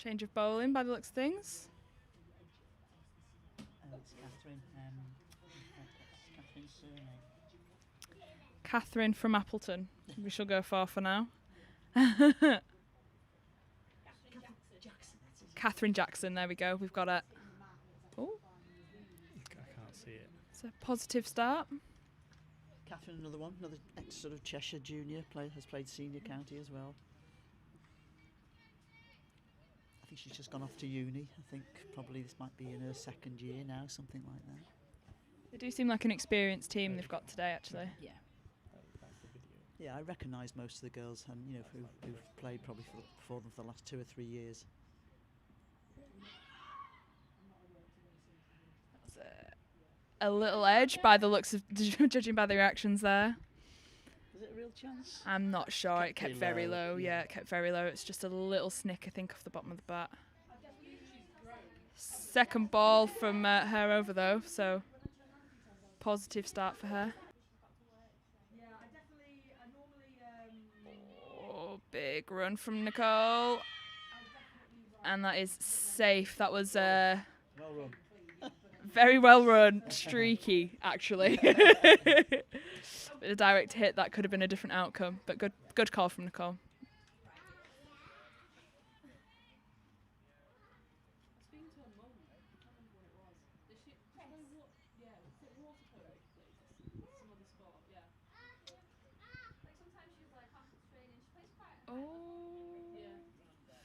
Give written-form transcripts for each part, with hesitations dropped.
Change of bowling by the looks of things. It's Catherine. Catherine's surname. Catherine from Appleton. We shall go for now. Catherine Jackson. There we go. We've got it. Oh, I can't see it. it's a positive start. Catherine, another one, another ex sort of Cheshire junior, has played senior county as well. I think she's just gone off to uni. I think probably this might be in her second year now, something like that. They do seem like an experienced team they've got today, actually. Yeah. Yeah, I recognise most of the girls, and you know, who've played probably for them for the last 2 or 3 years. A little edge by the looks of, judging by the reactions there. Is it a real chance? I'm not sure. It kept very low. Yeah. Yeah, it kept very low. It's just a little snick, I think, off the bottom of the bat. Second ball from her over, though, so positive start for her. Oh, big run from Nicole. And that is safe. That was Well run. very well run. Streaky, actually. Bit of direct hit. That could have been a different outcome, but good call from Nicole.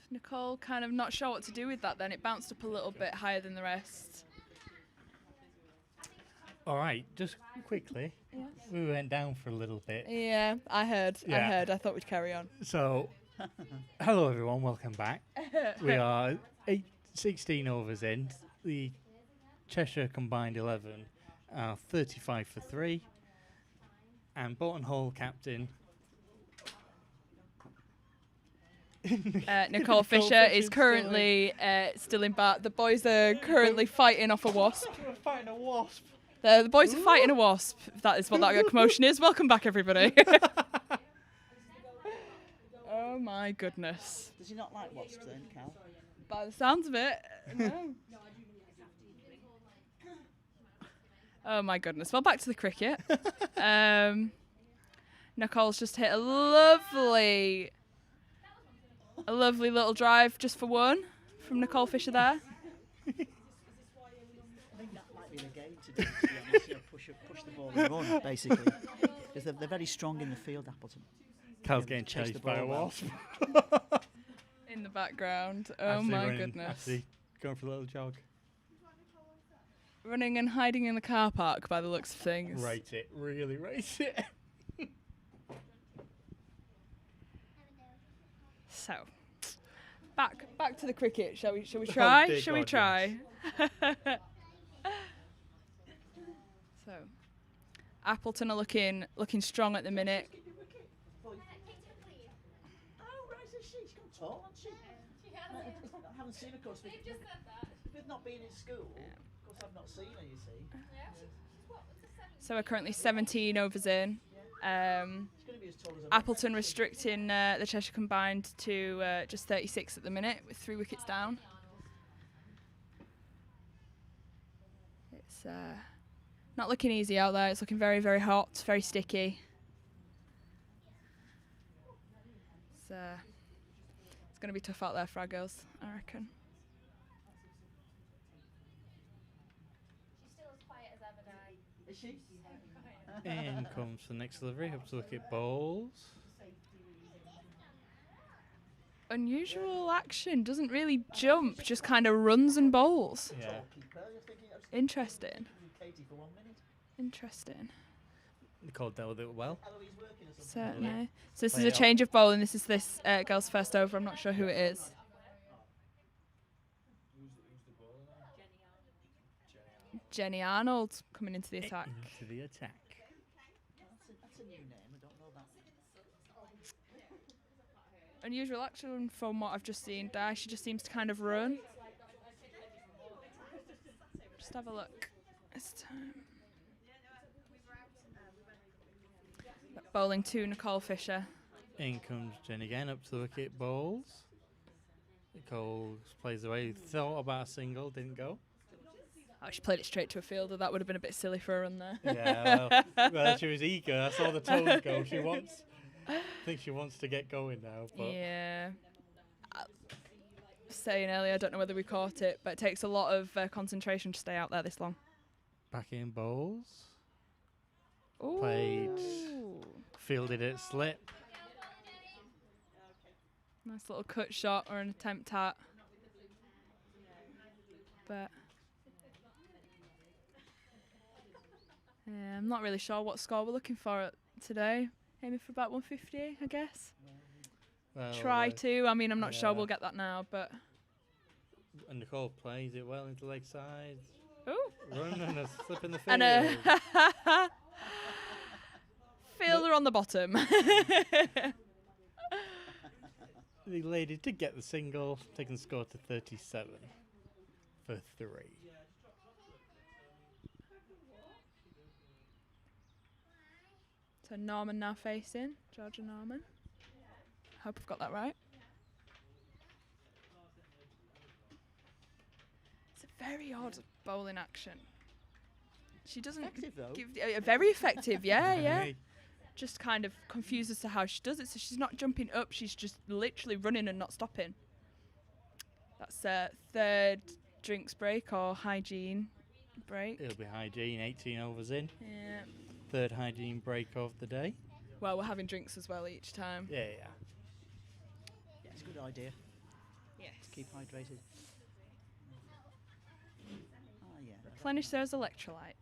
Nicole kind of not sure what to do with that then. It bounced up a little bit higher than the rest. All right, just quickly, Yes. we went down for a little bit. Yeah, I heard. Yeah. I thought we'd carry on. So, hello everyone, welcome back. We are 16 overs in. The Cheshire combined 11 are 35 for 3. And Bolton Hall captain Nicole Fisher is currently still in bat. The boys are currently fighting off a wasp. We're fighting a wasp. The boys are fighting a wasp. If that is what that commotion is. Welcome back, everybody. Oh my goodness. Does he not like wasps then, Cal? By the sounds of it, no. Oh my goodness. Well, back to the cricket. Nicole's just hit a lovely little drive just for one from Nicole Fisher there. I think that might be the game to do, to be honest. You know, push the ball and run, basically. Because they're very strong in the field, Appleton. Cal's Yeah, getting chase the chased by a ball well. wasp. In the background. Oh Actually my running- goodness. Actually going for a little jog. Running and hiding in the car park by the looks of things. Rate it, really rate it. So, back to the cricket. Shall we try? dear Shall we God, try? So, Appleton are looking strong at the minute. Oh, right, so she's gone tall, hasn't she? I haven't seen her, of course. With not being in school, of course, I've not seen her, you see. So we're currently 17 overs in. She's going to be as tall as a Appleton restricting the Cheshire combined to just 36 at the minute with 3 wickets down. It's not looking easy out there. It's looking very, very hot, very sticky. It's going to be tough out there for our girls, I reckon. She's still as quiet as ever now. Is she? In comes the next delivery. Up to look at bowls. Unusual action. Doesn't really jump, just kind of runs and bowls. Yeah. Interesting. Katie for 1 minute. Interesting. Nicole dealt with it well. Eloise working or something. Certainly. So this is Play a it change of bowling. This is this girl's first over. I'm not sure who it is. Jenny Arnold coming into the attack. Into the attack. That's a new name. I don't know that. Unusual action from what I've just seen. She just seems to kind of run. Just have a look. This time. Bowling to Nicole Fisher. In comes Jen again. Up to the wicket bowls. Nicole plays away. Thought about a single, didn't go. Oh, she played it straight to a fielder. That would have been a bit silly for a run there. Yeah, well, she was eager. I saw the toes go. I think she wants to get going now. But Yeah. Saying earlier, I don't know whether we caught it, but it takes a lot of concentration to stay out there this long. back in bowls. Ooh. Played, fielded it, slip. Nice little cut shot or an attempt at. But yeah, I'm not really sure what score we're looking for today. Aiming for about 150, I guess. Well, Try to. I mean, I'm not sure we'll get that now, but. And Nicole plays it well into leg side. Ooh. Run and a slip in the field. And a fielder on the bottom. The lady did get the single, taking the score to 37 for 3. So Norman now facing, Georgia Norman. Hope I've got that right. It's a very odd bowling action. She doesn't Effective, though. give very effective, yeah, yeah. Hey. Just kind of confused as to how she does it. So she's not jumping up, she's just literally running and not stopping. That's third drinks break or hygiene break. It'll be hygiene, 18 overs in. Yeah. Third hygiene break of the day. Well, we're having drinks as well each time. Yeah. Yeah, it's a good idea. Yes. Keep hydrated. Oh, yeah. Replenish those electrolytes.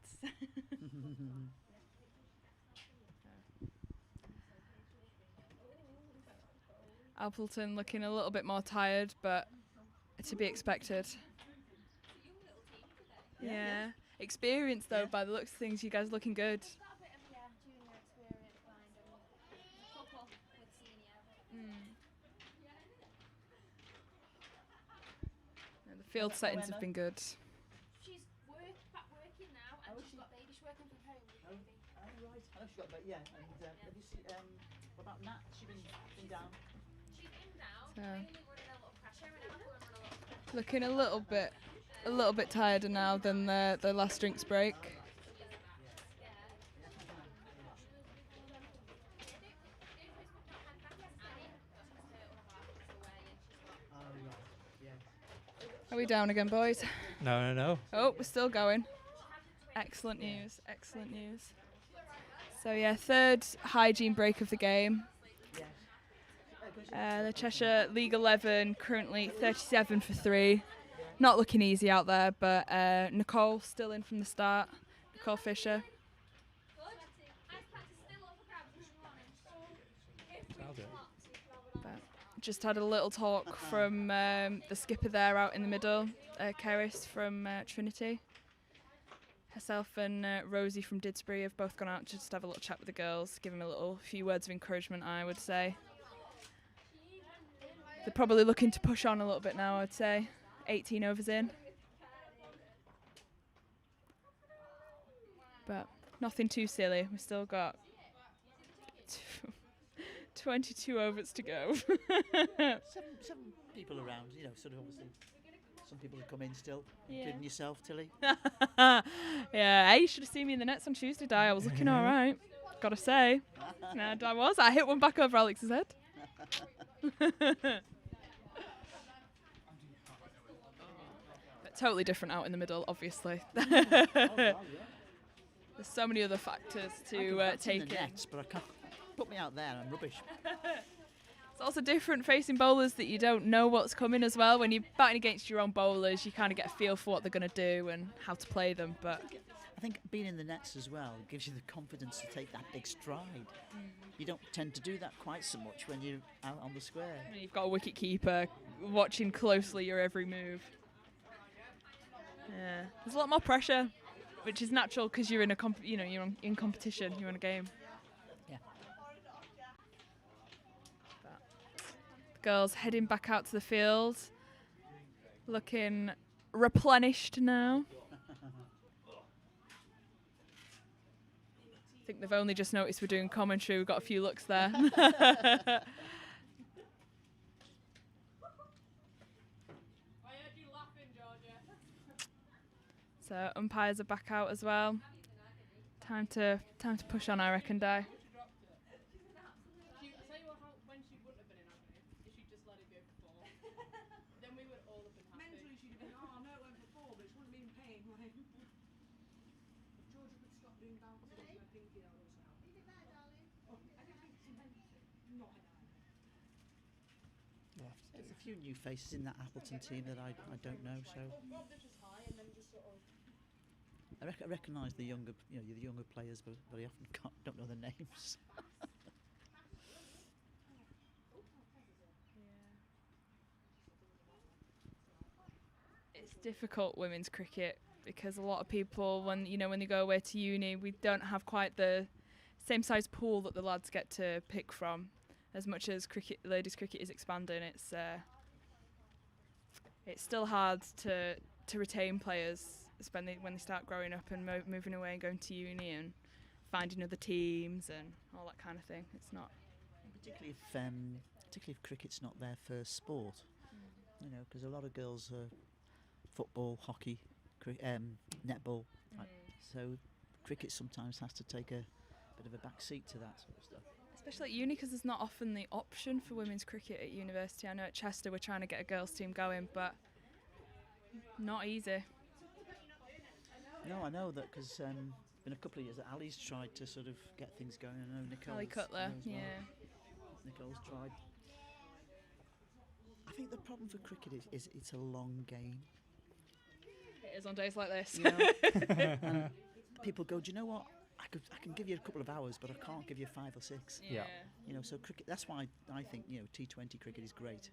Appleton looking a little bit more tired, but to be expected. Yeah. Experience though, Yeah. by the looks of things, you guys looking good. Got a bit of junior experience behind them. Couple with senior. And the field settings have been good. She's back working now, and she's got baby. She's working from home with baby. Oh, right. I know she got, but yeah. And have you seen, what about Nat? She been down? She's in now, So. mainly running a little pressure, and I'm running a little pressure. Looking a little bit tireder now than the last drinks break. Oh, right. Yeah. Are we down again, boys? No. Oh, we're still going. Excellent news. Excellent news. So yeah, third hygiene break of the game. The Cheshire League 11 currently 37 for 3. Not looking easy out there, but Nicole still in from the start. Nicole Fisher. But just had a little talk from the skipper there out in the middle, Keris from Trinity. Herself and Rosie from Didsbury have both gone out to just have a little chat with the girls, give them a few words of encouragement, I would say. They're probably looking to push on a little bit now, I'd say. 18 overs in. But nothing too silly. We've still got 22 overs to go. Seven people around, you know, sort of obviously. Some people have come in still, Yeah. including yourself, Tilly. Yeah, hey, you should have seen me in the nets on Tuesday, Di. I was looking all right. Gotta say. No, I was. I hit one back over Alex's head. But totally different out in the middle, obviously. Oh, wow, yeah. There's so many other factors I to can bat in take the in. nets, but I can't put me out there. I'm rubbish. It's also different facing bowlers that you don't know what's coming as well. When you're batting against your own bowlers, you kind of get a feel for what they're going to do and how to play them. But I think being in the nets as well gives you the confidence to take that big stride. You don't tend to do that quite so much when you're out on the square. you've got a wicket keeper watching closely your every move. Yeah, there's a lot more pressure, which is natural because you're in a you're in competition. You're in a game. Yeah. Girls heading back out to the field, looking replenished now. I think they've only just noticed we're doing commentary. We've got a few looks there. So umpires are back out as well. Time to push on, I reckon, Di. There's a few new faces in that Appleton team that I don't know, so I recognise the younger players, but very often don't know their names. It's difficult, women's cricket, because a lot of people, when they go away to uni, we don't have quite the same size pool that the lads get to pick from. As much as ladies cricket is expanding, it's still hard to retain players, especially when they start growing up and moving away and going to uni and finding other teams and all that kind of thing. It's not. Particularly if cricket's not their first sport, because a lot of girls are football, hockey, netball. So cricket sometimes has to take a bit of a back seat to that sort of stuff. Especially at uni, because there's not often the option for women's cricket at university. I know at Chester we're trying to get a girls' team going, but not easy. No, I know that because been a couple of years that Ali's tried to sort of get things going. I know Nicole. Ali Cutler, yeah. Nicole's tried. I think the problem for cricket is it's a long game. It is on days like this. And people go, do you know what? I can give you a couple of hours, but I can't give you 5 or 6. Yeah. So cricket. That's why I think T20 cricket is great,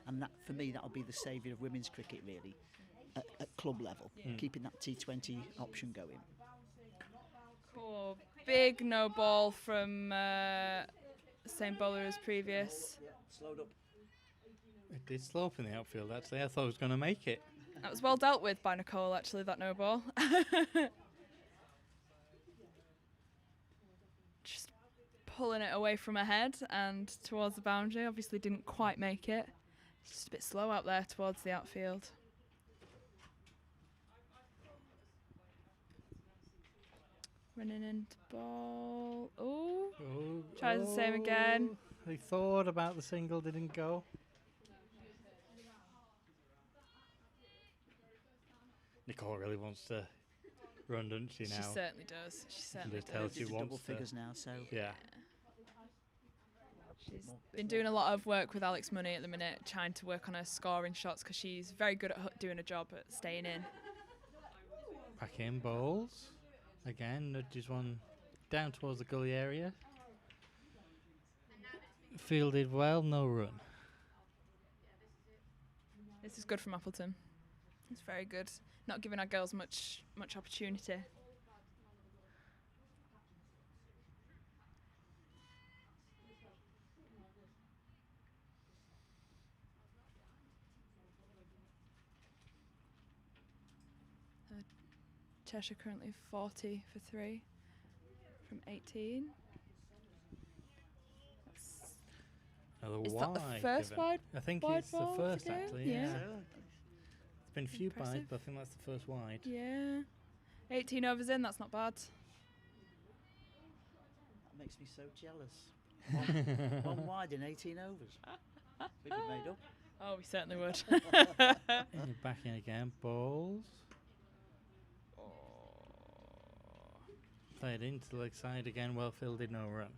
and that for me that'll be the saviour of women's cricket really, at club level, keeping that T20 option going. Cool. Big no ball from same bowler as previous. Yeah, slowed up. It did slow up in the outfield, actually. I thought I was going to make it. That was well dealt with by Nicole, actually, that no ball. Just pulling it away from her head and towards the boundary. Obviously didn't quite make it. Just a bit slow out there towards the outfield. Running into ball. Oh. Tries the same again. They thought about the single, didn't go. Nicole really wants to run, doesn't she, now? She certainly does. She certainly Just tells does. you Into wants double to. figures now, so Yeah. She's been doing a lot of work with Alex Money at the minute, trying to work on her scoring shots because she's very good at doing a job at staying in. Back in bowls. Again, nudges one down towards the gully area. Fielded well, no run. This is good from Appleton. It's very good. Not giving our girls much opportunity. Cheshire currently 40 for 3 from 18. Is that the first given. wide? I think wide it's the ball first, to go? actually. Yeah. It's been a few Impressive. bites, but I think that's the first wide. Yeah. 18 overs in, that's not bad. that makes me so jealous. One wide in 18 overs. We'd be made up. Oh, we certainly would. And back in again, balls. Played into the leg side again, well fielded, no run.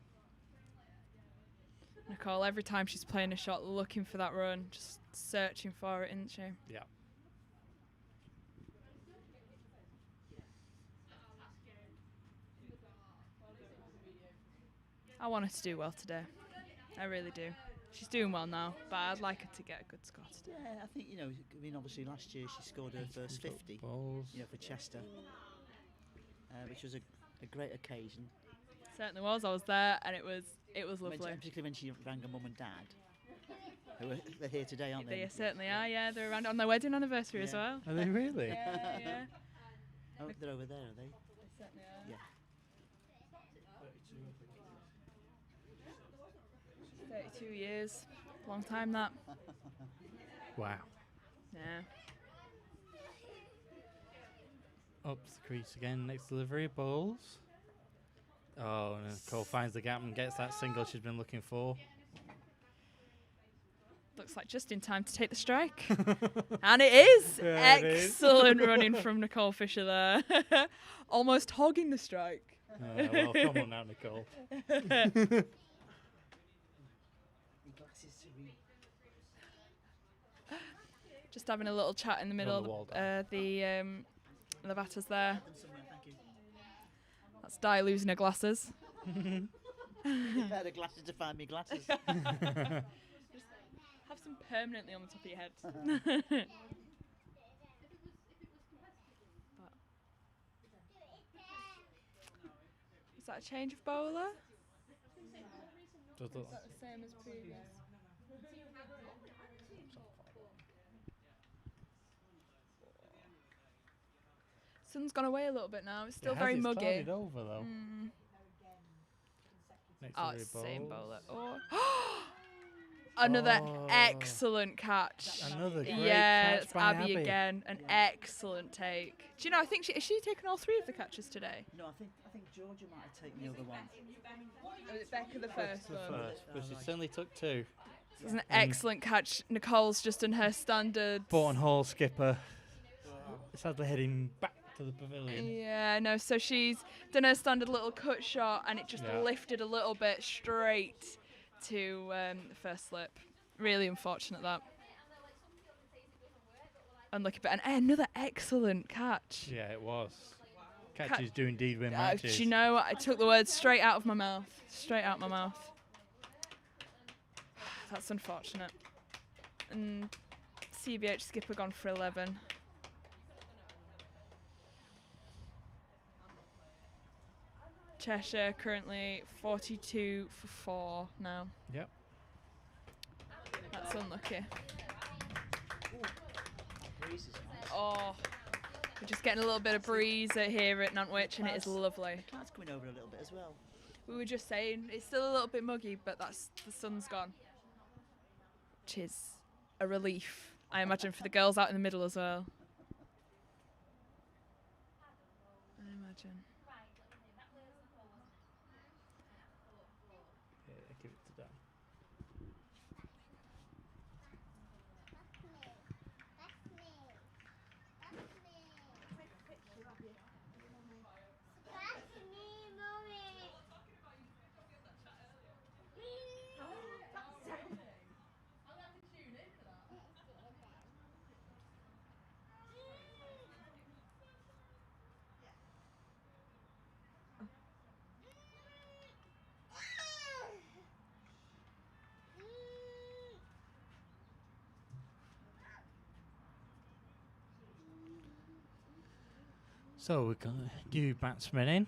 Nicole, every time she's playing a shot, looking for that run, just searching for it, isn't she? Yeah. I want her to do well today. I really do. She's doing well now, but I'd like her to get a good score today. Yeah, I think obviously last year she scored her first 50. Balls. For Chester, which was a great occasion. Certainly was. I was there, and it was lovely. Particularly when she rang her mum and dad. They're here today, aren't they? They certainly are. Yeah, they're around on their wedding anniversary as well. Are they really? Yeah. Oh, they're over there, are they? They certainly are. Yeah. 32 years, long time that. Wow. Yeah. Up the crease again. Next delivery, bowls. Oh, and Nicole finds the gap and gets that single she's been looking for. Looks like just in time to take the strike. And it is. Yeah, it is. Excellent running from Nicole Fisher there. Almost hogging the strike. Well, come on now, Nicole. Just having a little chat in the middle. the wall, The batters there. That's Di losing her glasses. Prepare the glasses to find me glasses. Have some permanently on the top of your head. Is that a change of bowler? Does look Is that the same as previous? Sun's gone away a little bit now. It's still very muggy. It's clouded over though. Next Oh, delivery, it's the same bowls. bowler. Oh. Another Oh. excellent catch. Another great Yeah, catch it's by Abby again. An excellent take. Do you know? I think has she taken all three of the catches today? No, I think Georgia might have taken the other one. Or was it Becca the first one? First, but she certainly took two. It was an excellent catch. Nicole's just in her standard. Bourne Hall skipper. Sadly heading back to the pavilion. Yeah, no. So she's done her standard little cut shot, and it just Yeah. lifted a little bit straight to the first slip. Really unfortunate that. Unlucky, but another excellent catch. Yeah, it was. Catches do indeed win Do matches. you know what? I took the words straight out of my mouth. Straight out my mouth. That's unfortunate. And CBH skipper gone for 11. Cheshire currently 42 for 4 now. Yep. That's unlucky. Breeze is nice. Oh, we're just getting a little bit of breeze here at Nantwich, and it is lovely. Cloud's coming over a little bit as well. We were just saying it's still a little bit muggy, but the sun's gone, which is a relief, I imagine, for the girls out in the middle as well. I imagine. Yeah, give it to Dan. So we've got a new batsman in.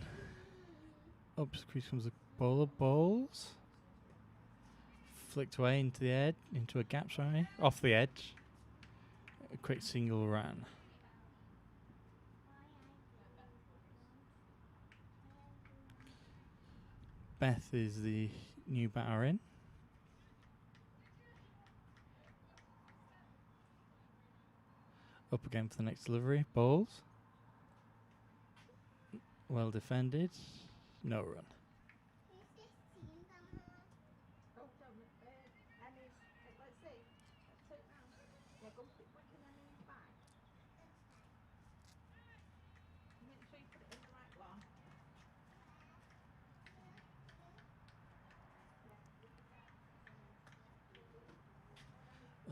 Up the crease comes the bowler. Bowls. Flicked away into the edge, into a gap, sorry. Off the edge. A quick single ran. Beth is the new batter in. Up again for the next delivery. Bowls. Well defended. No run.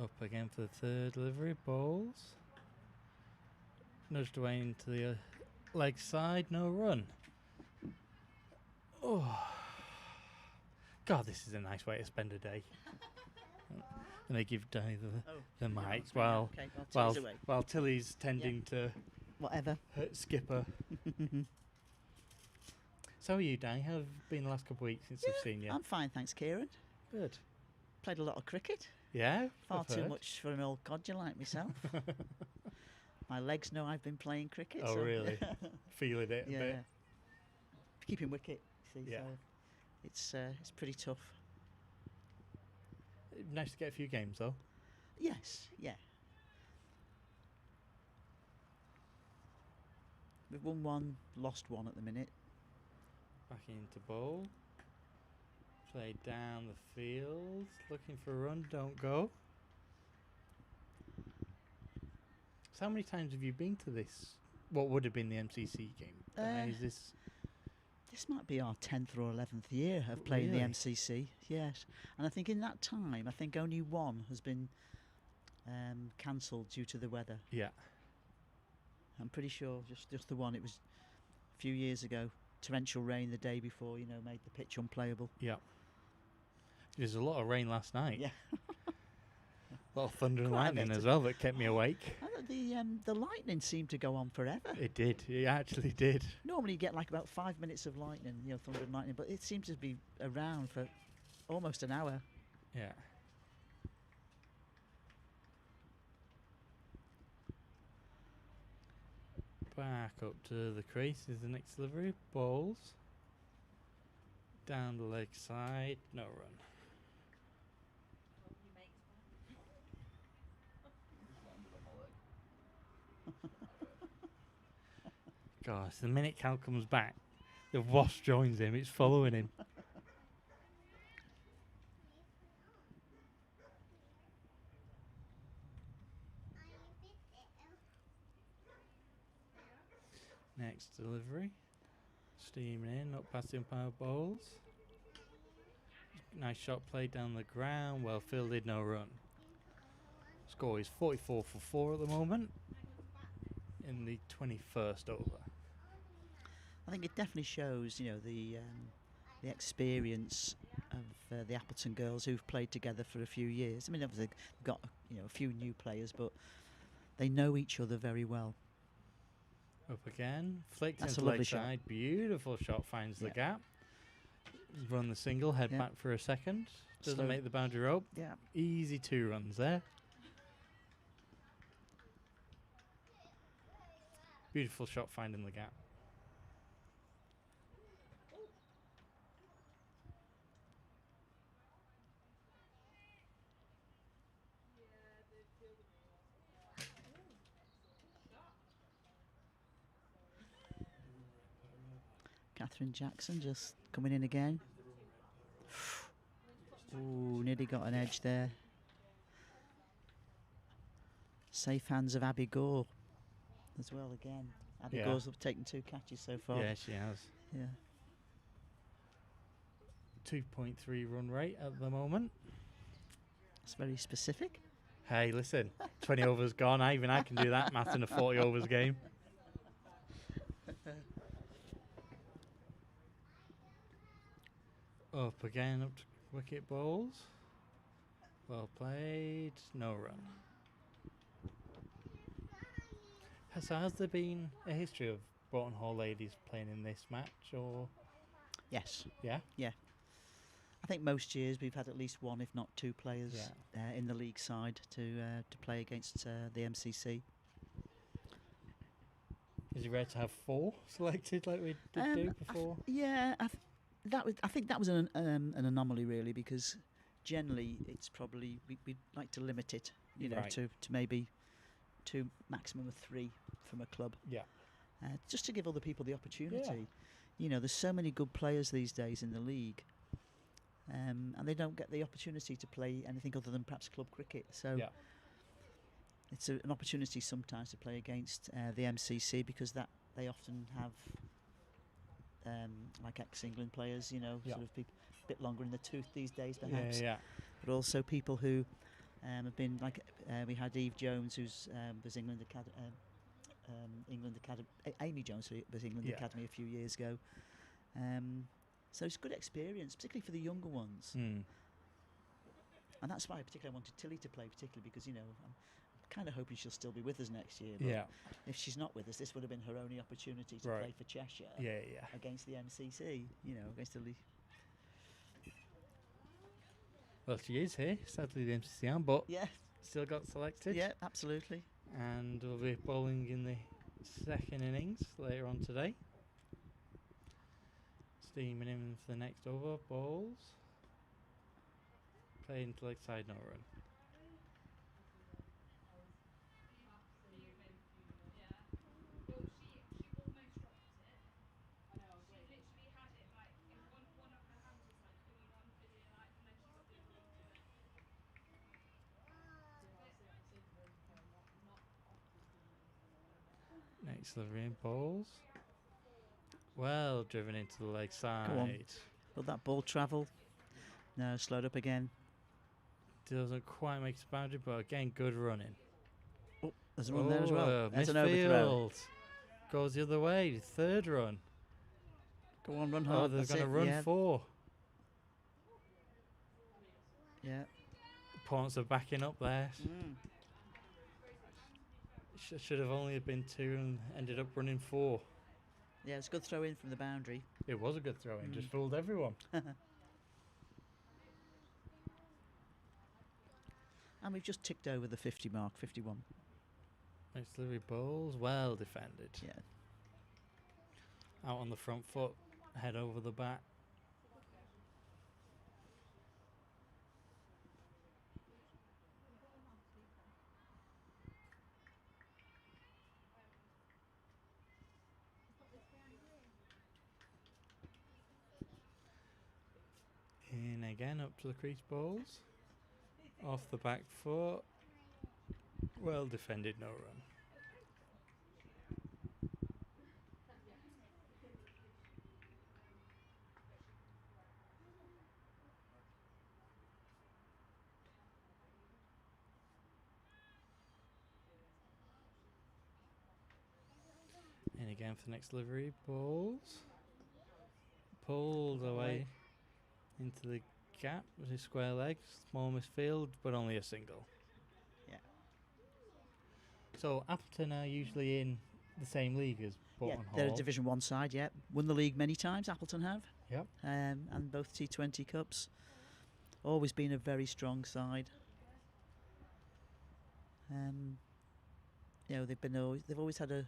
Up again for the third delivery. Bowls. Nudged away into the leg side. No run. Oh. God, this is a nice way to spend a day. And they give Di the mic while Okay, well, Tilly's away. while Tilly's tending to Whatever. hurt skipper. So are you, Di? How have you been the last couple of weeks since I've seen you? I'm fine, thanks, Kieran. Good. Played a lot of cricket. Yeah? Far I've too heard. much for an old codger like myself. My legs know I've been playing cricket. Oh, so really? Feeling it a yeah, bit? yeah. Keeping wicket, see, Yeah. so it's pretty tough. Nice to get a few games, though. Yes, yeah. We've won one, lost one at the minute. Back into bowl. Play down the field. Looking for a run. Don't go. So how many times have you been to this? What would have been the MCC game? Is this? This might be our 10th or 11th year of playing the Really? MCC. Yes, and I think in that time, I think only one has been cancelled due to the weather. Yeah. I'm pretty sure just the one. It was a few years ago. Torrential rain the day before, made the pitch unplayable. Yeah. There's a lot of rain last night. Yeah. A lot of thunder and Quite a lightning bit. as well that kept me awake. I thought the lightning seemed to go on forever. It did. It actually did. Normally you get like about 5 minutes of lightning, thunder and lightning, but it seemed to be around for almost an hour. Yeah. Back up to the crease is the next delivery. Balls. Down the leg side. No run. Gosh, the minute Cal comes back, the wasp joins him. It's following him. Next delivery. Steaming in, not past the umpire bowls. Nice shot played down the ground. Well fielded, no run. Score is 44 for 4 at the moment in the 21st over. I think it definitely shows, the experience of the Appleton girls who've played together for a few years. I mean, obviously they've got a few new players, but they know each other very well. Up again, flicked That's into a lovely leg shot. side. Beautiful shot, finds the Yeah. gap. Run the single, head Yeah. back for a second. Doesn't Slow. make the boundary rope. Yeah. Easy 2 runs there. Beautiful shot finding the gap. Catherine Jackson just coming in again. Ooh, nearly got an edge there. Safe hands of Abby Gore as well again. Abby Yeah. Gore's taken 2 catches so far. Yeah, she has. Yeah. 2.3 run rate at the moment. It's very specific. Hey, listen, 20 overs gone. Even I can do that math in a 40 overs game. Up again, up to wicket bowls. Well played, no run. Has there been a history of Broughton Hall ladies playing in this match, or Yes. yeah? I think most years we've had at least 1, if not 2 players Yeah. in the league side to play against the MCC. Is it rare to have 4 selected like we did do before? Yeah, I think that was an anomaly really, because generally it's probably we'd like to limit it, Right. to maybe 2, maximum of 3 from a club, Yeah. just to give other people the opportunity. There's so many good players these days in the league, and they don't get the opportunity to play anything other than perhaps club cricket. So Yeah. it's an opportunity sometimes to play against the MCC, because that they often have like ex-England players, Yeah. sort of a bit longer in the tooth these days Yeah, perhaps, yeah. but also people who have been like we had Eve Jones, who's was England Academy. Amy Jones was England Yeah. Academy a few years ago. So it's good experience, particularly for the younger ones. Mm. And that's why I particularly wanted Tilly to play, particularly because, I'm kind of hoping she'll still be with us next year. But Yeah. if she's not with us, this would have been her only opportunity to Right. play for Cheshire Yeah. against the MCC, against the league. Well, she is here. Sadly, the MCC aren't, but Yeah, still got selected. yeah, absolutely. And we'll be bowling in the second innings later on today. Steaming in for the next over. Balls. Playing to leg side, no run. Next delivery in balls. Well driven into the leg side. Will that ball travel? No, slowed up again. Doesn't quite make its boundary, but again, good running. Oh, there's a run there as well. There's an overthrow. Misfield. Goes the other way. Third run. Go on, run hard. Oh, they're going to run yeah. 4. Yeah. Opponents are backing up there. Should have only been 2 and ended up running 4. Yeah, it's a good throw in from the boundary. It was a good throw in, just fooled everyone. And we've just ticked over the 50 mark, 51. Next delivery balls, well defended. Yeah. Out on the front foot, head over the back. In again, up to the crease balls. Off the back foot. Well defended, no run. In again for the next delivery, balls. Pulled away into the gap with his square legs, small misfield, but only a single. Yeah. So Appleton are usually in the same league as Bolton Hall. They're a Division 1 side, yeah. Won the league many times, Appleton have. Yep. And both T20 Cups. Always been a very strong side. You know, they've always had a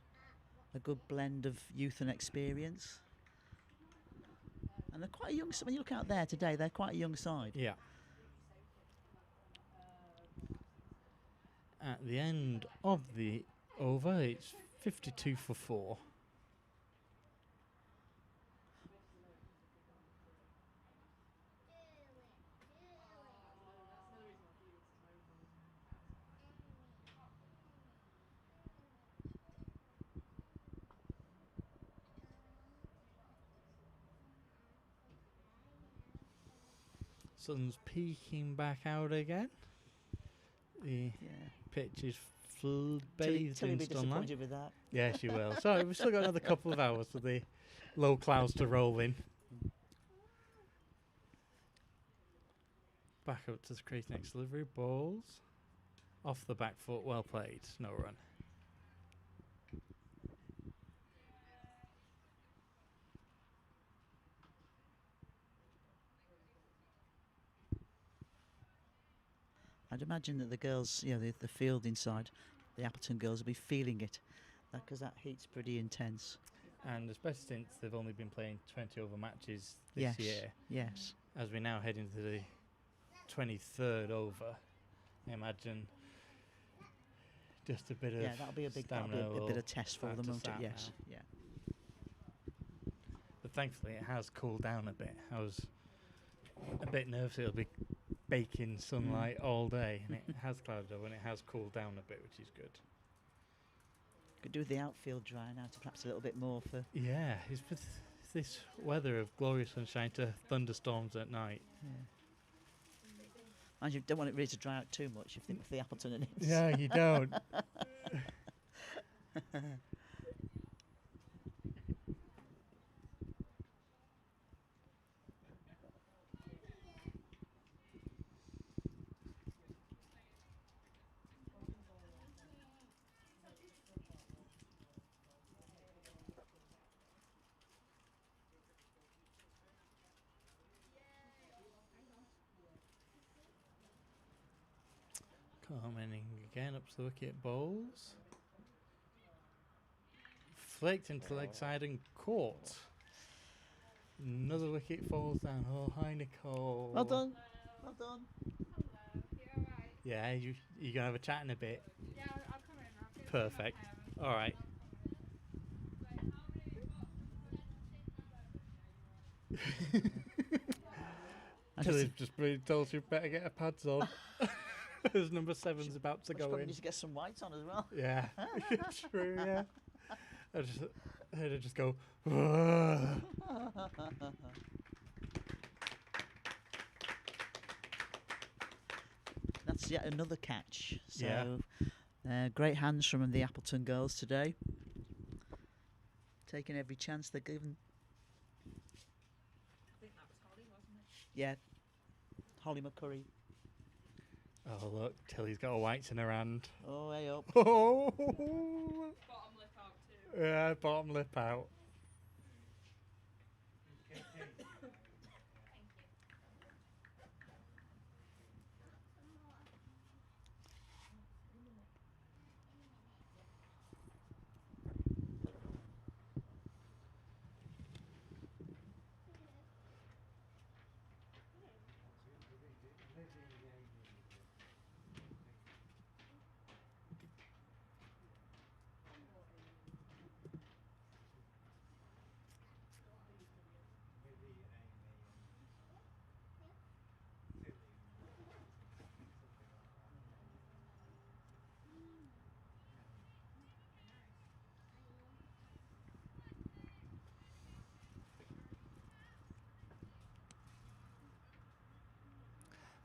good blend of youth and experience. And they're quite a young. When you look out there today, they're quite a young side. Yeah. At the end of the over, it's 52 for 4. Sun's peeking back out again. The pitch is bathed Tilly in be sunlight. disappointed with that. Yeah, she will. Sorry, we've still got another couple of hours for the low clouds to roll in. Back up to the crease next delivery. Balls. Off the back foot. Well played. No run. I'd imagine that the girls, you know, the field inside, the Appleton girls will be feeling it, because that heat's pretty intense. And especially since they've only been playing 20 over matches this year. Yes. As we now head into the 23rd over, I imagine just a bit of that'll be a bit of test for them, won't it? Yes. Now. Yeah. But thankfully it has cooled down a bit. I was a bit nervous it'll be baking sunlight all day, and it has clouded over and it has cooled down a bit, which is good. Could do with the outfield drying out perhaps a little bit more for. Yeah, it's this weather of glorious sunshine to thunderstorms at night. Yeah. And you don't want it really to dry out too much if the Appleton in it. Yeah, you don't. Coming again up to the wicket, bowls. Flicked into the leg side and caught. Another wicket falls down. Oh, hi Nicole. Well done. Well done. Yeah, you're going to have a chat in a bit. Yeah, I'll come in. Perfect. All right. Tilly's just been told you better get her pads on. As number 7's about to go probably in. need to get some whites on as well. Yeah, true, yeah. I heard her just go. "Whoa." That's yet another catch. So, Yeah. great hands from the Appleton girls today. Taking every chance they're given. I think that was Holly, wasn't it? Yeah. Holly McCurry. Oh look, Tilly's got a whites in her hand. Oh, way up. Oh, Bottom lip out too. yeah, bottom lip out.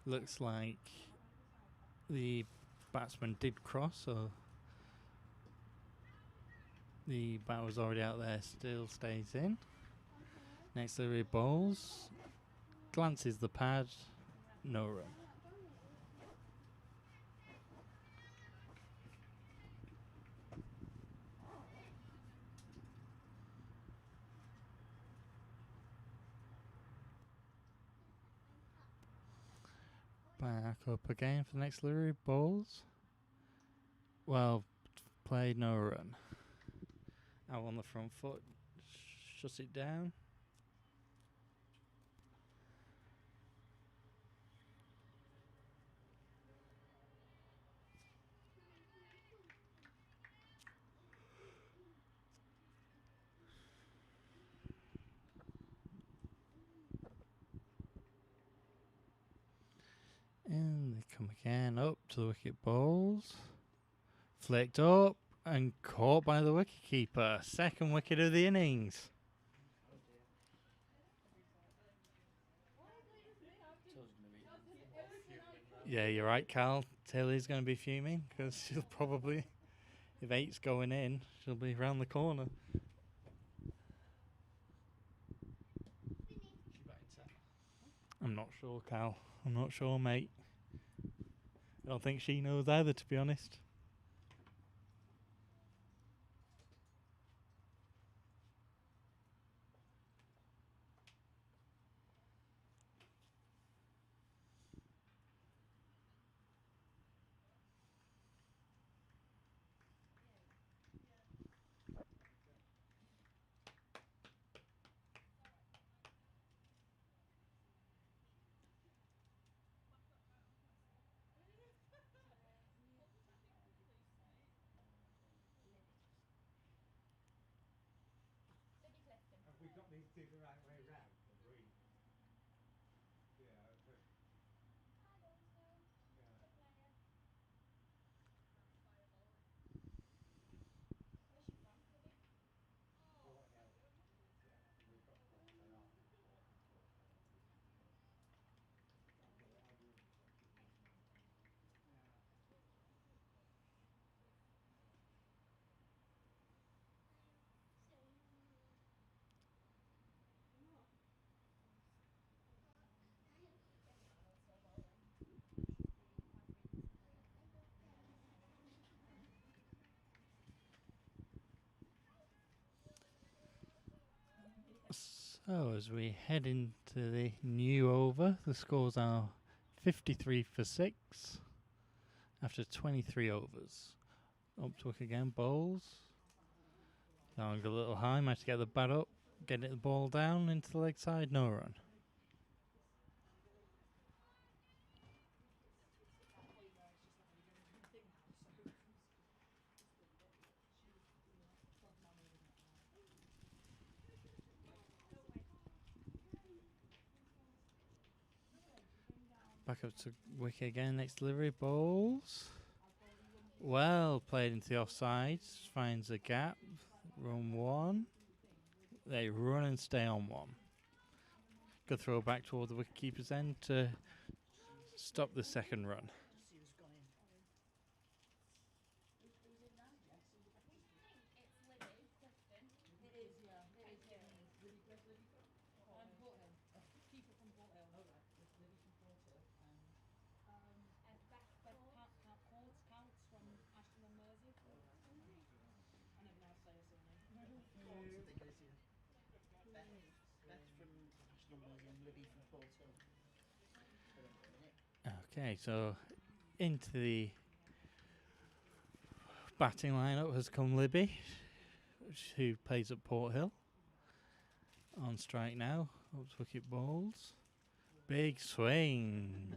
Looks like the batsman did cross, so the bat was already out there, still stays in. Next delivery bowls, glances the pad, no run. Back up again for the next delivery bowls. Well played, no run. Out on the front foot, shuts it down. And they come again up to the wicket bowls. Flicked up and caught by the wicketkeeper. Second wicket of the innings. Yeah, you're right, Cal. Tilly's going to be fuming because she'll probably, if 8's going in, she'll be round the corner. I'm not sure, Cal. I'm not sure, mate. I don't think she knows either, to be honest. Have we got these two the right way round? Yeah, okay. So as we head into the new over, the scores are 53 for 6 after 23 overs. Up to wicket again, bowls. Going a little high, managed to get the bat up, get the ball down into the leg side, no run. Back up to wicket again, next delivery, bowls. Well played into the offside, finds a gap. Run one. They run and stay on one. Good throw back toward the wicketkeeper's end to stop the second run. Okay, so into the batting lineup has come Libby, who plays at Port Hill. On strike now, up to wicket balls. Big swing.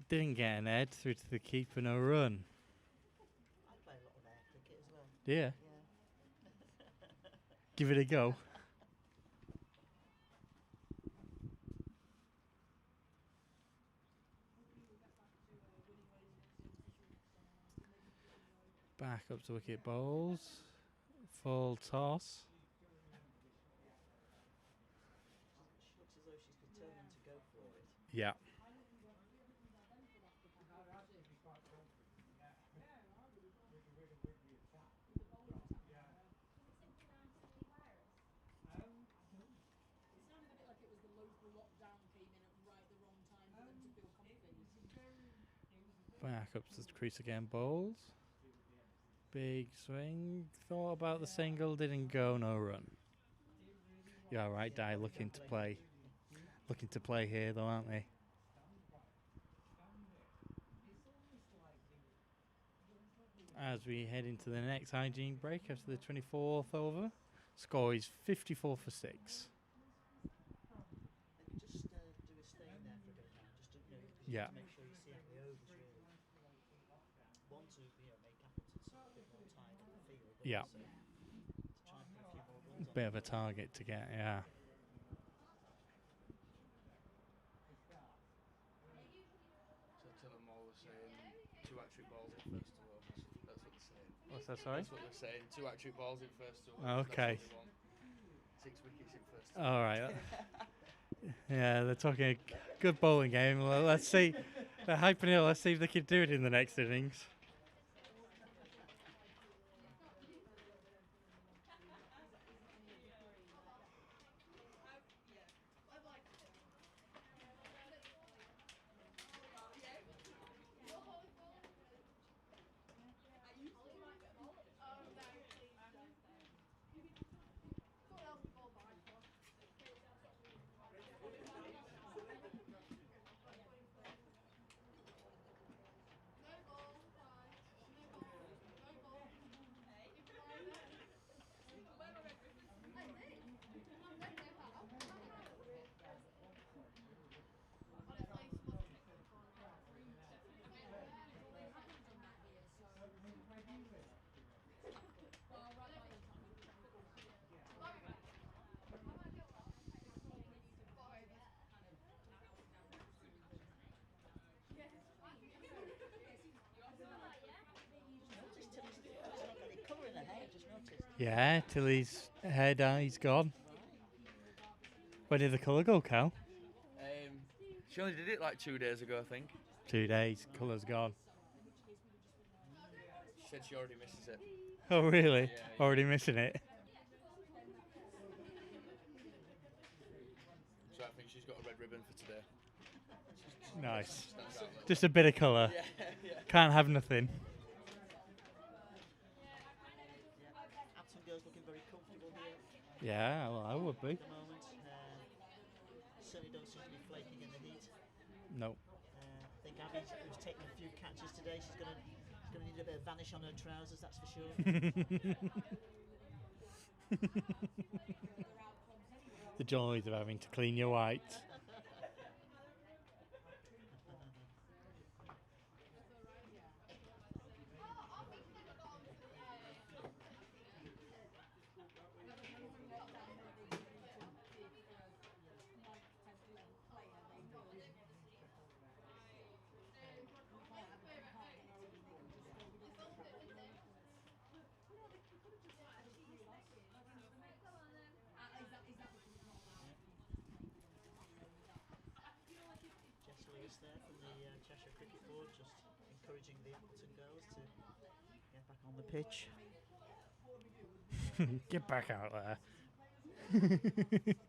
Didn't get an head, through to the keeper, no run. I play a lot of air cricket as well. Yeah, Yeah. give it a go. Back up to wicket balls. Full toss. She looks as though she's determined to go for it. Yeah. Back up to the crease again, bowls. Big swing. Thought about the single, didn't go, no run. You're all right, Di. Looking to play. Looking to play here, though, aren't they? As we head into the next hygiene break after the 24th over, score is 54 for 6. Maybe just do a stay in there for a bit now, just to, Yeah. to make sure you see out the overs really. One to make Appleton a bit more tired in the field, but Yeah. also to try and put a few more balls on. Bit of a target to get, yeah. So tell them all we're saying 2 hat-trick balls in first 2 overs. That's what they're saying. What's that, sorry? That's what they're saying. 2 hat-trick balls in first 2 overs. Okay. That's what they want. 6 wickets in first 2 All right. Yeah, they're talking a good bowling game. Well, let's see. They're hyping it. Let's see if they can do it in the next innings. Yeah, Tilly's hair dye's gone. Where did the colour go, Cal? She only did it like 2 days ago, I think. 2 days, colour's gone. She said she already misses it. Oh, really? Yeah, yeah. Already missing it? So I think she's got a red ribbon for today. Nice. Stands out there. Just a bit of colour. Yeah, yeah. Can't have nothing. Appleton girls looking very comfortable here Yeah, well, I would be. at the moment. Certainly don't seem to be flaking in the heat. No. I think Abby, who's taken a few catches today, she's going to need a bit of vanish on her trousers, that's for sure. The joys of having to clean your white. announcements there from the Cheshire Cricket Board, just encouraging the Appleton girls to get back on the pitch. Get back out there.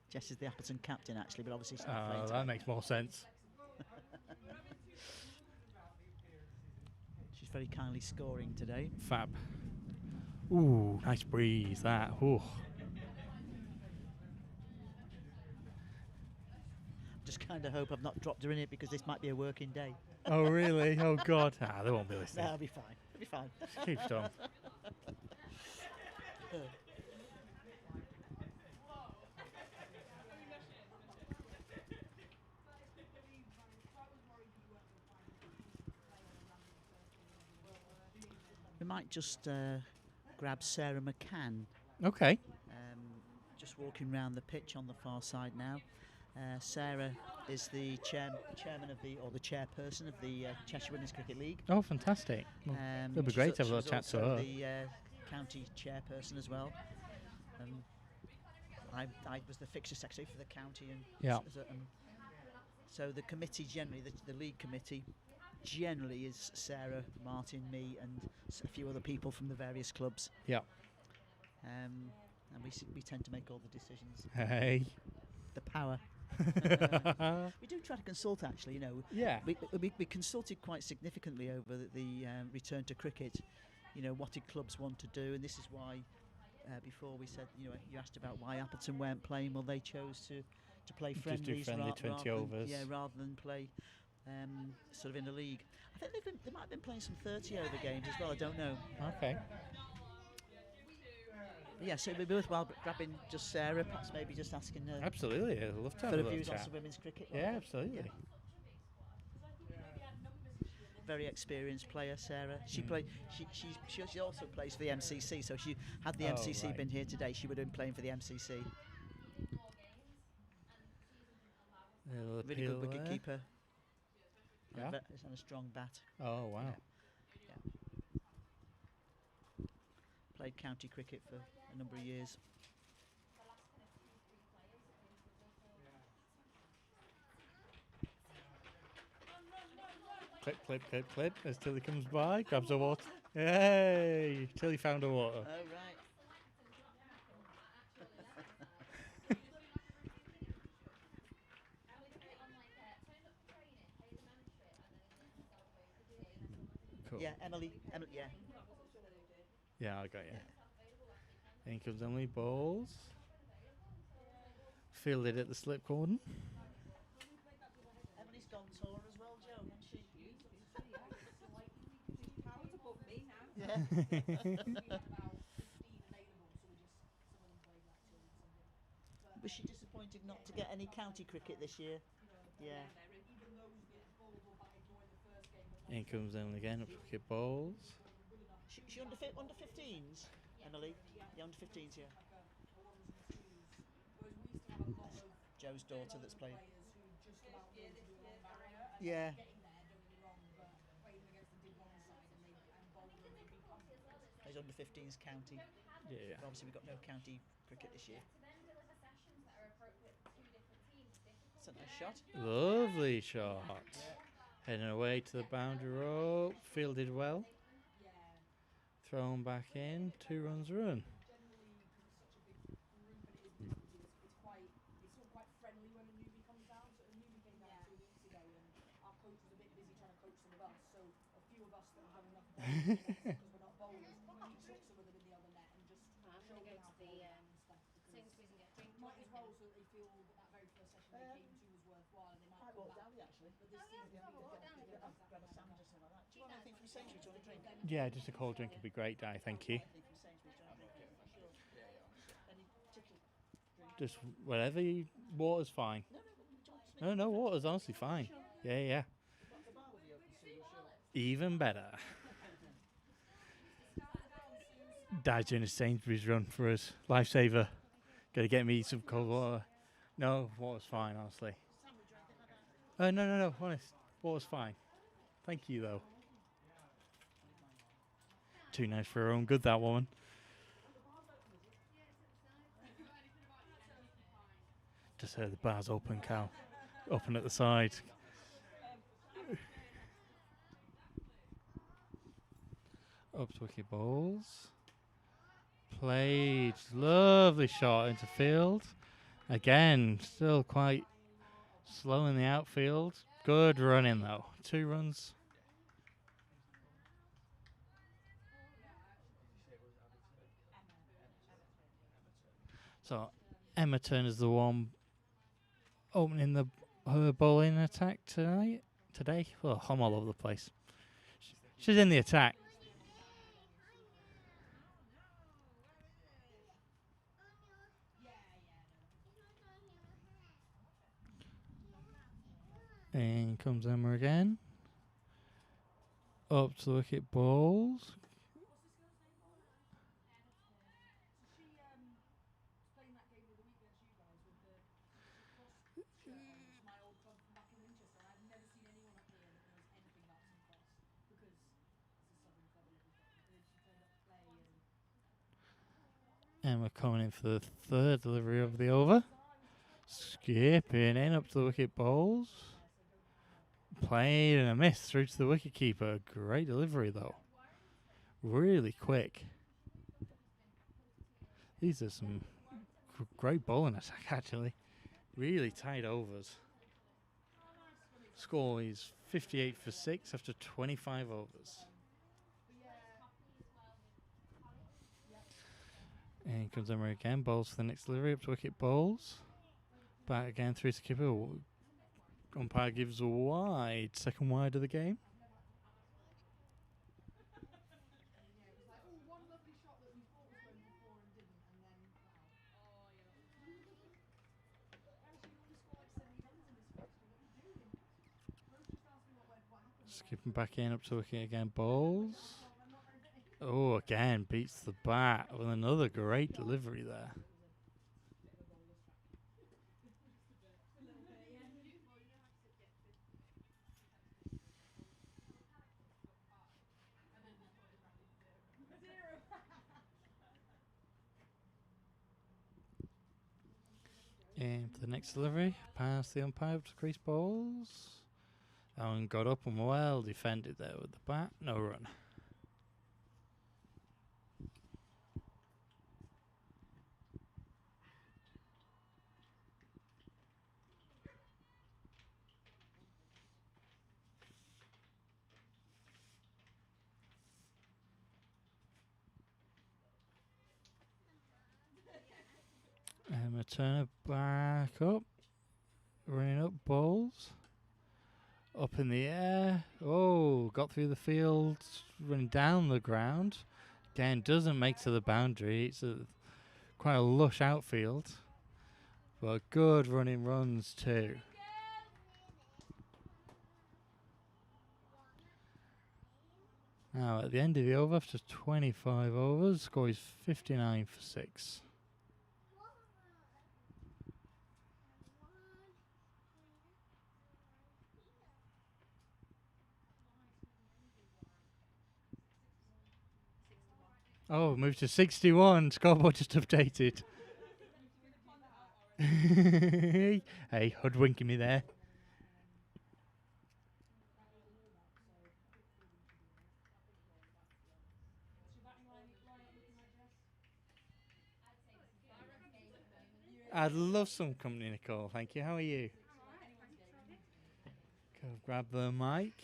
Jess is the Appleton captain, actually, but obviously she's not playing That today. makes more sense. She's very kindly scoring today. Fab. Ooh, nice breeze, that. Ooh. Just kind of hope I've not dropped her in it because this might be a working day. Oh, really? Oh, God. They won't be listening. That'll be fine. It'll be fine. Keep strong. We might just grab Sarah McCann. Okay. Just walking around the pitch on the far side now. Sarah is the chairman of the, or the chairperson of the Cheshire Women's Cricket League. Oh, fantastic. Well, it'll be she's great to have a she's little chat to also her. the county chairperson as well. I was the fixture secretary for the county, and Yeah. so the committee generally, the league committee generally is Sarah, Martin, me, and a few other people from the various clubs. Yeah. And we tend to make all the decisions. Hey. The power. We do try to consult, actually. You know, Yeah. we consulted quite significantly over the return to cricket. You know, what did clubs want to do, and this is why. Before we said, you know, you asked about why Appleton weren't playing. Well, they chose to play Just do friendlies, friendly 20 overs. rather than play sort of in the league. I think they might have been playing some 30 over games as well. I don't know. Okay. But yeah, so it'd be worthwhile grabbing just Sarah, perhaps maybe just asking her Absolutely. I'd love to have for a her little views on chat. some women's cricket. Yeah, absolutely. Yeah. Very experienced player, Sarah. She played. She also plays for the MCC. So she had the Oh, MCC right. been here today, she would have been playing for the MCC. Little Really good appeal there. wicket keeper. Yeah. It's on a strong bat. Oh, wow. Played county cricket for a number of years. Clip, clip, clip, clip. As Tilly comes by, grabs her water. Hey! Tilly found her water. Oh right. Cool. Yeah, Emily. Yeah. Yeah, I got you. In comes Emily Bowles. Fielded at the slip cordon. Emily's gone taller as well, Joe, hasn't she? Yeah. Was she disappointed not to get any county cricket this year? Yeah. In comes Emily again, up to wicket Bowles. She under 15s, Emily? Yeah, under 15s, yeah. Joe's daughter that's playing. Yeah. Plays under 15s county. Yeah. But obviously we've got no county cricket this year. That's a nice shot. Lovely shot. Heading away to the boundary rope. Fielded well. Thrown back in. 2 runs run. Yeah, just a cold drink would be great, Di. Thank you. Just whatever you. Water's fine. No, water's honestly fine. Yeah. Even better. Di's doing a Sainsbury's run for us. Lifesaver. Gotta get me some cold water. No, water's fine, honestly. No. Honest. Water's fine. Thank you, though. Too nice for her own good, that woman. Just heard the bar's open, Cal. Open at the side. Up to wicket balls. Played. Lovely shot into field. Again, still quite slow in the outfield. Good running though. 2 runs. So Emma Turner's the one opening her bowling attack today. Oh, I'm all over the place. She's in the attack. In comes Emma again. Up to the wicket balls. Emma coming in for the 3rd delivery of the over. Skipping in up to the wicket balls. Played and a miss through to the wicket keeper. Great delivery though. Really quick. These are some great bowling attack actually. Really tight overs. Score is 58 for 6 after 25 overs. And comes Emma again, bowls for the next delivery, up to wicket bowls. Back again through to keeper. Umpire gives a wide, 2nd wide of the game. Skipping back in, up to wicket again, bowls. Oh, again, beats the bat with another great delivery there. And for the next delivery, past the umpire up to crease balls. That one got up and well defended there with the bat, no run. Emma Turner back up, running up balls, up in the air. Oh, got through the field, running down the ground. Again, doesn't make to the boundary. It's quite a lush outfield, but good running runs too. Now at the end of the over, after 25 overs, score is 59 for 6. Oh, moved to 61. Scoreboard just updated. Hey, hoodwinking me there. I'd love some company, Nicole. Thank you. How are you? Go grab the mic.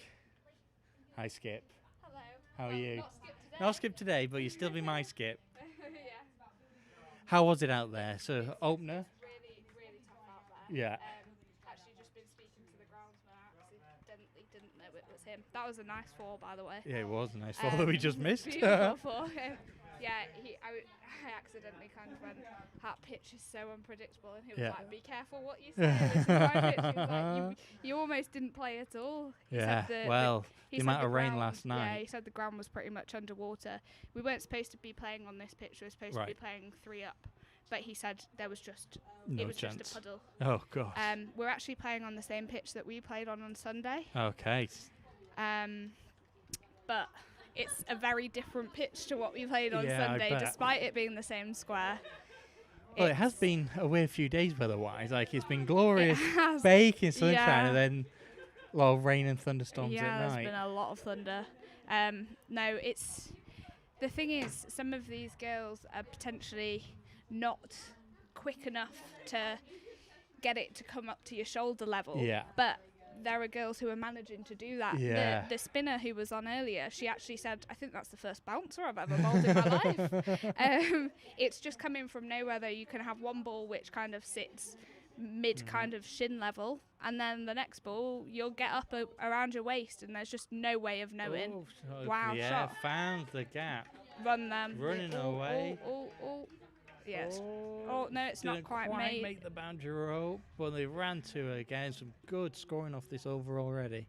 Hi, Skip. Hello. How are you? Not Skip today. Not Skip today, but you still be my Skip. Yeah. How was it out there? So, opener? Really, really tough out there. Yeah. Actually just been speaking to the groundsman. I accidentally didn't know it was him. That was a nice fall, by the way. Yeah, it was a nice fall that we just missed. Beautiful fall. Yeah, I accidentally kind of went, that pitch is so unpredictable. And he was like, be careful what you say. This is my pitch. He was like, you almost didn't play at all. He Yeah, said the amount of rain last night. Yeah, he said the ground was pretty much underwater. We weren't supposed to be playing on this pitch. We were supposed to be playing 3 up. But he said there was just, No it was chance. just a puddle. Oh, gosh. We're actually playing on the same pitch that we played on Sunday. Okay. But it's a very different pitch to what we played on Yeah, I Sunday, bet. despite it being the same square. Well, it has been a weird few days weather-wise. Like, it's been glorious, It has. baking sunshine, Yeah. and then a lot of rain and thunderstorms Yeah, at there's night. been a lot of thunder. No, it's The thing is, some of these girls are potentially not quick enough to get it to come up to your shoulder level. Yeah. But there are girls who are managing to do that. Yeah. The spinner who was on earlier, she actually said, I think that's the first bouncer I've ever bowled in my life. It's just coming from nowhere, though. You can have one ball which kind of sits mid kind of shin level, and then the next ball you'll get up around your waist, and there's just no way of knowing. Oh, so Wow, yeah, shot. found the gap. Run them. Running away. Yes. Oh, no, it's not Didn't quite made. make the boundary rope, but they ran to it again. Some good scoring off this over already.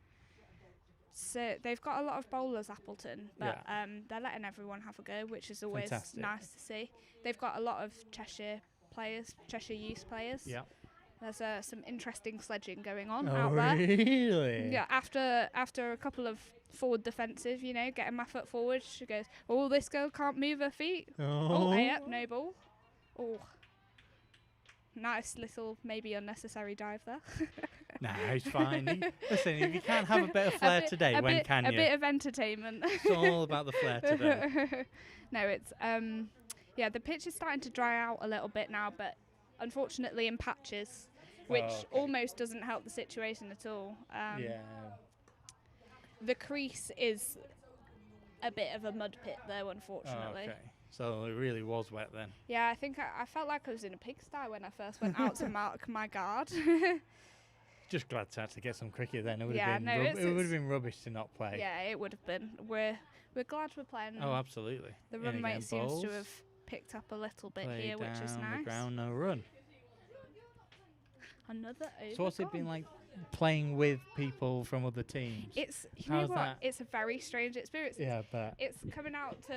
So they've got a lot of bowlers, Appleton, but they're letting everyone have a go, which is always Fantastic. nice to see. They've got a lot of Cheshire players, Cheshire youth players. Yeah. There's some interesting sledging going on Oh, out there. really? Yeah, after a couple of forward defensive, getting my foot forward, she goes, oh, this girl can't move her feet. Oh, yeah, no ball. Oh, nice little, maybe unnecessary dive there. Nah, it's fine. Listen, if you can't have a bit of flair today, when can you? A bit of entertainment. It's all about the flair today. No, it's the pitch is starting to dry out a little bit now, but unfortunately in patches, which almost doesn't help the situation at all. Yeah. The crease is a bit of a mud pit though, unfortunately. Okay. So it really was wet then. Yeah, I think I felt like I was in a pigsty when I first went out to mark my guard. Just glad to actually get some cricket then. It would Yeah, have been no, it would have been rubbish to not play. Yeah, it would have been. We're glad we're playing. Oh, absolutely. The In run again, rate seems to bowls. have picked up a little bit Play here, which is down nice. the ground, no run. Another over. So what's it been like playing with people from other teams? It's How's that? It's a very strange experience. Yeah, but It's coming out to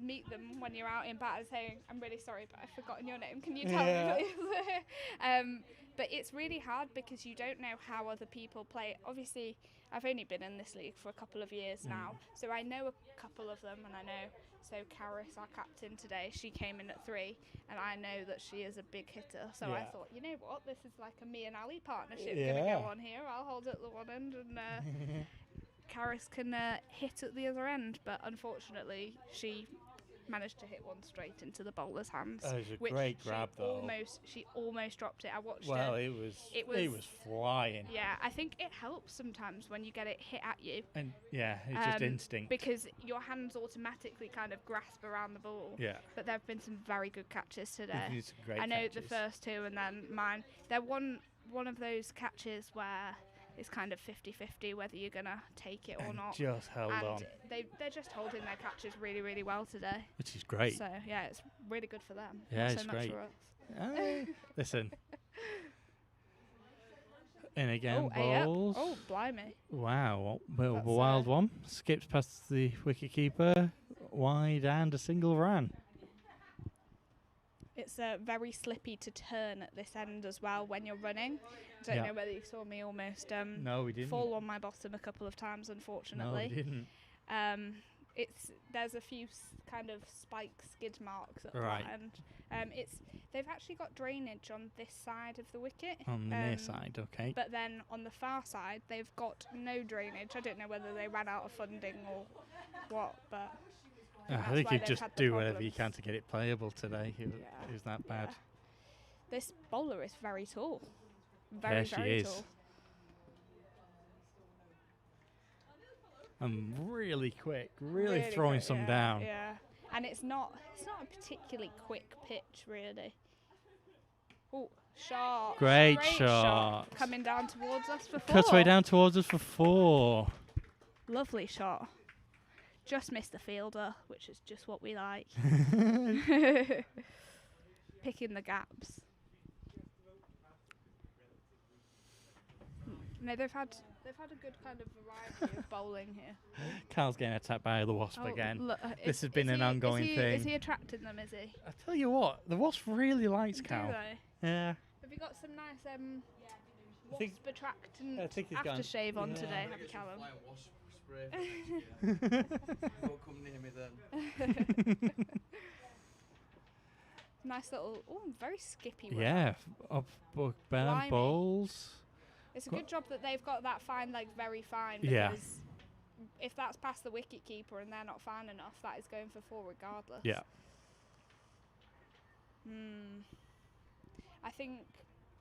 meet them when you're out in bat and saying, I'm really sorry, but I've forgotten your name. Can you tell me, please? But it's really hard because you don't know how other people play. Obviously, I've only been in this league for a couple of years now, so I know a couple of them, and I know. So Karis, our captain today, she came in at 3, and I know that she is a big hitter. So I thought, you know what, this is like a me and Ali partnership going to go on here. I'll hold at the one end, and Karis can hit at the other end. But unfortunately, she managed to hit one straight into the bowler's hands. it was a great grab though. She almost dropped it. I watched well, it. it was flying. Yeah, I think it helps sometimes when you get it hit at you. And yeah, it's just instinct. Because your hands automatically kind of grasp around the ball. Yeah. But there have been some very good catches today. There's been some great I know catches. the first 2 and then mine. They're one of those catches where it's kind of 50-50 whether you're going to take it or And not. just held and on. they're just holding their catches really, really well today. Which is great. So, yeah, it's really good for them. Yeah, not it's so much great. for us. Listen. And again, bowls. Oh, blimey. Wow, a That's, wild one. Skips past the wicketkeeper, wide and a single ran. It's very slippy to turn at this end as well when you're running. I don't know whether you saw me almost No, we didn't. fall on my bottom a couple of times, unfortunately. No, we didn't. There's a few kind of spike skid marks at Right. that end. They've actually got drainage on this side of the wicket. On the near side, okay. But then on the far side, they've got no drainage. I don't know whether they ran out of funding or what, but I think why you they've just had the do whatever you problems. can to get it playable today. It was that bad. this bowler is very tall. Yeah, she very is. tall. And really quick, really throwing quick, some down. Yeah, and it's not a particularly quick pitch, really. Oh, shot! Great Straight shot. coming down towards us for 4. Cuts way down towards us for 4. Lovely shot. Just missed the fielder, which is just what we like. Picking the gaps. No, they've had a good kind of variety of bowling here. Carl's getting attacked by the wasp again. Look, This has been an ongoing thing. Is he attracting them? Is he? I tell you what, the wasp really likes Cal. Do they? Yeah. Have you got some nice I think- wasp attractant I think he's gone. aftershave on Yeah. today, have you, Callum? Flying wasp spray. Don't come near me then. Nice little, very skippy one. Yeah, up Blimey. bowls. It's a good job that they've got that fine leg very fine Yeah. because if that's past the wicket keeper and they're not fine enough, that is going for 4 regardless. Yeah. I think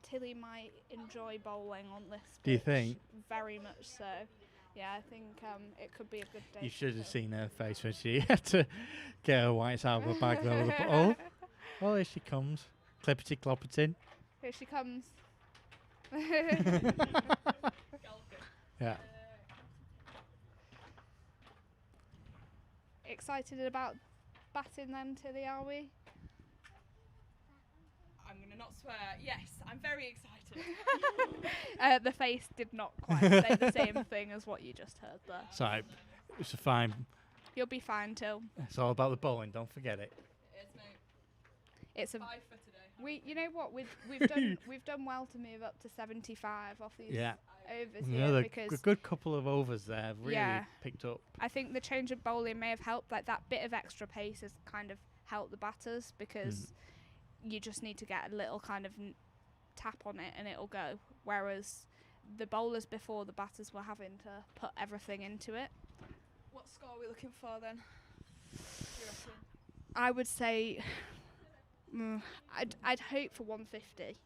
Tilly might enjoy bowling on this pitch. Do you think? Very much so. Yeah, I think it could be a good day. You for should have Tilly. seen her face when she had to get her whites out of her bag. Though. Oh, here she comes. Clippity clopperty. Here she comes. Yeah. Excited about batting then, Tilly, are we? I'm going to not swear. Yes, I'm very excited. The face did not quite say the same thing as what you just heard there. So it's a fine. You'll be fine, Till. It's all about the bowling. Don't forget it. It's mate. It's a 5 for today. you know what we've done well to move up to 75 off these Yeah. overs Another here because good couple of overs there. Have really Yeah. picked up. I think the change of bowling may have helped. Like that bit of extra pace has kind of helped the batters because you just need to get a little kind of tap on it and it'll go. Whereas the bowlers before, the batters were having to put everything into it. What score are we looking for then? You reckon? I would say I'd hope for 150.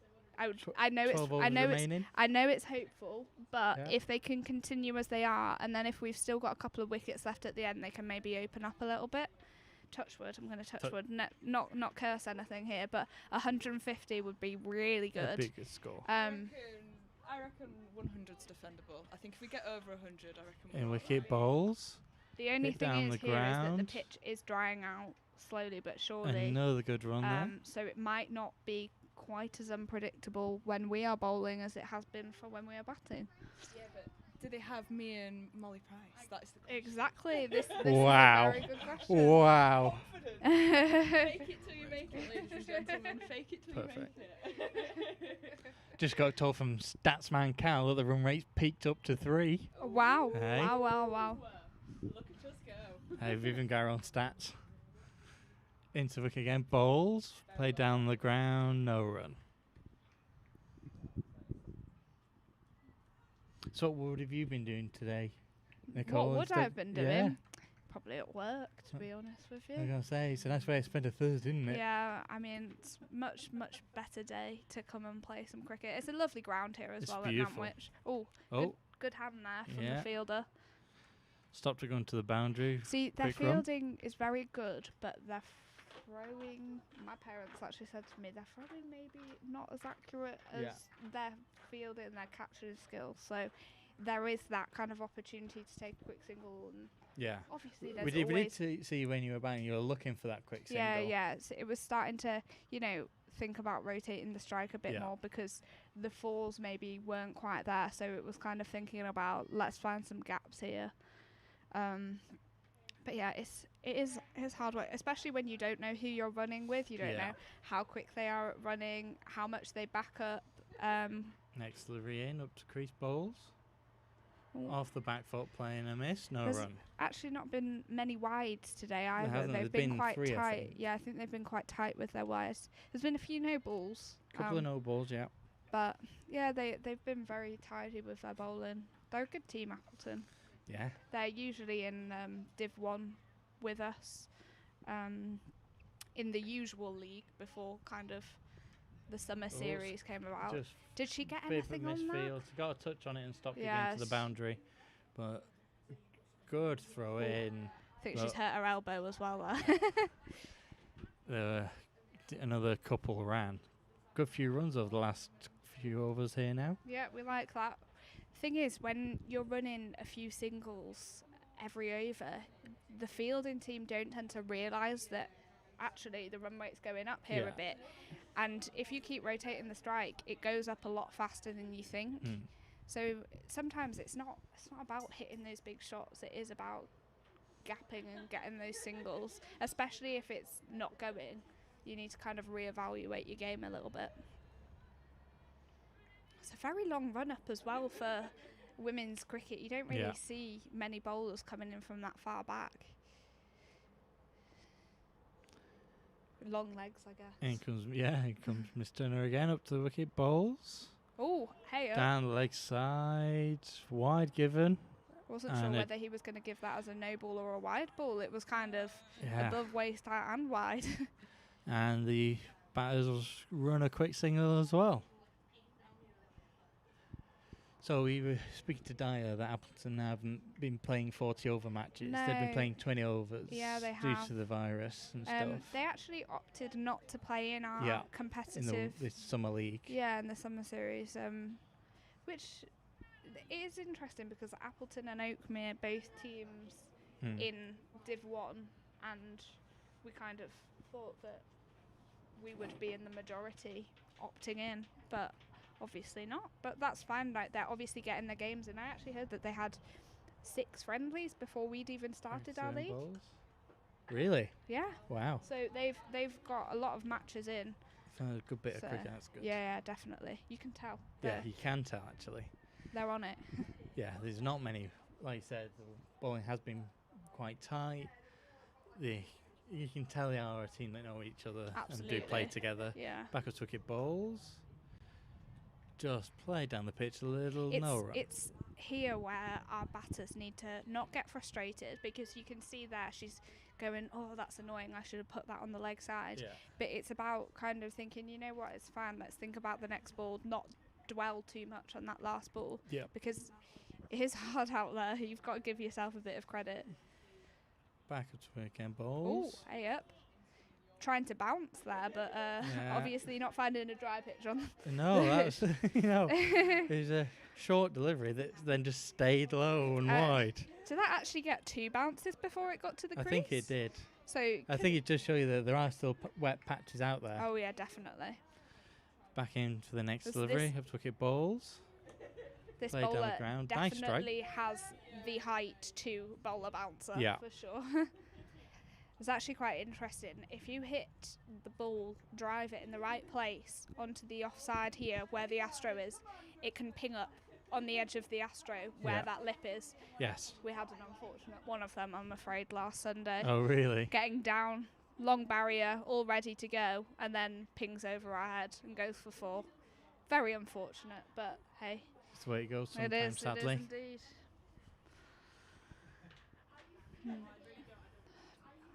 I know 12 overs remaining. I know it's hopeful, but Yeah. if they can continue as they are, and then if we've still got a couple of wickets left at the end, they can maybe open up a little bit. Touch wood. I'm going to touch wood. Not curse anything here, but 150 would be really That'd good. be a good score. I reckon 100's defendable. I think if we get over 100, I reckon In we're wicket alright. bowls. The only Hit thing down is the here is that the ground. pitch is drying out slowly but surely. Another good run there. So it might not be quite as unpredictable when we are bowling as it has been for when we are batting. Yeah, but do they have me and Molly Price? That is the question. Exactly. This Wow. is a very good question. Wow. Fake it till you make it, ladies and gentlemen. Fake it till Perfect. you make it. Just got told from Statsman Cal that the run rate's peaked up to 3. Wow. Hey. Wow. Look at us go. Hey, we've even got our own stats. Into wicket again. Bowls. Play down the ground. No run. So what have you been doing today, Nicole? What would I have been doing? Yeah. Probably at work, to be honest with I was you. going to say, it's a nice way to spend a Thursday, isn't it? Yeah, I mean, it's much better day to come and play some cricket. It's a lovely ground here as It's well beautiful. at Nantwich. Oh, Oh, good hand there from Yeah. the fielder. stopped to go into the boundary. See, their Quick run. fielding is very good, but their throwing, my parents actually said to me, their throwing maybe not as accurate as Yeah. their fielding and their catching skills. So there is that kind of opportunity to take a quick single, and Yeah. obviously there's We did always see when you were batting, you were looking for that quick single. yeah. So it was starting to, think about rotating the strike a bit Yeah. more because the falls maybe weren't quite there. So it was kind of thinking about let's find some gaps here. But yeah, it's hard work, especially when you don't know who you're running with. You don't Yeah. know how quick they are at running, how much they back up. Next delivery in, up to crease bowls. Ooh. Off the back foot, playing a miss, no There's run. Actually not been many wides today either. hasn't. They've There's been been quite 3, I tight. think. Yeah, I think they've been quite tight with their wides. There's been a few no balls. Couple of no balls, yeah. But yeah, they've been very tidy with their bowling. They're a good team, Appleton. Yeah. They're usually in Div 1 with us in the usual league before kind of the summer Oh, series came about. Just Did she get bit of a anything on that? misfield. She got a touch on it and stopped it into Yes. the boundary. But good throw in. I think Well- she's hurt her elbow as well there. Another couple ran. Good few runs over the last few overs here now. Yeah, we like that. Thing is, when you're running a few singles every over, the fielding team don't tend to realise that actually the run rate's going up here Yeah. a bit. And if you keep rotating the strike, it goes up a lot faster than you think. So sometimes it's not about hitting those big shots. It is about gapping and getting those singles, especially if it's not going. You need to kind of reevaluate your game a little bit. It's a very long run up as well for women's cricket. You don't really Yeah. see many bowlers coming in from that far back. Long legs, I guess. In comes Miss Turner again up to the wicket. Bowls. Oh, hey, Down the leg side. Wide given. I wasn't sure whether he was going to give that as a no ball or a wide ball. It was kind of above waist height and wide. And the batters run a quick single as well. So we were speaking to Dyer that Appleton haven't been playing 40 over matches. No. They've been playing 20 overs due have. to the virus and stuff. They actually opted not to play in our competitive... In the summer league. Yeah, in the summer series, which is interesting because Appleton and Oakmere, both teams in Div 1, and we kind of thought that we would be in the majority opting in, but obviously not. But that's fine. Like, they're obviously getting their games, and I actually heard that they had 6 friendlies before we'd even started our league. Really? Yeah. Wow. So they've got a lot of matches in. A good bit of cricket. That's good. Yeah, definitely. You can tell. Yeah, you can tell actually. They're on it. Yeah, there's not many. Like you said, the bowling has been quite tight. You can tell they are a team that know each other and do play together. Yeah. Backwards wicket bowls. Just play down the pitch a little. It's here where our batters need to not get frustrated, because you can see there she's going, oh, that's annoying, I should have put that on the leg side. Yeah. But it's about kind of thinking, you know what, it's fine, let's think about the next ball, not dwell too much on that last ball. Yeah. Because it is hard out there. You've got to give yourself a bit of credit. Backwards wicket bowls. Oh, hey up. Trying to bounce there, but obviously not finding a dry pitch on. No, that's it was a short delivery that then just stayed low and wide. Did that actually get 2 bounces before it got to the crease? I think it did. So I think it just shows you that there are still wet patches out there. Oh yeah, definitely. Back in for the next delivery. Up to wicket bowls. This Play bowler down the ground. definitely has the height to bowl a bouncer, for sure. It's actually quite interesting. If you hit the ball, drive it in the right place onto the offside here where the Astro is, it can ping up on the edge of the Astro where that lip is. Yes. We had an unfortunate one of them, I'm afraid, last Sunday. Oh, really? Getting down, long barrier, all ready to go, and then pings over our head and goes for 4. Very unfortunate, but hey. That's the way it goes sometimes, it is, sadly. It is indeed.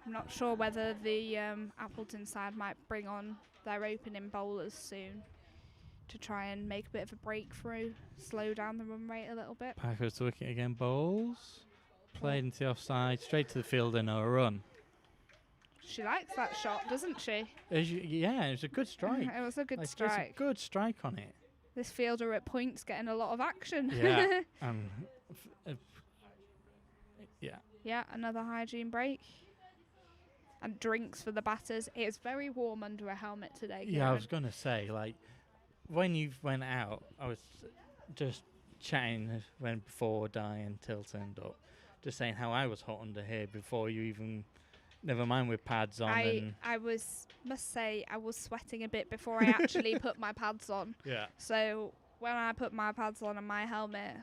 I'm not sure whether the Appleton side might bring on their opening bowlers soon to try and make a bit of a breakthrough, slow down the run rate a little bit. Backwards to wicket again, bowls. Played into the offside, straight to the field and no run. She likes that shot, doesn't she? Yeah, it was a good strike. It was a good strike. A good strike on it. This fielder at points getting a lot of action. Yeah. Yeah. Yeah, another hygiene break. And drinks for the batters. It's very warm under a helmet today, Kieran. Yeah, I was going to say, like, when you went out, I was just chatting when before Di and Till turned up, just saying how I was hot under here before you even, never mind with pads on. I must say, I was sweating a bit before I actually put my pads on. Yeah. So when I put my pads on and my helmet,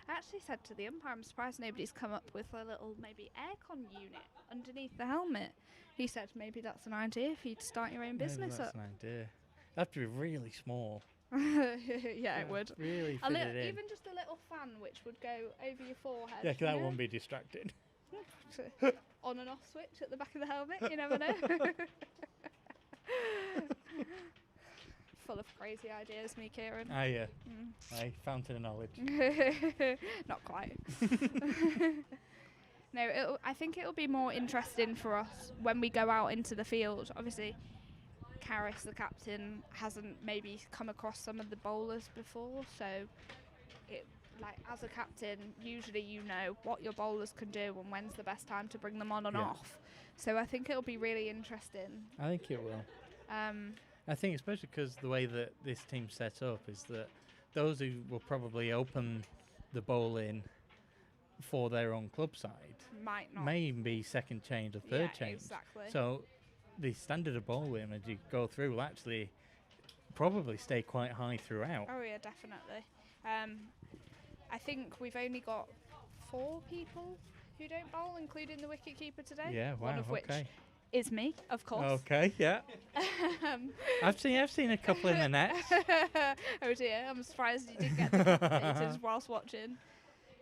I actually said to the umpire, I'm surprised nobody's come up with a little maybe aircon unit underneath the helmet. He said maybe that's an idea for you to start your own business that's up. an idea. That'd be really small. Yeah, it would. Really fit it in. Even just a little fan which would go over your forehead. Yeah, 'cause that won't be distracted. On and off switch at the back of the helmet, you never know. Full of crazy ideas, me, Kieran. Yeah. Fountain of knowledge. Not quite. No, I think it'll be more interesting for us when we go out into the field. Obviously, Karis, the captain, hasn't maybe come across some of the bowlers before, so as a captain, usually you know what your bowlers can do and when's the best time to bring them on and off. So I think it'll be really interesting. I think it will. I think especially because the way that this team's set up is that those who will probably open the bowling for their own club side might not. May be second change or third change. Exactly. So the standard of bowling as you go through will actually probably stay quite high throughout. Oh yeah, definitely. I think we've only got 4 people who don't bowl, including the wicketkeeper today. Yeah, wow, one of which is me, of course. Okay, yeah. I've seen a couple in the net. Oh dear, I'm surprised you didn't get the commentators whilst watching.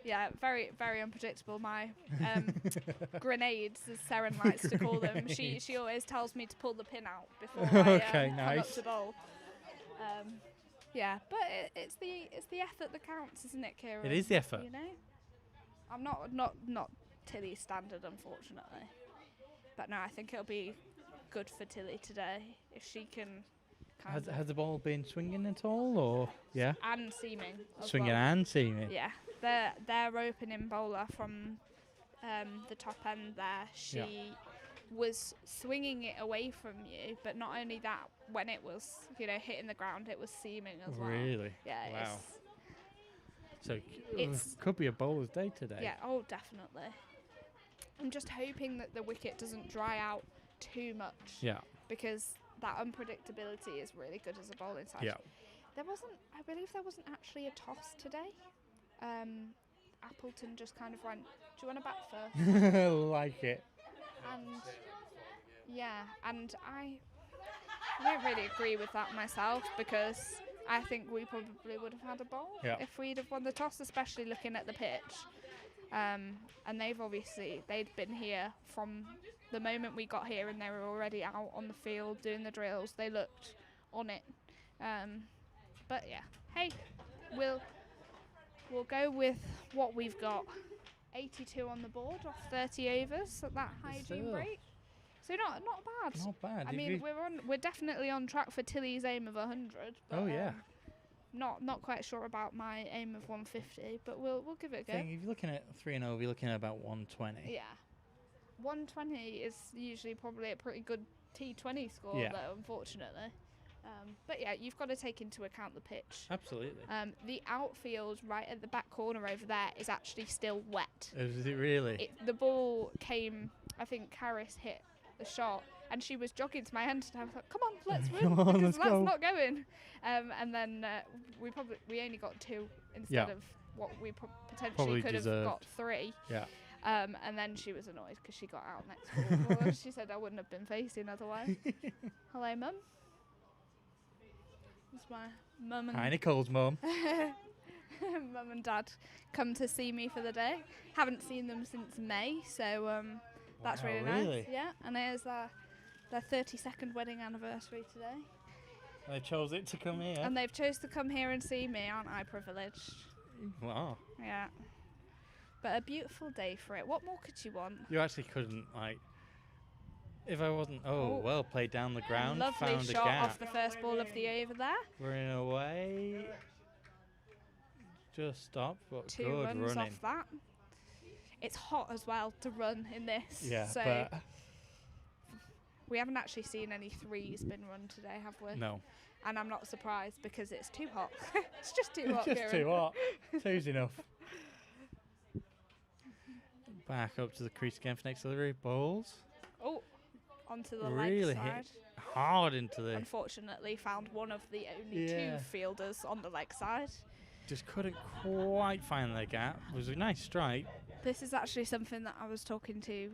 Yeah, very, very unpredictable. My grenades, as Seren likes to call them. She always tells me to pull the pin out before I Okay, come up nice. to bowl. Yeah, but it's the effort that counts, isn't it, Kieran? It is the effort. You know, I'm not Tilly's standard, unfortunately. But no, I think it'll be good for Tilly today if she can. Has the ball been swinging at all, or yeah? And seaming. as Swinging well. and seaming. Yeah, their opening bowler from the top end there. She was swinging it away from you, but not only that, when it was hitting the ground, it was seaming as well. Really? Yeah. Wow. So It's- could be a bowler's day today. Yeah. Oh, definitely. I'm just hoping that the wicket doesn't dry out too much. Yeah. Because that unpredictability is really good as a bowling side. Yeah. I believe there wasn't actually a toss today. Appleton just kind of went, do you want to bat first? Like it. And yeah, and I don't really agree with that myself, because I think we probably would have had a bowl if we'd have won the toss, especially looking at the pitch. And they'd been here from the moment we got here, and they were already out on the field doing the drills. They looked on it. But yeah, hey, we'll go with what we've got. 82 on the board off 30 overs at that hygiene Still. rate. So not bad. Not bad. I If mean, you- we're definitely on track for Tilly's aim of 100. But, Oh, yeah. Not quite sure about my aim of 150, but we'll give it a go. if you're looking at 3 and over, you're looking at about 120. Yeah. 120 is usually probably a pretty good T20 score, Yeah. though, unfortunately. But yeah, you've got to take into account the pitch. Absolutely. The outfield right at the back corner over there is actually still wet. Is it really? The ball came, I think Harris hit the shot, and she was jogging to my end, and I was like, come on, let's run, Come on, because let's that's go. not going. And then we only got 2 instead Yeah. of what we potentially Probably could have deserved. got 3. Yeah. And then she was annoyed because she got out next ball. Well, she said I wouldn't have been facing otherwise. Hello, Mum. It's my mum and Hi, Nicole's mum. mum and dad come to see me for the day. Haven't seen them since May, so that's Wow, really really? nice. Yeah, and it is their 32nd wedding anniversary today. They chose it to come here. And they've chose to come here and see me. Aren't I privileged? Wow. Yeah. But a beautiful day for it. What more could you want? You actually couldn't, like, if I wasn't, well played down the ground, Lovely found a shot gap. off the first ball of the over there. Running away. Just stop, but 2 good runs running. off that. It's hot as well to run in this. Yeah, So but we haven't actually seen any 3s been run today, have we? no. And I'm not surprised because it's too hot. It's just too hot. Just Kieran. too hot. Two's enough. Back up to the crease again for next delivery. Balls. Oh, onto the Really leg side. hit hard into the. Unfortunately, found one of the only Yeah. 2 fielders on the leg side. Just couldn't quite find the gap. It was a nice strike. This is actually something that I was talking to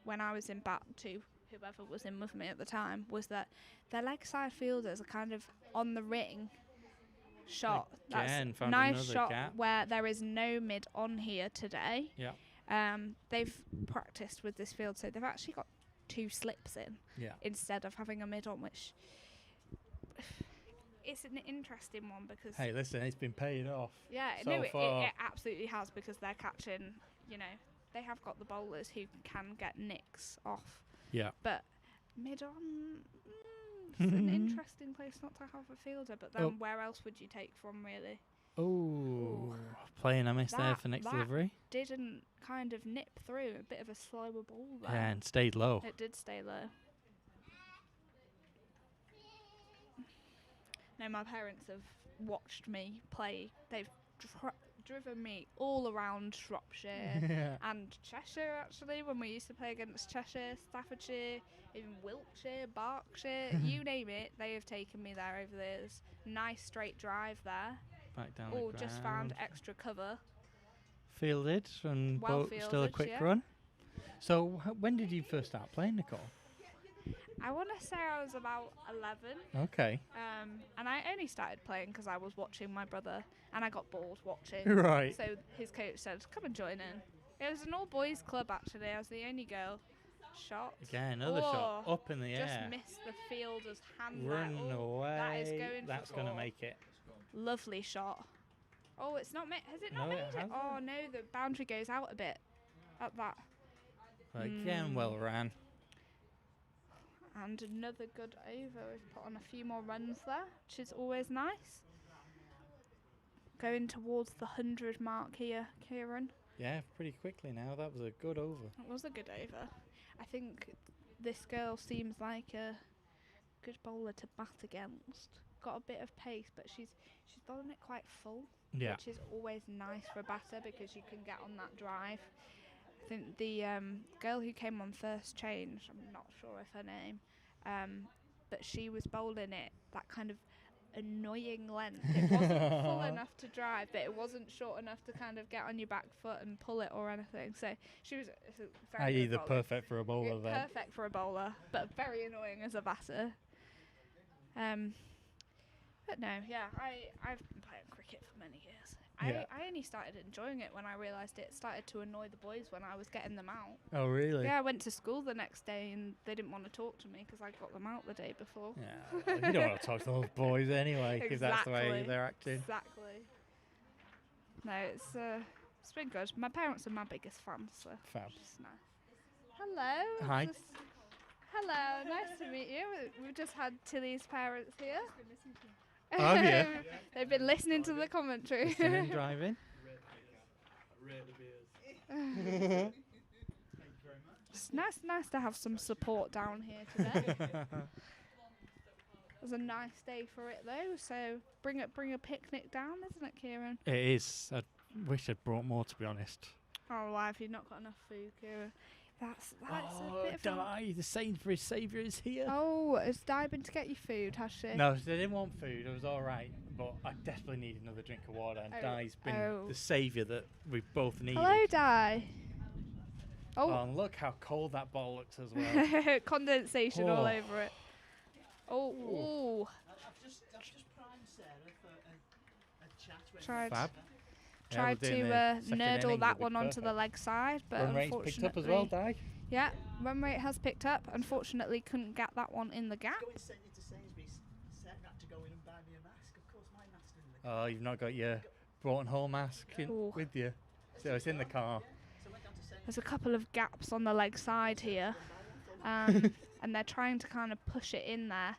when I was in bat to whoever was in with me at the time, was that their leg side fielders are kind of on the ring shot. Again, That's found nice another shot gap. where there is no mid on here today. Yeah. They've practiced with this field, so they've actually got 2 slips in Yeah. instead of having a mid on, which it's an interesting one because Hey, listen, it's been paid off. yeah, so no, it far. absolutely has, because they're catching, they have got the bowlers who can get nicks off. Yeah. But mid on, it's an interesting place not to have a fielder. But then Oh. where else would you take from, really? Oh, playing a miss there That- for next that- delivery. Didn't kind of nip through, a bit of a slower ball there. Yeah, and stayed low. It did stay low. No, my parents have watched me play. They've driven me all around Shropshire Yeah. and Cheshire, actually, when we used to play against Cheshire, Staffordshire, even Wiltshire, Berkshire, you name it, they have taken me there over the years. Nice straight drive there. Back down Oh, the just ground. found extra cover. Fielded and Well still a fielded, quick yeah. run. So when did you first start playing, Nicole? I want to say I was about 11. Okay. And I only started playing because I was watching my brother, and I got bored watching. Right. So his coach said, "Come and join in." It was an all-boys club, actually. I was the only girl. Shot. Again, another shot up in the Just air. missed the fielder's hand. Run away. That is going That's for going to four. make it. Lovely shot. Oh, it's not made. Has it not No, made it it? hasn't. Oh no, the boundary goes out a bit. At that. Again, well ran. And another good over. We've put on a few more runs there, which is always nice. Going towards the 100 mark here, Kieran. Yeah, pretty quickly now. That was a good over. That was a good over. I think this girl seems like a good bowler to bat against. Got a bit of pace, but she's bowling it quite full, Yeah. which is always nice for a batter because you can get on that drive. I think the girl who came on first change, I'm not sure of her name, but she was bowling it that kind of annoying length. It wasn't full enough to drive, but it wasn't short enough to kind of get on your back foot and pull it or anything. So she was very i.e. good the bowler. perfect for a bowler then. Perfect for a bowler, but very annoying as a batter. But no, yeah, I've been playing cricket for many years. Yeah. I only started enjoying it when I realised it started to annoy the boys when I was getting them out. Oh, really? Yeah, I went to school the next day and they didn't want to talk to me because I got them out the day before. Yeah. Well, you don't want to talk to those boys anyway, if that's the way Exactly. they're acting. Exactly. No, it's been good. My parents are my biggest fans, so Fab. it's nice. Hello. Hi. Hello, nice to meet you. We've just had Tilly's parents here. Have you? They've been listening to the commentary. Listening and driving. It's nice to have some support down here today. It was a nice day for it though, so bring a picnic down, isn't it, Kieran? It is. I wish I'd brought more, to be honest. Oh, why have you not got enough food, Kieran? That's a bit of Di, the Sainsbury's saviour is here. Oh, has Di been to get you food, has she? No, they didn't want food. It was all right, but I desperately need another drink of water. And Di's been the saviour that we both needed. Hello, Di. Oh, and look how cold that ball looks as well. Condensation all over it. Oh, I've just primed Sarah for a chat. Fab. tried Yeah, we're doing to the second nerdle innings, that it'd be one onto the perfect. leg side, but Run rate's unfortunately, picked up as well, Di. yeah, run rate has picked up. Unfortunately, couldn't get that one in the gap. Going to send you to Sainsbury's. Sarah had to go in and buy me a mask. Of course, my mask in the Oh, you've not got your Broughton Hall mask Ooh. with you. So it's in the car. So I went down to Sainsbury's. There's a couple of gaps on the leg side here, and they're trying to kind of push it in there,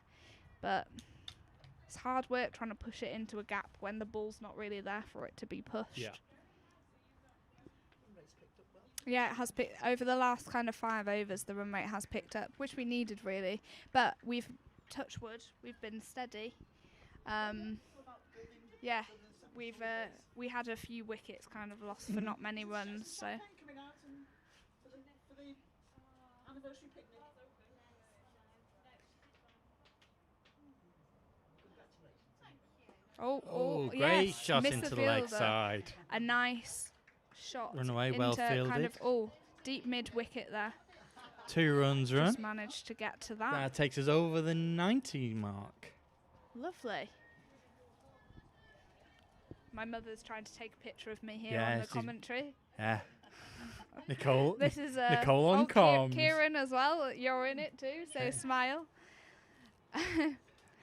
but it's hard work trying to push it into a gap when the ball's not really there for it to be pushed. Yeah. Yeah, it has picked over the last kind of 5 overs. The run rate has picked up, which we needed really. But we've touch wood. We've been steady. Yeah, we had a few wickets kind of lost for not many runs. So Coming out and for the anniversary picnic. Oh, great yes, shot missed into the the leg fielder. side. A nice shot. Run away, into well kind of fielded. deep mid wicket there. 2 runs run. Just managed to get to that. That takes us over the 90 mark. Lovely. My mother's trying to take a picture of me here Yeah, on the she's- commentary. Yeah. Nicole. This is Nicole on comms. Kieran as well. You're in it too, so smile.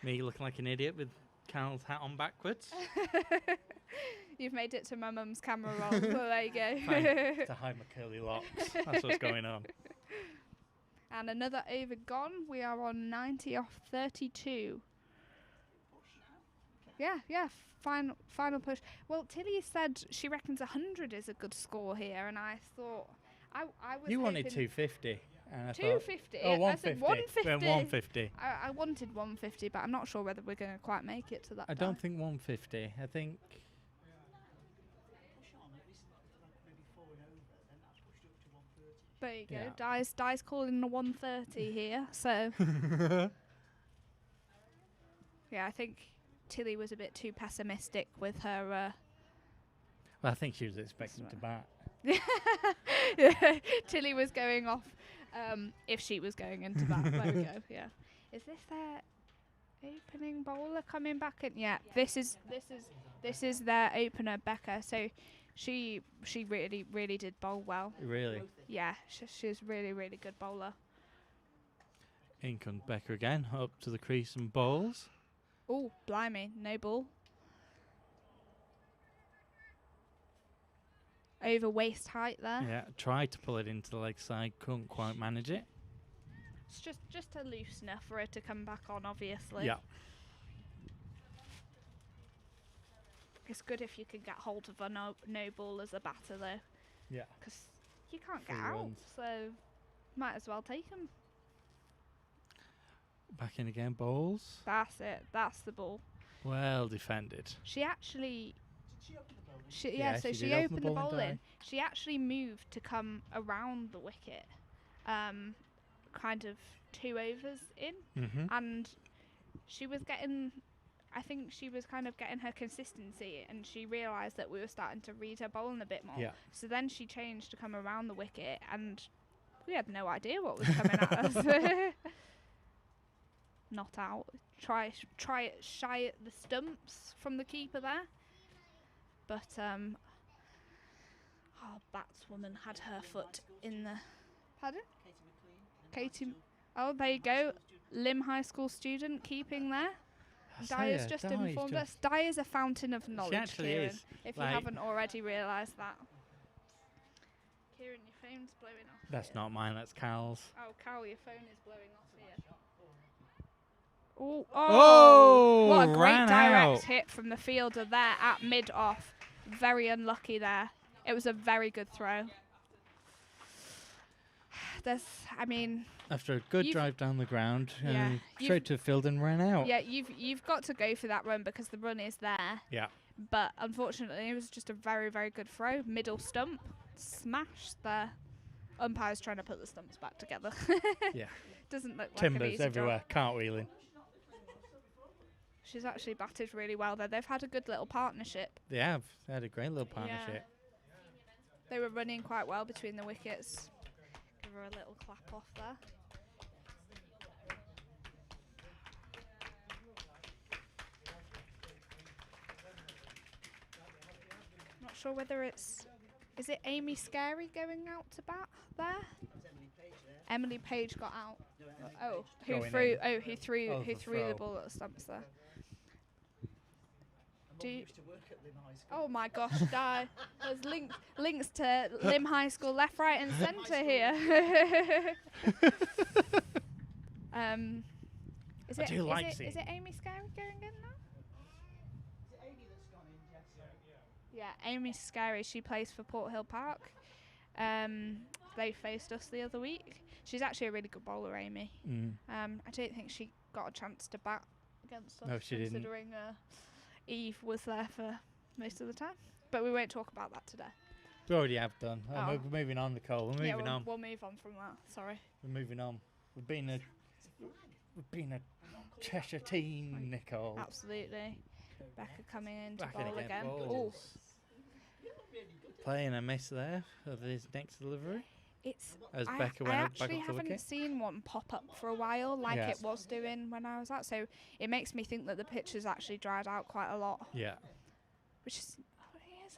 Me looking like an idiot with Carol's hat on backwards. You've made it to my mum's camera roll, so there you go. Fine. To hide my curly locks. That's what's going on. And another over gone. We are on 90 off 32. Yeah. Final push. Well, Tilly said she reckons 100 is a good score here, and I thought I was. You wanted hoping 250. And I thought, 250. oh, I said 150. 150. 150. I wanted 150, but I'm not sure whether we're going to quite make it to that. I don't think 150. I think. Push on, at least like maybe 4 and over, then that pushed up to 130. There you go. Yeah. Di's calling the 130 here. So yeah, I think Tilly was a bit too pessimistic with her. Well, I think she was expecting to bat. Yeah, Tilly was going off if she was going into that. There we go. Yeah. Is this their opening bowler coming back in? Yeah. This is their opener, Becca. So she really did bowl well. Really? Yeah. She's really good bowler. In comes Becca again, up to the crease and bowls. Oh, blimey, no ball. Over waist height there. Yeah, tried to pull it into the leg side, couldn't quite manage it. It's just a loosener for her to come back on, obviously. Yeah. It's good if you can get hold of a no ball as a batter, though. Yeah. Because you can't get Free out, runs. so might as well take them. Back in again, bowls. That's it. That's the ball. Well defended. She actually... so Yeah, she she did open opened the the bowling bowling. die. She actually moved to come around the wicket, kind of 2 overs in, Mm-hmm. and she was getting... I think she was kind of getting her consistency, and she realised that we were starting to read her bowling a bit more. Yeah. So then she changed to come around the wicket, and we had no idea what was coming at us. Not out. Try it shy at the stumps from the keeper there. But our batswoman had her foot in the... Pardon? Katie. Oh, there you go. Lim High School student keeping there. Di's just informed us. Di is a fountain of knowledge, actually Kieran, is. if you Like- haven't already realised that. Kieran, your phone's blowing off. That's here. not mine, that's Cal's. Oh, Cal, your phone is blowing off here. Oh, Oh, what a great ran direct out. hit from the fielder there at mid-off. Very unlucky there. It was a very good throw. After a good You've- drive down the ground, Yeah, straight to the field and ran out. Yeah, you've got to go for that run because the run is there. Yeah. But unfortunately, it was just a very, very good throw. Middle stump, smashed there. Umpire's trying to put the stumps back together. Yeah. Doesn't look like an Timbers easy everywhere, job. cartwheeling. She's actually batted really well there. They've had a good little partnership. They have. They had a great little partnership. They were running quite well between the wickets. Give her a little clap off there. Not sure whether it's... Is it Amy Scary going out to bat there? Emily Page got out. Oh, who Going threw? in. Oh, who threw? Oh, Who the threw the throw. ball at the stumps there? Do you, used to work at Lim High School. oh my gosh, Di. There's links to Lim High School left, right, and centre here. Is I it? do Is like it? seeing- Is it Amy Scary going in now? Yeah, Amy Scary. She plays for Port Hill Park. They faced us the other week. She's actually a really good bowler, Amy. Mm. I don't think she got a chance to bat against us, No, she didn't. considering Eve was there for most of the time. But we won't talk about that today. We already have done. Oh. We're moving on, Nicole. We're moving on. We'll move on from that. Sorry. We're moving on. We've been a Cheshire team, Nicole. Absolutely. Becca coming in to Back in bowl again, again. Oh, bowls. Playing a miss there of his next delivery. it's. As I Becca went up, back actually up the haven't wicket. seen one pop up for a while, like Yeah. it was doing when I was out. So it makes me think that the pitch has actually dried out quite a lot, Yeah. which is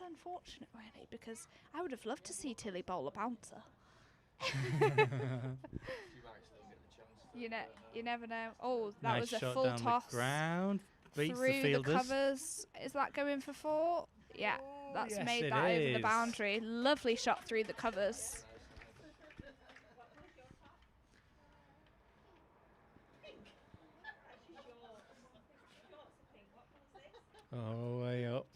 unfortunate, really, because I would have loved to see Tilly bowl a bouncer. She might still get the chance. You never know. Oh, that Nice was a shot full down toss the ground. Beats through the fielders. covers. Is that going for 4? Yeah, that's yes, made it that over the is. boundary. Lovely shot through the covers. Oh, way up.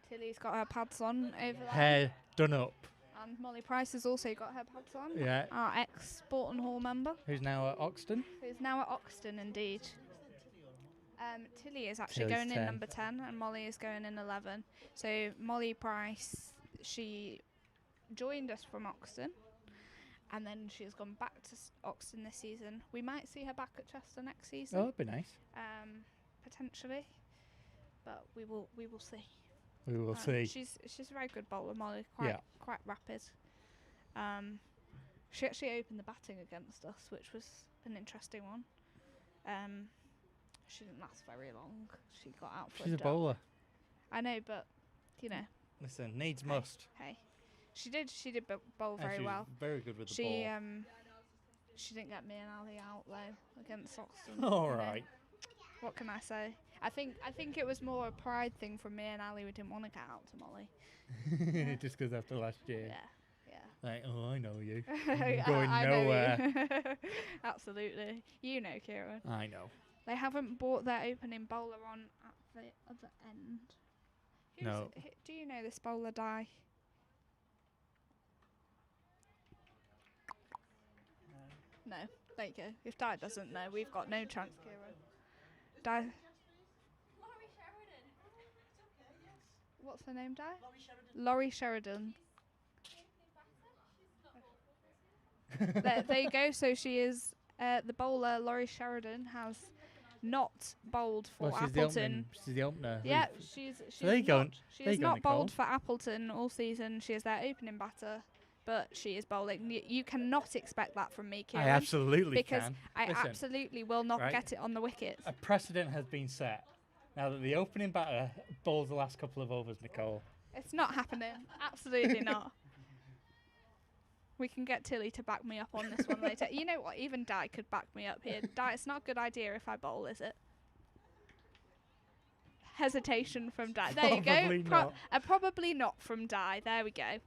Tilly's got her pads on over there. Hair done up. And Molly Price has also got her pads on. Yeah. Our ex-Sport and Hall member, Who's now at Oxton? who's now at Oxton, indeed. Tilly is actually Tilly's going 10. in number 10 and Molly is going in 11. So Molly Price, she joined us from Oxton and then she's gone back to Oxton this season. We might see her back at Chester next season. Oh, that'd be nice. Potentially. But we will see. We will see. She's a very good bowler, Molly. Yeah. Quite rapid. She actually opened the batting against us, which was an interesting one. She didn't last very long. She got out for She's a dub. bowler. I know, but you know, Listen, needs must. hey, she did bowl And very she was well. very good with the She ball. she didn't get me and Ali out though against Saxon. All you know. right. What can I say? I think it was more a pride thing from me and Ali. We didn't want to get out to Molly. Just because after last year. Yeah. Like, oh, I know you. I Going know nowhere. you. Absolutely. You know, Kieran. I know. They haven't brought their opening bowler on at the other end. No. Do you know this bowler, Di? No. There you go. If Di doesn't know, we've got no chance, Kieran. Di. What's her name, Di? Laurie Sheridan. There you go. So she is the bowler. Laurie Sheridan has not bowled for Well, Appleton. she's the opener. Yeah, she's there you go. not, she There has you go, not Nicole. bowled for Appleton all season. She is their opening batter, but she is bowling. You cannot expect that from me, Kieran. I absolutely because can. I Listen, absolutely will not right. get it on the wickets. A precedent has been set. Now that the opening batter bowls the last couple of overs, Nicole. It's not happening. Absolutely not. We can get Tilly to back me up on this one later. You know what? Even Di could back me up here. Di, it's not a good idea if I bowl, is it? Hesitation from Di. There you Probably go. not. Probably not from Di. There we go.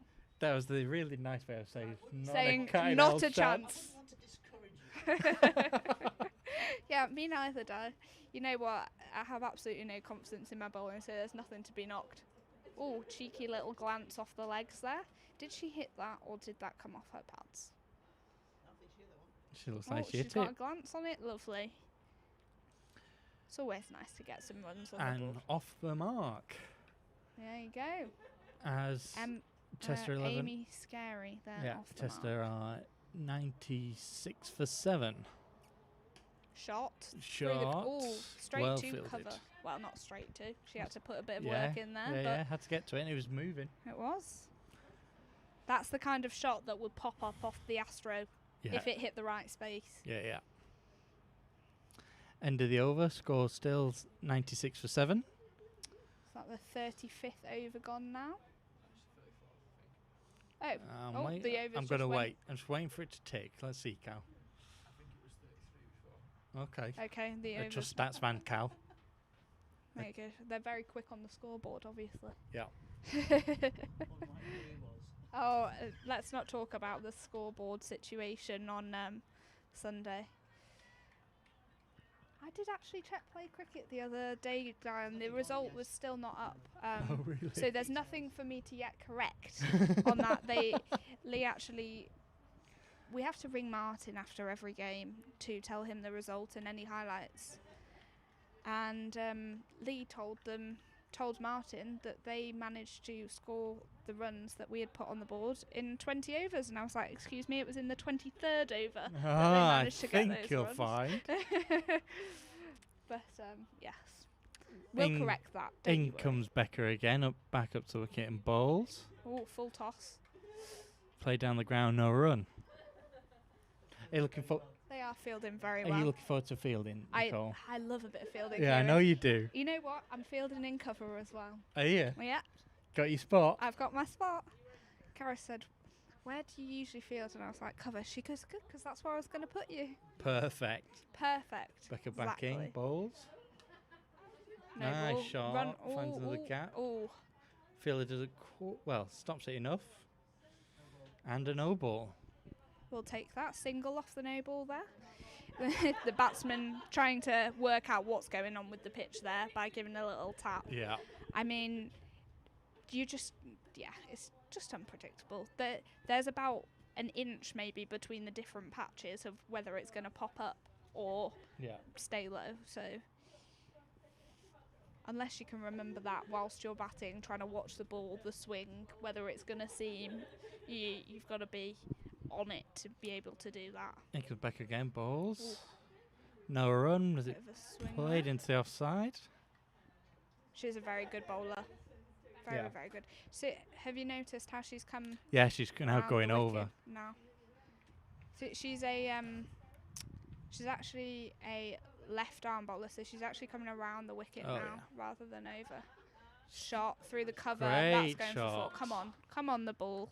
That was the really nice way of saying not Saying a, kind not old a chance. I want to discourage you. Yeah, me neither, Di. You know what? I have absolutely no confidence in my bowling, so there's nothing to be knocked. Oh, cheeky little glance off the legs there. Did she hit that, or did that come off her pads? She looks Oh, like she she's hit got it. a glance on it. Lovely. It's always nice to get some runs on the And board. off the mark There you go. as Chester 11. Amy Scary there Yeah, off the Chester mark. are 96 for 7. Shot. Shot. Oh, straight well to fielded. cover. Well, not straight to. She had to put a bit of Yeah, work in there, Yeah, but yeah, had to get to it and it was moving. it was. That's the kind of shot that would pop up off the Astro Yeah. if it hit the right space. Yeah, yeah. End of the over, score still 96 for 7. Is that the 35th over gone now? Oh, the over's I'm just going to went. wait. I'm just waiting for it to tick. Let's see, Cal. Okay. Okay, the over's Just stats man, Cal. there you go. They're very quick on the scoreboard, obviously. Yeah. Oh, let's not talk about the scoreboard situation on Sunday. I did actually check Play Cricket the other day, and the result was still not up. Oh, really? So there's nothing for me to yet correct on that. Lee actually, we have to ring Martin after every game to tell him the result and any highlights. And Lee told Martin that they managed to score the runs that we had put on the board in 20 overs, and I was like, excuse me, it was in the 23rd over. I managed to get think those you'll runs. find. But yes, we'll In- correct that. don't you In worry. comes Becker again, back up to wicket and bowls. Oh, full toss. Play down the ground, no run. Are you looking for? They are fielding very Are well. you looking forward to fielding, Nicole? I love a bit of fielding. Yeah, I Kieran. know you do. You know what? I'm fielding in cover as well. Are you? Yeah, Got your spot? I've got my spot. Karis said, where do you usually field? And I was like, cover. She goes, good, because that's where I was going to put you. Perfect. Perfect. Becker backing, Exactly. bowls. No Nice ball. shot, Run. finds another gap. Oh, Fielder does a stops it enough. And a no ball. we'll take that. Single off the no ball there. The batsman trying to work out what's going on with the pitch there by giving a little tap. Yeah. I mean, it's just unpredictable. There's about an inch maybe between the different patches of whether it's going to pop up or Yeah. stay low. So unless you can remember that whilst you're batting, trying to watch the ball, the swing, whether it's going to seam, you've got to be on it to be able to do that. In comes Becker again, bowls. No run. Was it Bit of a swing played there. into the offside? She's a very good bowler. Very, Yeah. very good. So have you noticed how she's come Yeah, she's now around going the over. wicket now? So she's actually a left arm bowler, so she's actually coming around the wicket now rather than over. Shot through the cover. That's Great going for shot. 4. Come on the ball.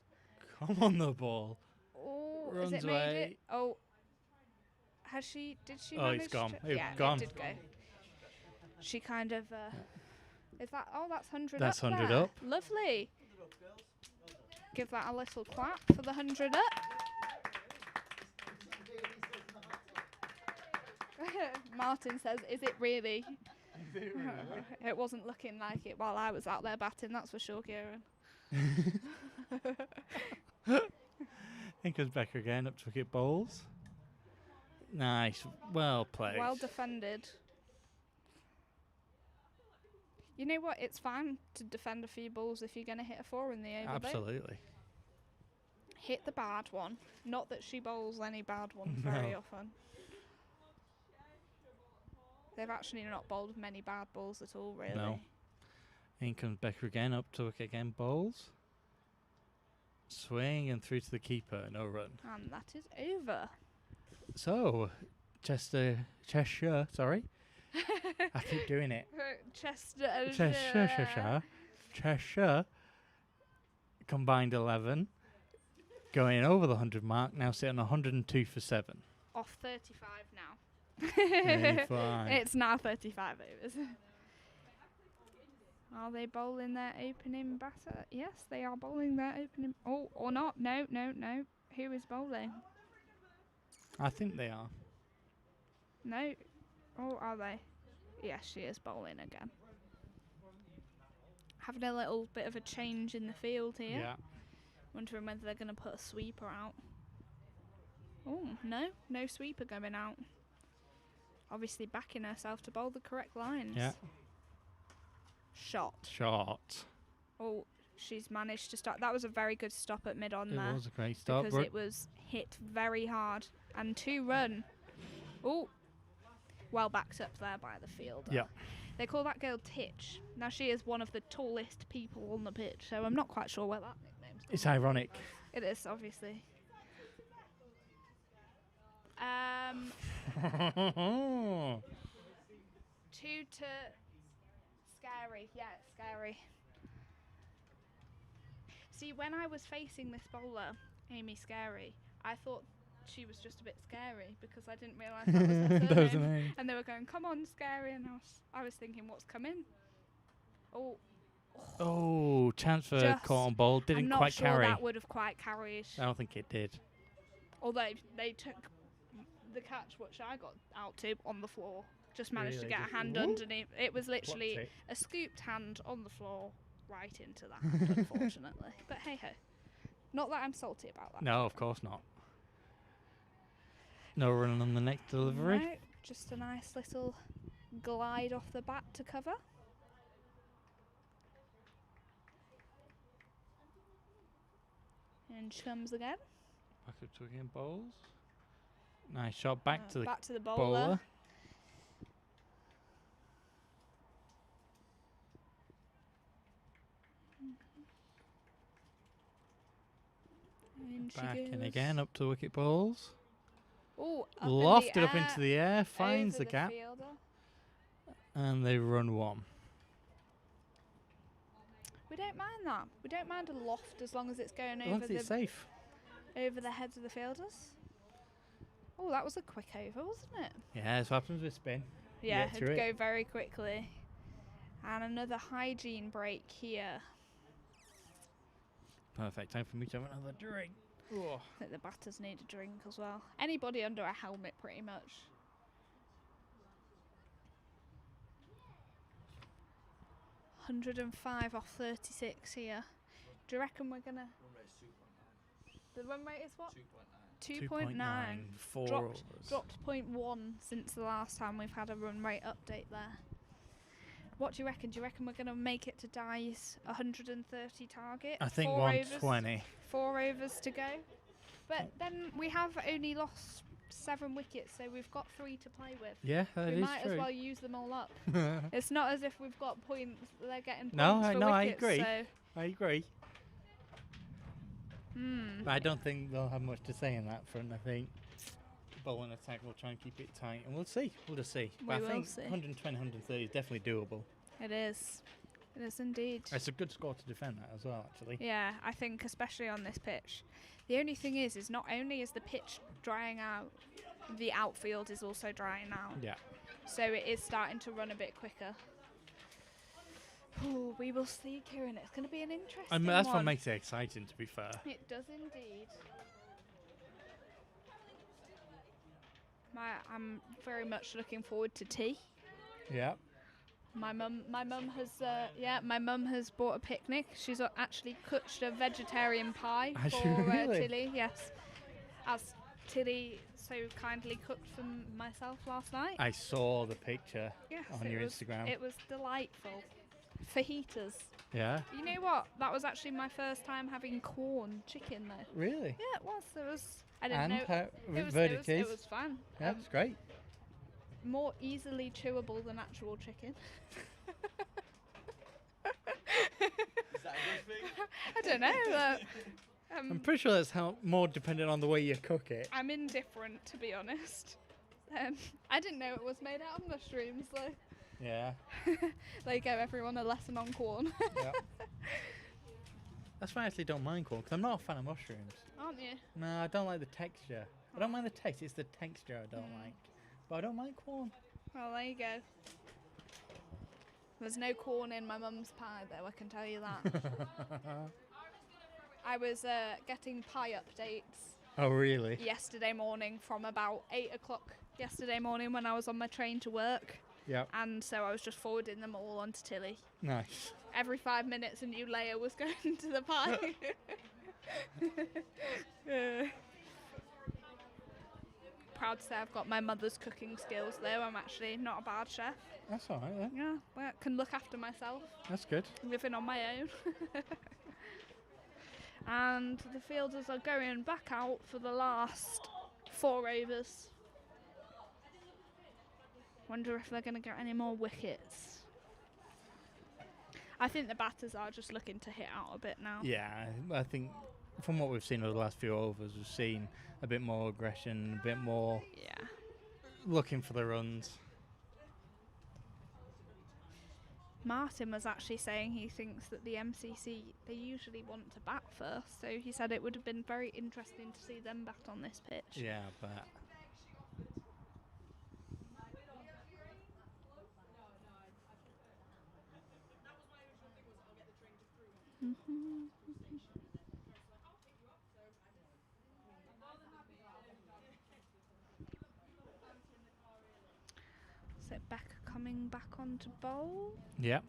Come on the ball. Oh, Runs has it made away. it? Oh, has she? Did she? Oh, manage it's gone. To It's yeah, gone. it did go. She kind of. Is that? Oh, that's 100. That's up 100 there. up. Lovely. Give that a little clap for the 100 up. Martin says, "Is it really?" It wasn't looking like it while I was out there batting. That's for sure, Kieran. In comes Becker again, up to wicket bowls. Nice, well played. Well defended. You know what? It's fine to defend a few balls if you're going to hit a 4 in the over. Absolutely. Hit the bad one. Not that she bowls any bad ones very often. They've actually not bowled many bad balls at all, really. No. In comes Becker again, up to wicket again, bowls. Swing and through to the keeper, no run. And that is over. So, Cheshire, sorry. I keep doing it. Cheshire, combined 11, going over the 100 mark, now sitting 102 for 7. Off 35 now. 35. It's now 35 overs. Are they bowling their opening batter? Yes, they are bowling their opening. Oh, or not. No. Who is bowling? I think they are. No. Oh, are they? Yes, she is bowling again. Having a little bit of a change in the field here. Yeah. Wondering whether they're going to put a sweeper out. Oh, no sweeper going out. Obviously backing herself to bowl the correct lines. Yeah. Shot. Oh, she's managed to stop. That was a very good stop at mid-on there. It was a great stop. Because it was hit very hard. And 2 run. Oh, well backed up there by the fielder. Yeah. They call that girl Titch. Now, she is one of the tallest people on the pitch, so I'm not quite sure where that nickname's come It's from. ironic. It is, obviously. 2 to scary. Yeah, it's scary. See, when I was facing this bowler, Amy Scary, I thought she was just a bit scary because I didn't realise that was her That was the surname. name. And they were going, "Come on, Scary," and I was thinking, what's coming? Oh, chance for Just- caught on ball. Didn't I'm not quite sure carry. that would have quite carried. I don't think it did. Although they took the catch, which I got out to, on the floor. Just managed to Really? get a Just hand whoop. underneath. It was literally Plucked it. a scooped hand on the floor, right into that hand, unfortunately. But hey ho. Not that I'm salty about that. No, of course not. No run on the next delivery. No, just a nice little glide off the bat to cover. And she comes again. Back up to again, bowls. Nice shot back to the back to the bowler. bowler. And she Back in goes. again, up to wicket bowls. Ooh, Lofted up into the air, finds over the gap, fielder. and they run 1. We don't mind that. We don't mind a loft as long as it's going As long over as it's safe. over the heads of the fielders. Oh, that was a quick over, wasn't it? Yeah, that's what happens with spin. Yeah, get through it'd it. go very quickly. And another hygiene break here. Perfect time for me to have another drink. Oh. I think the batters need a drink as well. Anybody under a helmet, pretty much. $105 off 36 here. Do you reckon we're gonna? The run rate is what? 2.9. 4 Dropped- overs. Dropped 0.1 since the last time we've had a run rate update there. What do you reckon? Do you reckon we're going to make it to Dye's 130 target? I think 4 overs, 120. 4 overs to go. But then we have only lost 7 wickets, so we've got 3 to play with. Yeah, that We is might true. as well use them all up. It's not as if we've got points. They're getting points No, for no, I wickets, agree. So I agree. But I don't think they'll have much to say in that front. I think bowling attack will try and keep it tight, and we'll see. We'll just see. We But I will think see. 120, 130 is definitely doable. It is. It is indeed. It's a good score to defend that as well, actually. Yeah, I think especially on this pitch. The only thing is not only is the pitch drying out, the outfield is also drying out. Yeah. So it is starting to run a bit quicker. Ooh, we will see, Kieran. It's going to be an interesting And that's what one. makes it exciting, to be fair. It does indeed. I'm very much looking forward to tea. Yeah. My mum has bought a picnic. She's actually cooked a vegetarian pie Has she for really? Tilly. Yes, as Tilly so kindly cooked for myself last night. I saw the picture Yes, on it your was, Instagram. It was delightful. Fajitas. Yeah. You know what? That was actually my first time having corn chicken though. Really? Yeah, it was. It was. I didn't And know. how It was, verdict it is? was fun. Yeah, it's great. More easily chewable than actual chicken. Is that a good thing? I don't know. But, I'm pretty sure that's how more dependent on the way you cook it. I'm indifferent, to be honest. I didn't know it was made out of mushrooms, though. Yeah. There you go, everyone, a lesson on corn. Yeah. That's why I actually don't mind corn, because I'm not a fan of mushrooms. Aren't you? No, I don't like the texture. I don't mind the taste, it's the texture I don't like. But I don't mind corn. Well, there you go. There's no corn in my mum's pie, though, I can tell you that. I was getting pie updates Oh, really? yesterday morning from about 8 o'clock yesterday morning when I was on my train to work. Yep. And so I was just forwarding them all onto Tilly. Nice. Every 5 minutes a new layer was going to the pie. Proud to say I've got my mother's cooking skills though. I'm actually not a bad chef. That's all right then. Yeah, I can look after myself, That's good. living on my own. And the fielders are going back out for the last 4 overs. Wonder if they're going to get any more wickets. I think the batters are just looking to hit out a bit now. Yeah, I think from what we've seen over the last few overs, we've seen a bit more aggression, a bit more Yeah. looking for the runs. Martin was actually saying he thinks that the MCC, they usually want to bat first, so he said it would have been very interesting to see them bat on this pitch. Yeah, but So Becca coming back onto bowl. yeah.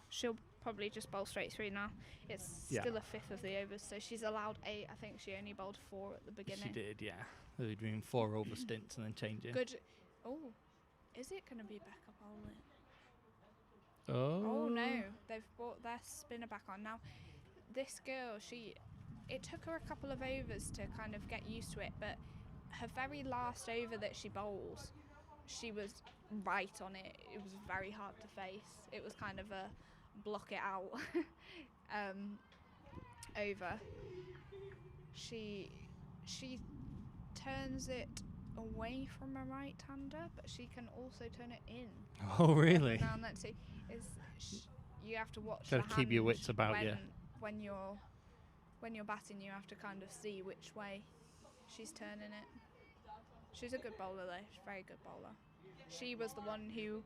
She'll probably just bowl straight through now. It's Yeah. still a fifth of the overs, so she's allowed 8. I think she only bowled 4 at the beginning. She did, yeah. They're doing 4 over stints and then changing. Good. Oh, is it going to be Becca bowling? Oh. Oh no, they've brought their spinner back on now. This girl, it took her a couple of overs to kind of get used to it, but her very last over that she bowled, she was right on it. It was very hard to face. It was kind of a block it out over. She turns it away from a right-hander, but she can also turn it in. Oh, really? Now and then, so you have to watch. Gotta the keep your hand wits about you. when you're batting. You have to kind of see which way she's turning it. She's a good bowler though. She's a very good bowler. She was the one who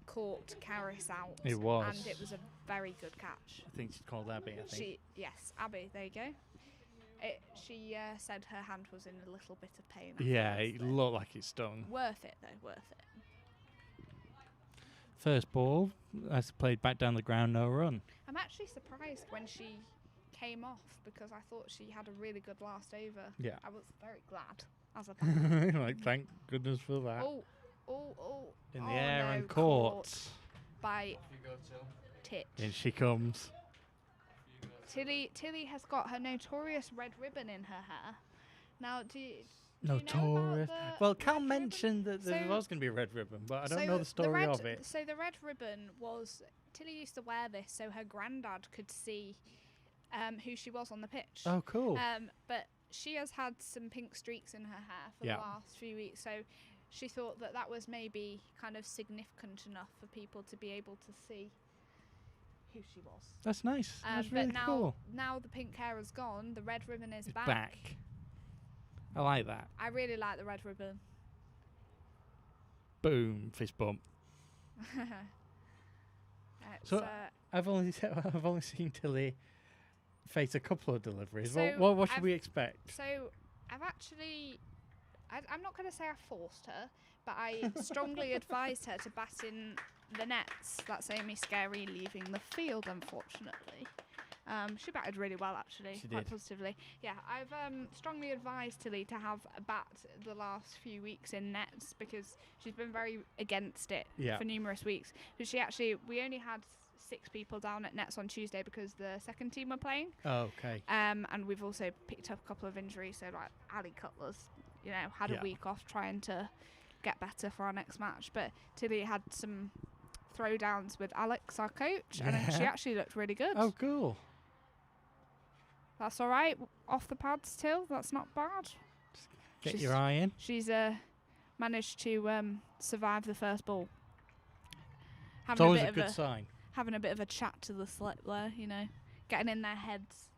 caught Karis out. It was. And it was a very good catch. I think she's called Abby, I think. Yes, Abby. There you go. She said her hand was in a little bit of pain. Yeah, afterwards, it though. looked like it stung. Worth it though. Worth it. First ball, as played back down the ground, no run. I'm actually surprised when she came off because I thought she had a really good last over. Yeah. I was very glad as a fan. Like, thank goodness for that. oh. In the Oh, air no, and caught. By You go, Till. Titch. In she comes. You go. Tilly has got her notorious red ribbon in her hair. Now, Notorious. Well, Cal red ribbon? mentioned that there So- was going to be a red ribbon, but I don't know the story of it. So the red ribbon was Tilly used to wear this so her granddad could see who she was on the pitch. Oh, cool. But she has had some pink streaks in her hair for Yeah. the last few weeks, so she thought that that was maybe kind of significant enough for people to be able to see who she was. That's nice. That's really but cool. now the pink hair is gone, the red ribbon is It's back. back. I like that. I really like the red ribbon. Boom, fist bump. It's, So, I've only seen Tilly face a couple of deliveries. So What should we expect? So I've actually, I'm not going to say I forced her, but I strongly advised her to bat in the nets. That's Amy Scary leaving the field, unfortunately. She batted really well, actually, She quite did. positively. Yeah, I've strongly advised Tilly to have a bat the last few weeks in nets because she's been very against it Yeah. for numerous weeks. But we only had 6 people down at nets on Tuesday because the second team were playing. Oh, okay. And we've also picked up a couple of injuries. So like Ali Cutler's, had Yeah. a week off trying to get better for our next match. But Tilly had some throwdowns with Alex, our coach, and then she Yeah. actually looked really good. Oh, cool. That's all right. Off the pads till. That's not bad. Get She's- your eye in. She's managed to survive the first ball. It's always a good sign. Having a bit of a chat to the slip there, getting in their heads.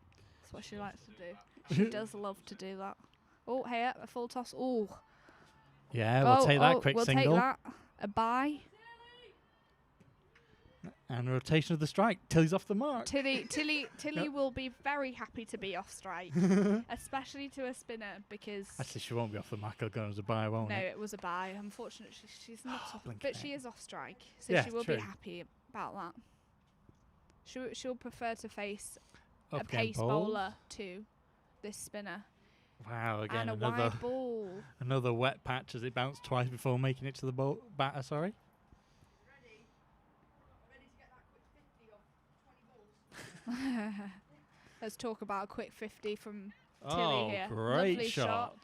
That's what she likes to do. She does love to do that. Oh, hey, a full toss. Oh, Yeah, we'll take that quick we'll single. take that. A bye. And rotation of the strike. Tilly's off the mark. Tilly Yep. will be very happy to be off strike, especially to a spinner because. Actually, she won't be off the mark. It'll go as a bye, won't No, it? it was a bye. Unfortunately, she's not off, blinking but she heck. is off strike, so Yeah, she will true. be happy about that. She'll prefer to face Up a again, pace bowl. bowler to this spinner Wow, again, and a another wide ball. another wet patch as it bounced twice before making it to the batter, sorry. Let's talk about a quick 50 from Oh, Tilly here. great Lovely shot.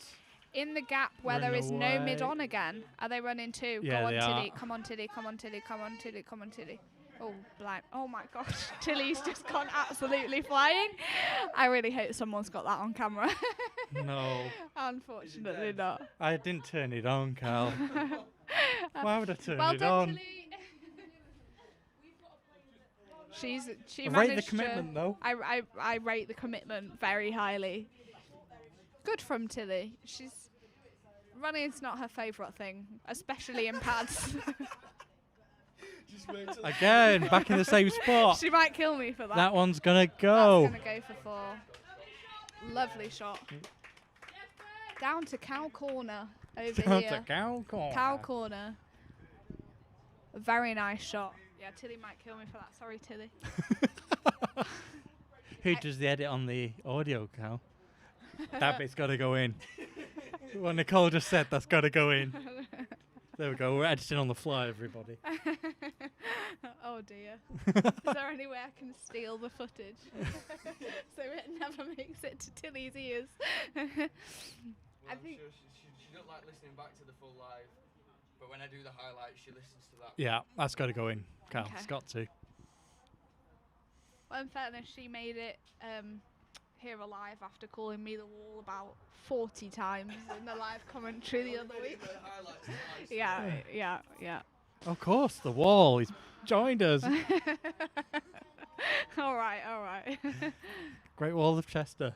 In the gap where there Running is no away. mid-on again. Are they running 2? Yeah, Go on, they Tilly. are. Come on, Tilly. Come on, Tilly. Come on, Tilly. Come on, Tilly. Oh, blind. Oh, my gosh. Tilly's just gone absolutely flying. I really hope someone's got that on camera. No, Unfortunately not. I didn't turn it on, Cal. Why would I turn Well it done, on? Tilly. She I managed rate the commitment, to, though. I rate the commitment very highly. Good from Tilly. Running's not her favourite thing, especially in pads. Again, back in the same spot. She might kill me for that. That one's going to go. That's going to go for 4. Lovely shot. Down to cow corner over Down here. to cow corner. Cow corner. A very nice shot. Yeah, Tilly might kill me for that. Sorry, Tilly. Who does the edit on the audio, Cal? That bit's got to go in. What Nicole just said, that's got to go in. There we go. We're editing on the fly, everybody. Oh dear. Is there any way I can steal the footage so it never makes it to Tilly's ears? Well, I I'm think- sure she don't like listening back to the full live, but when I do the highlights, she listens to that. Yeah, that's got to go in, Cal. Okay. It's got to. Well, in fairness, she made it here alive after calling me the wall about 40 times in the live commentary the other week. The highlights, the highlights. Yeah. Of course, the wall. He's joined us. all right. Great Wall of Chester.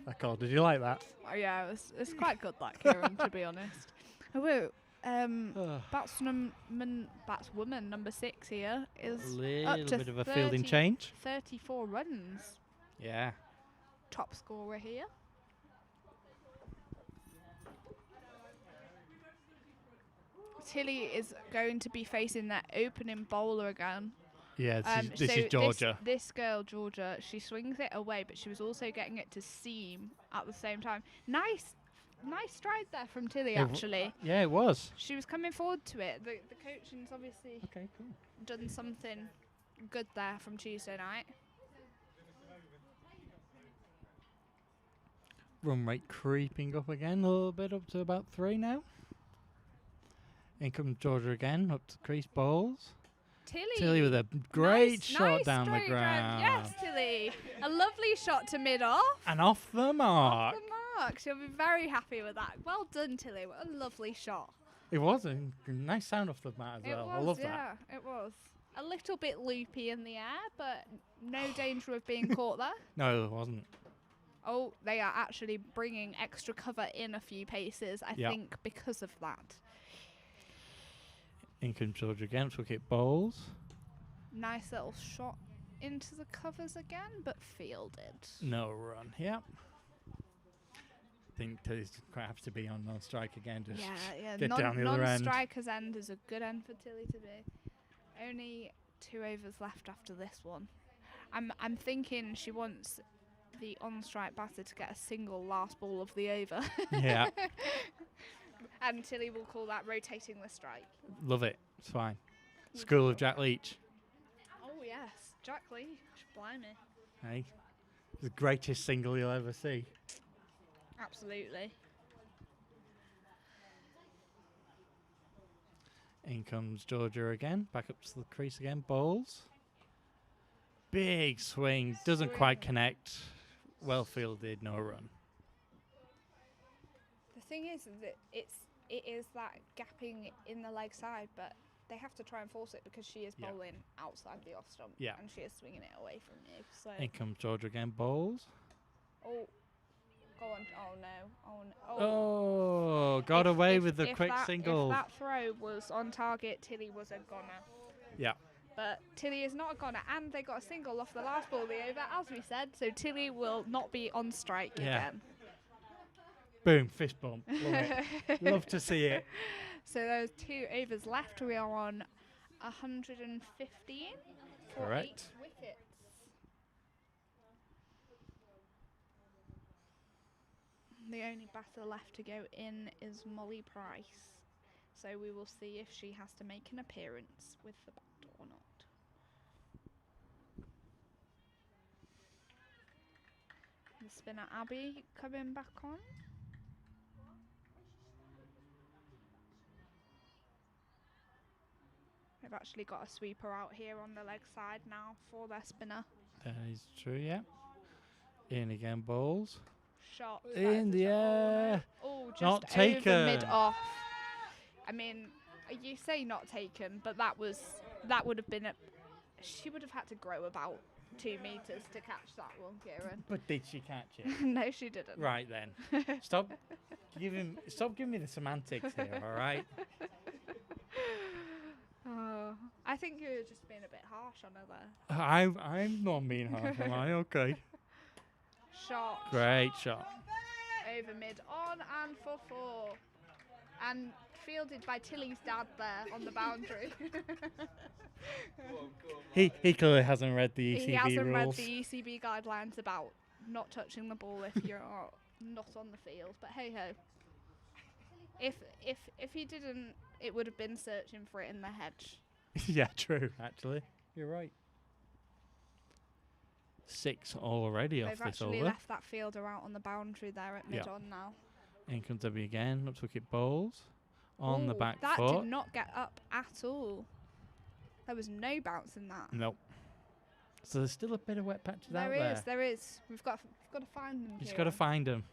That call. Did you like that? Oh, yeah, it's quite good, that, Kieran, to be honest. Oh, Ugh. batswoman number 6 here A is up little to bit of a fielding 30 change. 34 runs. Yeah. Top scorer here. Tilly is going to be facing that opening bowler again. Yeah, this so is Georgia. This girl, Georgia, she swings it away, but she was also getting it to seam at the same time. Nice stride there from Tilly, It w- actually. Yeah, it was. She was coming forward to it. The coaching's obviously Okay, cool. done something good there from Tuesday night. Run rate creeping up again a little bit, up to about 3 now. In comes Georgia again, up to crease balls. Tilly with a great shot down the ground. Yes, Tilly. A lovely shot to mid-off. And off the mark. Off the mark. She'll be very happy with that. Well done, Tilly. What a lovely shot. It was a nice sound off the mat as well. I love that. Yeah, it was. A little bit loopy in the air, but no danger of being caught there. No, there wasn't. Oh, they are actually bringing extra cover in a few paces, I think, because of that. In comes Georgia again, took it bowls. Nice little shot into the covers again, but fielded. No run, yep. I think Tilly's quite happy to be on non-strike again. Just get down the other end. Non-striker's end is a good end for Tilly to be. Only 2 overs left after this one. I'm thinking she wants the on-strike batter to get a single last ball of the over. Yeah. And Tilly will call that rotating the strike. Love it. It's fine. School of Jack Leach. Oh, yes. Jack Leach. Blimey. Hey. The greatest single you'll ever see. Absolutely. In comes Georgia again. Back up to the crease again. Bowls. Big swing. Doesn't quite connect. Well fielded. No run. The thing is that it is that gapping in the leg side, but they have to try and force it because she is bowling outside the off stump. Yeah. And she is swinging it away from you. So. In comes Georgia again. Bowls. Oh. Go on. Oh, no. Oh, no. Oh, got away with the quick single. If that throw was on target, Tilly was a goner. Yeah. But Tilly is not a goner, and they got a single off the last ball of the over, as we said, so Tilly will not be on strike again. Boom, fist bump. Love it. Love to see it. So those 2 overs left. We are on 115 for Correct. 8 wickets. The only batter left to go in is Molly Price. So we will see if she has to make an appearance with the bat or not. The spinner Abby coming back on. They've actually got a sweeper out here on the leg side now for their spinner. That is true, yeah. In again, bowls. Shot. In the air. Oh, just Not over taken. mid-off. I mean, you say not taken, but that would have been she would have had to grow about 2 meters to catch that one, Kieran. But did she catch it? No, she didn't. Right then. Stop giving me the semantics here, all right? Oh, I think you're just being a bit harsh on her there. I'm not being harsh, am I? Okay. Shot. Great shot. Over mid on and for 4. And fielded by Tilly's dad there on the boundary. He clearly hasn't read the ECB He hasn't read rules. the ECB guidelines about not touching the ball if you're not on the field. But hey ho. If he didn't, it would have been searching for it in the hedge. Yeah, true, actually. You're right. 6 already off They've this actually over. left that fielder out on the boundary there at mid-on now. In comes Debbie again. Up to wicket bowls. On the Ooh, back that foot. did not get up at all. There was no bounce in that. Nope. So there's still a bit of wet patches out there. There is. We've got to find them. You just got to find them.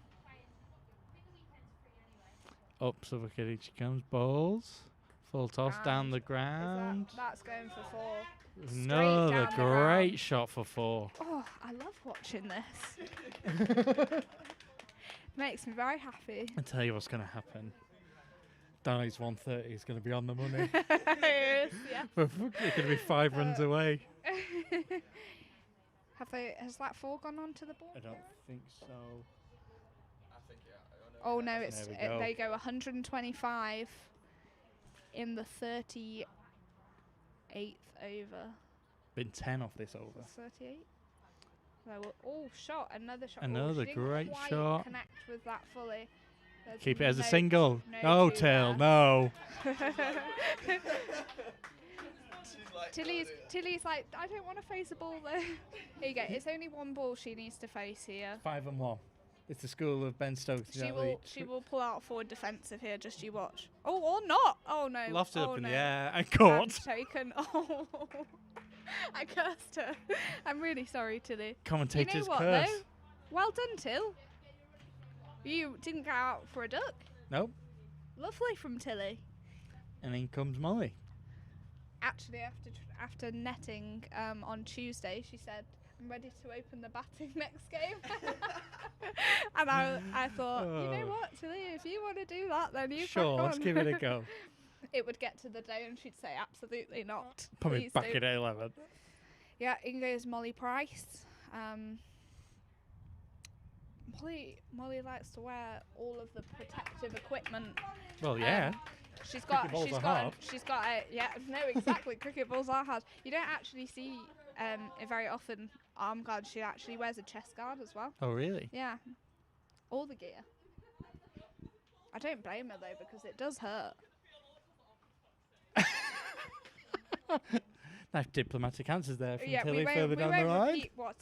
Up to wicket she comes. Bowls. Full toss down the ground. That's going for 4. Another down the great ground. shot for 4. Oh, I love watching this. Makes me very happy. I tell you what's going to happen. Dies 130 is going to be on the money. Yes, yeah. We're going to be 5 runs away. Has that 4 gone on to the board? I don't think so. I think, yeah. Oh no, it's There we go. they go 125 in the 38th over. Been 10 off this over. 38. Shot, another shot. Another she didn't great quite shot. Connect with that fully. There's Keep it as a no single. no No, two Till, there. no. Tilly's like, I don't want to face a ball there. Here you go. It's only 1 ball she needs to face here. 5 and 1. It's the school of Ben Stokes. She will pull out forward defensive here. Just you watch. Oh, or not. Oh no. Lofted oh, up in no. the air and And caught. taken. Oh, I cursed her. I'm really sorry, Tilly. Commentators You know what, curse. though? Well done, Till. You didn't go out for a duck. Nope. Lovely from Tilly. And in comes Molly. Actually, after netting on Tuesday, she said, "I'm ready to open the batting next game." And I thought, you know what, Tilly, if you want to do that, then you Sure, crack let's on. give it a go. It would get to the day and she'd say, absolutely not. Put me Please back don't." at 11. Yeah, in goes Molly Price. Molly likes to wear all of the protective equipment. Well, yeah. She's got Cricket balls she's are got hard. she's got a yeah, no, exactly. Cricket balls are hard. You don't actually see it very often. Arm guard. She actually wears a chest guard as well. Oh, really? Yeah, all the gear. I don't blame her though, because it does hurt. Nice diplomatic answers there from Yeah, Tilly we further won't down the line. repeat what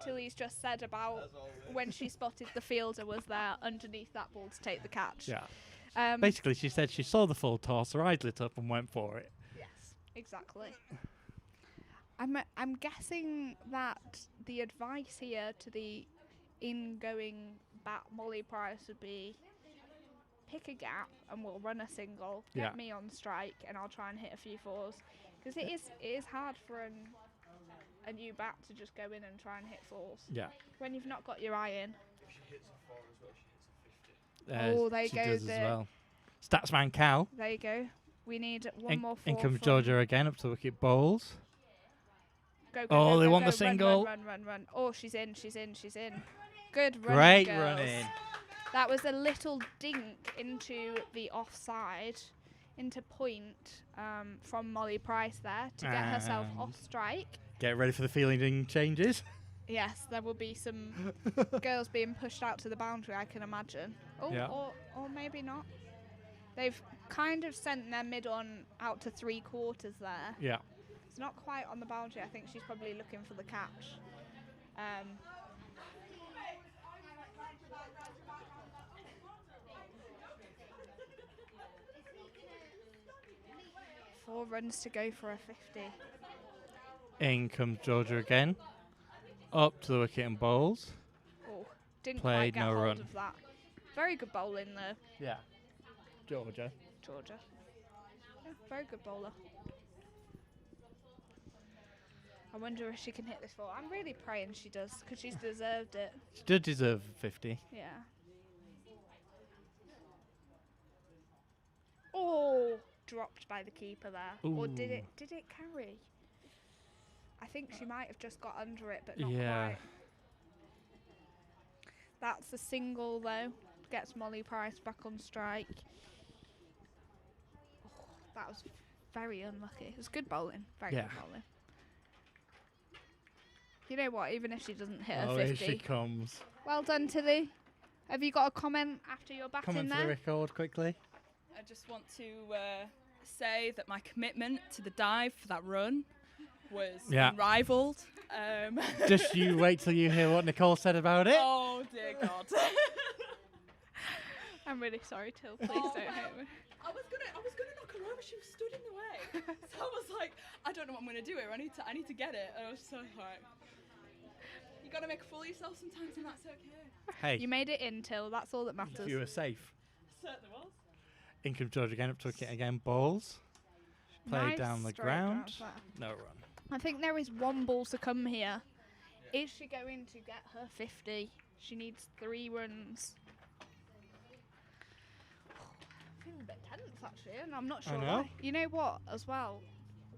Tilly's just said about when she spotted the fielder was there underneath that ball to take the catch. Yeah. Basically, she said she saw the full toss, her eyes lit up and went for it. Yes, exactly. I'm guessing that the advice here to the ingoing bat Molly Price would be pick a gap and we'll run a single, get Yeah. me on strike, and I'll try and hit a few fours. Because it is hard for a new bat to just go in and try and hit fours. Yeah. When you've not got your eye in. If she hits a 4 as well, she hits a 50. Oh, there she goes does the- as well. Statsman Cal. There you go. We need one more four. In comes from- Georgia again, up to wicket bowls. Go, Oh, go, they go, want go, the single. Run. Oh, she's in. Good run. Great girls. running. That was a little dink into the offside, into point from Molly Price there to get herself And- off strike. Get ready for the fielding changes. Yes, there will be some girls being pushed out to the boundary, I can imagine. Oh, Yeah. or maybe not. They've kind of sent their mid on out to 3/4 there. Yeah. It's not quite on the boundary. I think she's probably looking for the catch. Four runs to go for a 50. In comes Georgia again. Up to the wicket and bowls. Oh, didn't Played, quite get no hold run. of that. Very good bowling though, Yeah. Georgia. Georgia. Yeah, very good bowler. I wonder if she can hit this ball. I'm really praying she does, because she's deserved it. She did deserve 50. Yeah. Oh, dropped by the keeper there. Or did Ooh. it carry? I think she might have just got under it, but not Yeah. quite. That's a single though. Gets Molly Price back on strike. Oh, that was very unlucky. It was good bowling. Very Yeah. good bowling. You know what? Even if she doesn't hit Oh, her here she 50, comes. well done, Tilly. Have you got a comment after your batting Comment for there? the record quickly. I just want to say that my commitment to the dive for that run was Yeah. unrivaled. Just you wait till you hear what Nicole said about it. Oh dear God. I'm really sorry, Till. Please don't hit me. I was gonna knock her over. She was stood in the way. So I was like, I don't know what I'm gonna do here. I need to get it. And I was just like, alright. You gotta make a fool of yourself sometimes, and that's okay. Hey, You made it in, Till. That's all that matters. you were safe. Certainly was. In comes Georgia again, up to wicket again. Bowls. Played Nice down the straight ground. drive there. No run. I think there is one ball to come here. Is she going to get her 50? She needs 3 runs. I'm feeling a bit tense actually, and I'm not I sure know. why. You know what, as well?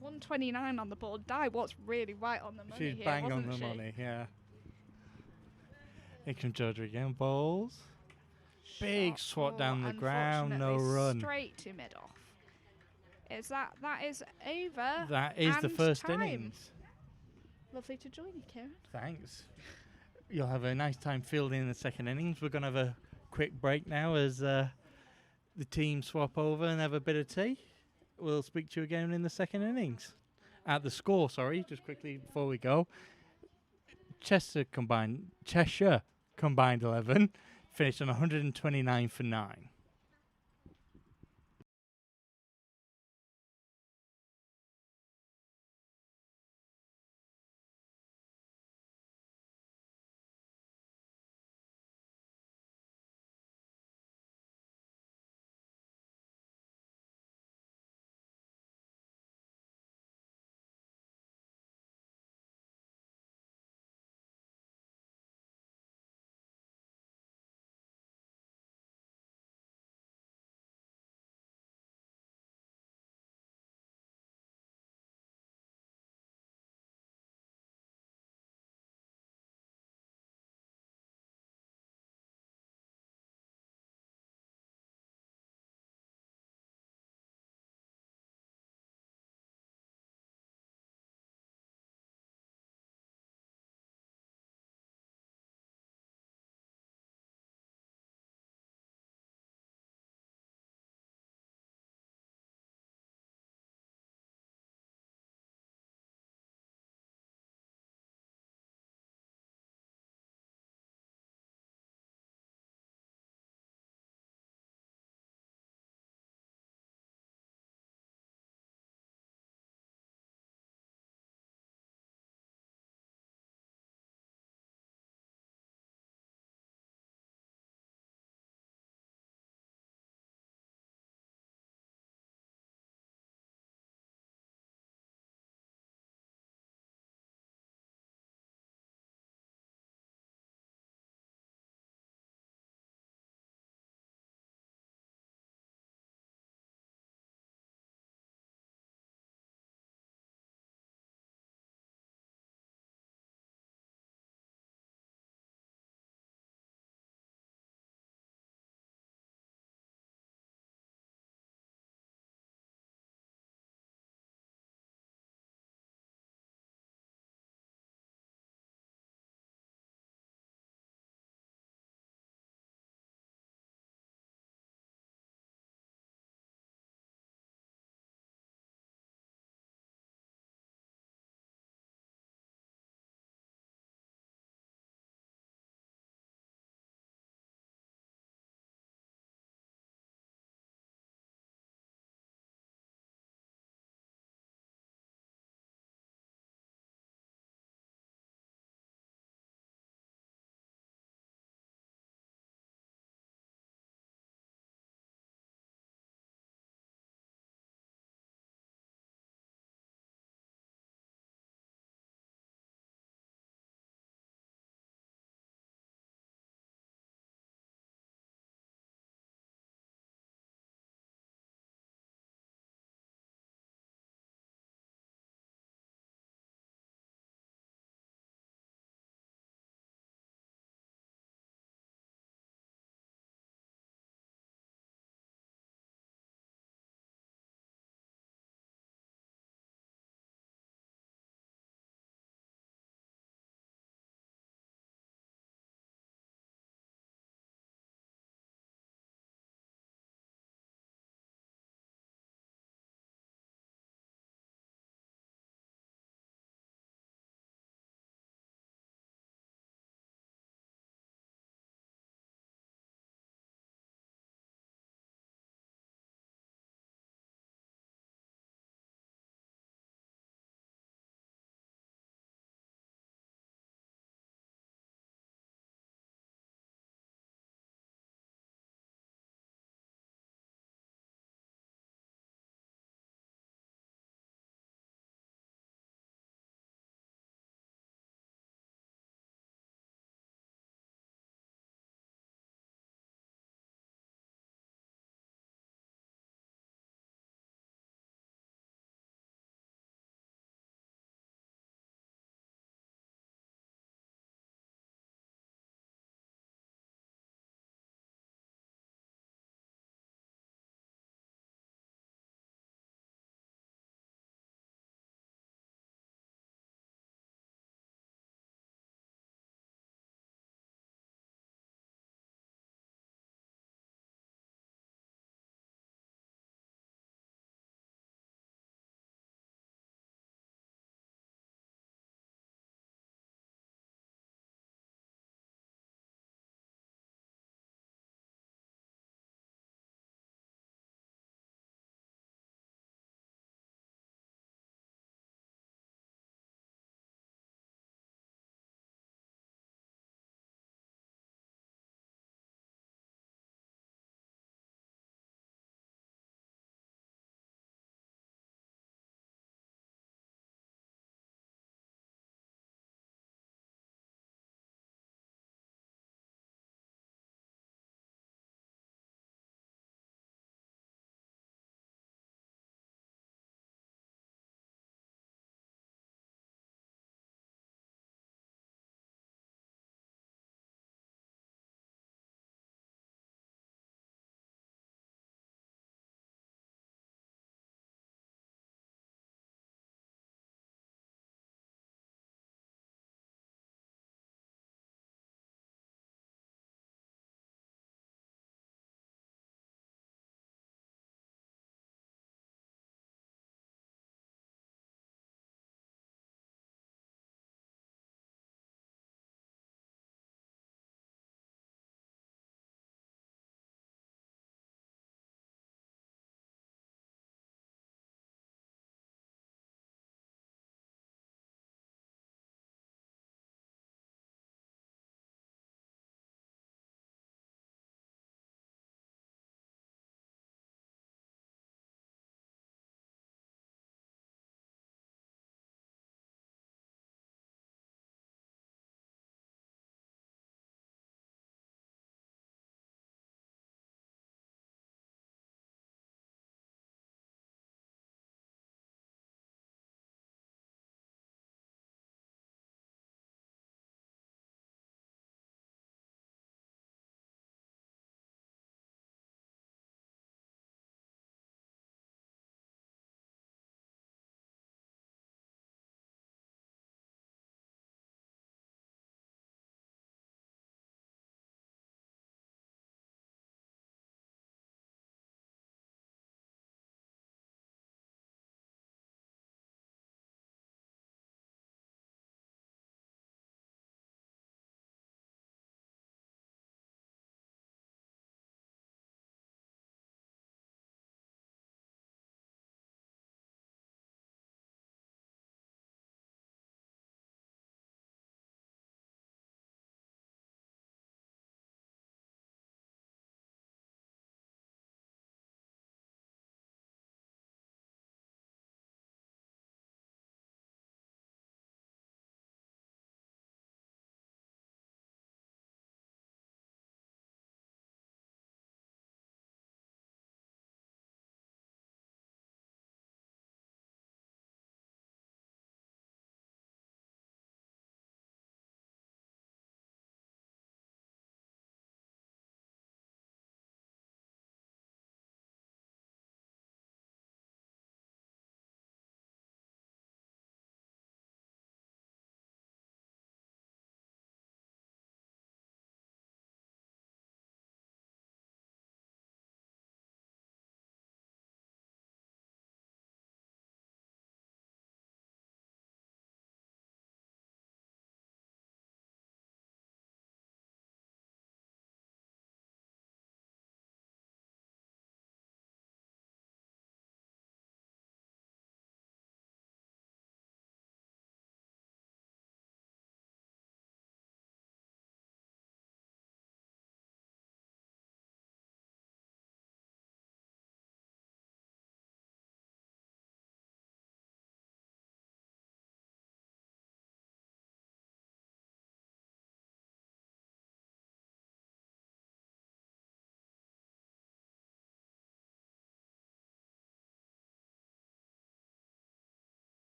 129 on the board. Di Watt's really right on the money She's here, bang on wasn't the she? money, yeah. In comes Georgia again. Bowls. Big Shot. swat Oh, down the ground, no unfortunately run. Straight to mid off. Is that is over? That is the and first time. innings. Lovely to join you, Kieran. Thanks. You'll have a nice time fielding in the second innings. We're going to have a quick break now as the team swap over and have a bit of tea. We'll speak to you again in the second innings. At the score, sorry, just quickly before we go. Cheshire combined 11 finished on 129 for 9.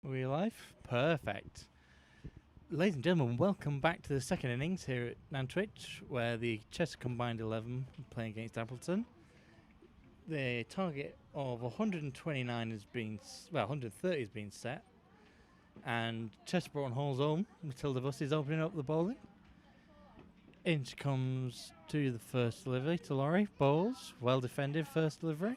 We live? Perfect. Ladies and gentlemen, welcome back to the second innings here at Nantwich, where the Cheshire combined 11 are playing against Appleton. The target of 129 has been, 130 has been set, and Cheshire Broughton Hall's own Matilda Bus is opening up the bowling. In she comes to the first delivery to Laurie. Bowls, well defended first delivery.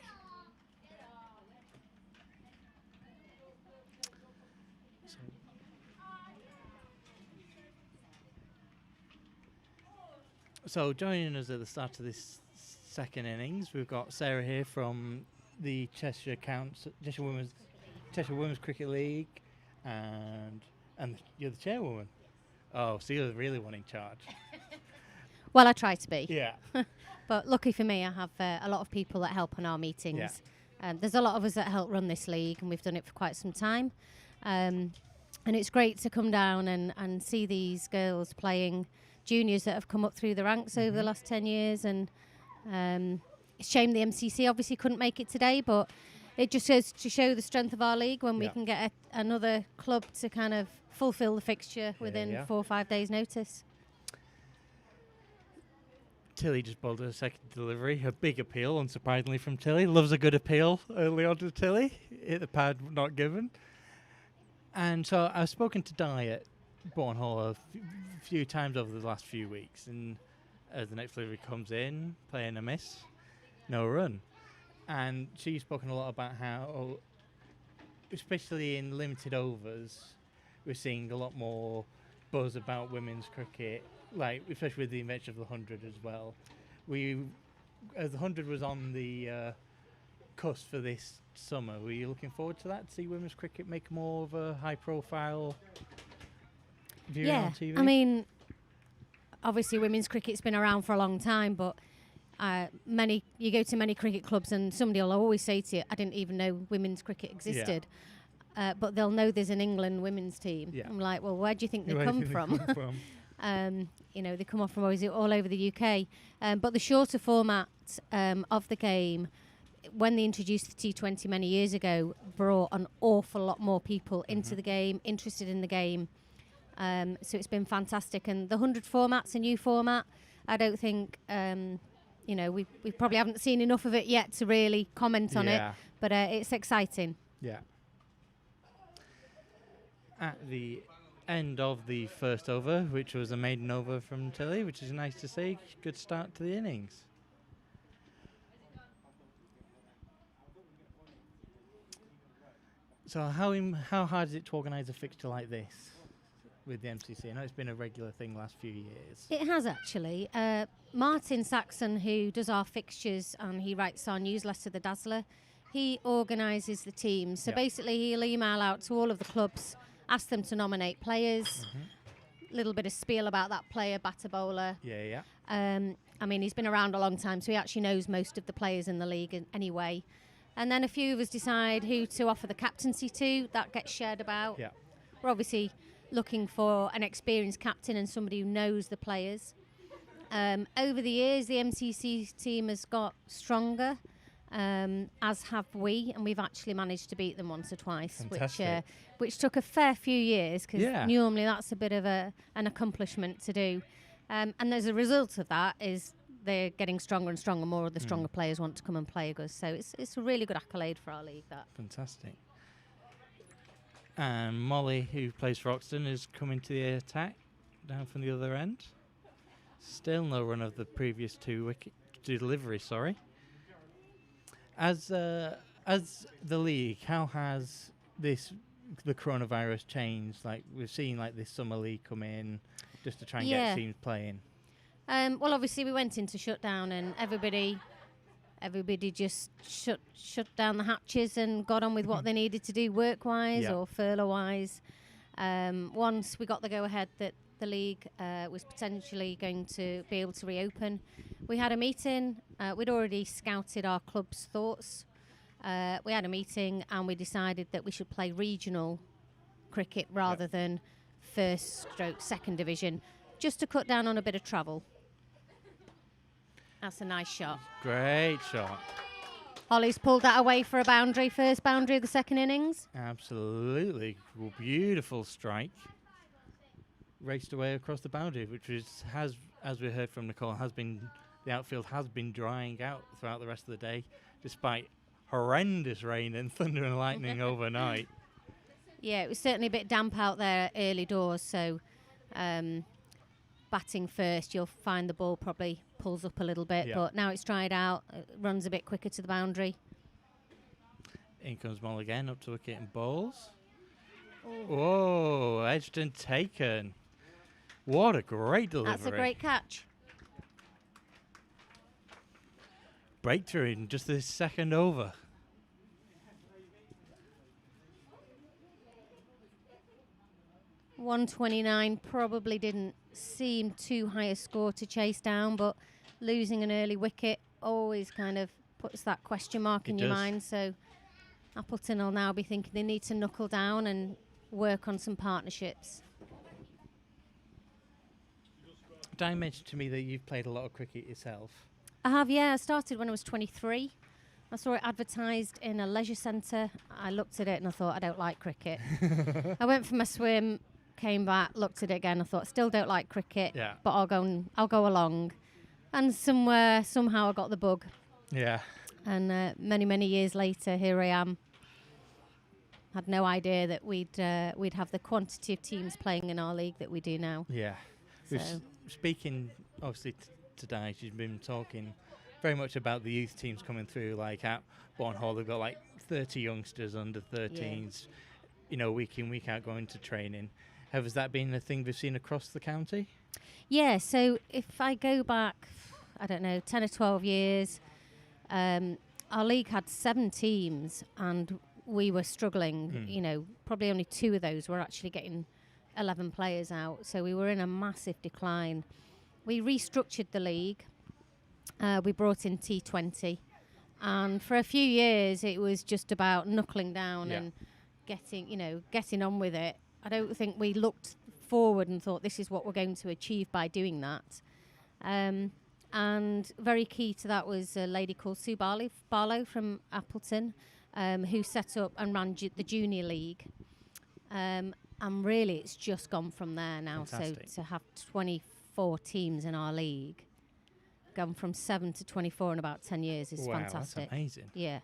So joining us at the start of this second innings, we've got Sarah here from the Cheshire Women's Cricket League, and you're the chairwoman. Oh, so you're really one in charge. Well, I try to be. Yeah. But lucky for me, I have a lot of people that help on our meetings. Yeah. There's a lot of us that help run this league, and we've done it for quite some time. And it's great to come down and see these girls playing, juniors that have come up through the ranks over the last 10 years. And it's a shame the MCC obviously couldn't make it today, but it just goes to show the strength of our league when we can get another club to kind of fulfil the fixture within 4 or 5 days' notice. Tilly just bowled a second delivery, a big appeal, unsurprisingly, from Tilly. Loves a good appeal early on to Tilly. Hit the pad, not given. And so I've spoken to Di at Broughton Hall a few times over the last few weeks, and as the next delivery comes in, playing a miss, no run. And she's spoken a lot about how, especially in limited overs, we're seeing a lot more buzz about women's cricket, like especially with the invention of the 100 as well. As the 100 was on the cusp for this summer, were you looking forward to that, to see women's cricket make more of a high-profile viewing on TV? I mean, obviously women's cricket's been around for a long time, but you go to many cricket clubs and somebody will always say to you, I didn't even know women's cricket existed. But they'll know there's an England women's team. Yeah. I'm like, well, where do you think they come from? They come off from all over the UK. But the shorter format of the game, when they introduced the T20 many years ago, brought an awful lot more people into the game, interested in the game. So it's been fantastic. And the 100 format's a new format. I don't think, we probably haven't seen enough of it yet to really comment on it. But it's exciting. Yeah. At the end of the first over, which was a maiden over from Tilly, which is nice to see. Good start to the innings. So how hard is it to organise a fixture like this with the MCC? I know it's been a regular thing the last few years. It has actually. Martin Saxon, who does our fixtures and he writes our newsletter, The Dazzler, he organises the teams. So basically he'll email out to all of the clubs, ask them to nominate players, little bit of spiel about that player, batter, bowler. I mean, he's been around a long time, so he actually knows most of the players in the league anyway. And then a few of us decide who to offer the captaincy to. That gets shared about. Yeah. We're obviously looking for an experienced captain and somebody who knows the players. Over the years, the MCC team has got stronger, as have we, and we've actually managed to beat them once or twice, which took a fair few years, because normally that's a bit of an accomplishment to do. And as a result of that is they're getting stronger and stronger. More of the stronger players want to come and play with us. So it's a really good accolade for our league, that. Fantastic. And Molly, who plays for Oxton, is coming to the attack down from the other end. Still no run of the previous two deliveries, sorry. As the league, how has the coronavirus changed? Like, we've seen like this summer league come in just to try and get teams playing. Well, obviously we went into shutdown and everybody just shut down the hatches and got on with what they needed to do work-wise or furlough-wise. Once we got the go-ahead that the league was potentially going to be able to reopen, we had a meeting. We'd already scouted our club's thoughts. We had a meeting and we decided that we should play regional cricket rather than second division, just to cut down on a bit of travel. That's a nice shot. Great shot. Ollie's pulled that away for a boundary, first boundary of the second innings. Absolutely. Well, beautiful strike. Raced away across the boundary, which has, as we heard from Nicole, the outfield has been drying out throughout the rest of the day, despite horrendous rain and thunder and lightning overnight. Yeah, it was certainly a bit damp out there early doors, so batting first, you'll find the ball probably pulls up a little bit, but now it's dried out, it runs a bit quicker to the boundary. In comes Moll again, up to wicket and bowls. Whoa, edged and taken. What a great delivery. That's a great catch. Breakthrough in just this second over. .129 probably didn't seem too high a score to chase down, but losing an early wicket always kind of puts that question mark in your mind. So Appleton will now be thinking they need to knuckle down and work on some partnerships. Di mentioned to me that you've played a lot of cricket yourself. I have, yeah. I started when I was 23. I saw it advertised in a leisure centre. I looked at it and I thought, I don't like cricket. I went for my swim, came back, looked at it again. I thought, still don't like cricket, but I'll go along. And somehow I got the bug. Yeah. And many years later, here I am. Had no idea that we'd have the quantity of teams playing in our league that we do now. Yeah. So. Speaking, obviously, today, she's been talking very much about the youth teams coming through. Like at Bourne Hall, they've got like 30 youngsters under 13s, you know, week in, week out going to training. Has that been a thing we've seen across the county? Yeah, so if I go back, I don't know, 10 or 12 years, our league had 7 teams and we were struggling. You know, probably only 2 of those were actually getting 11 players out, so we were in a massive decline. We restructured the league. We brought in T20, and for a few years it was just about knuckling down and getting on with it. I don't think we looked forward and thought this is what we're going to achieve by doing that. And very key to that was a lady called Sue Barlow from Appleton, who set up and ran the junior league. And really, it's just gone from there now. Fantastic. So to have 24 teams in our league, gone from 7 to 24 in about 10 years is fantastic. That's amazing. Yeah.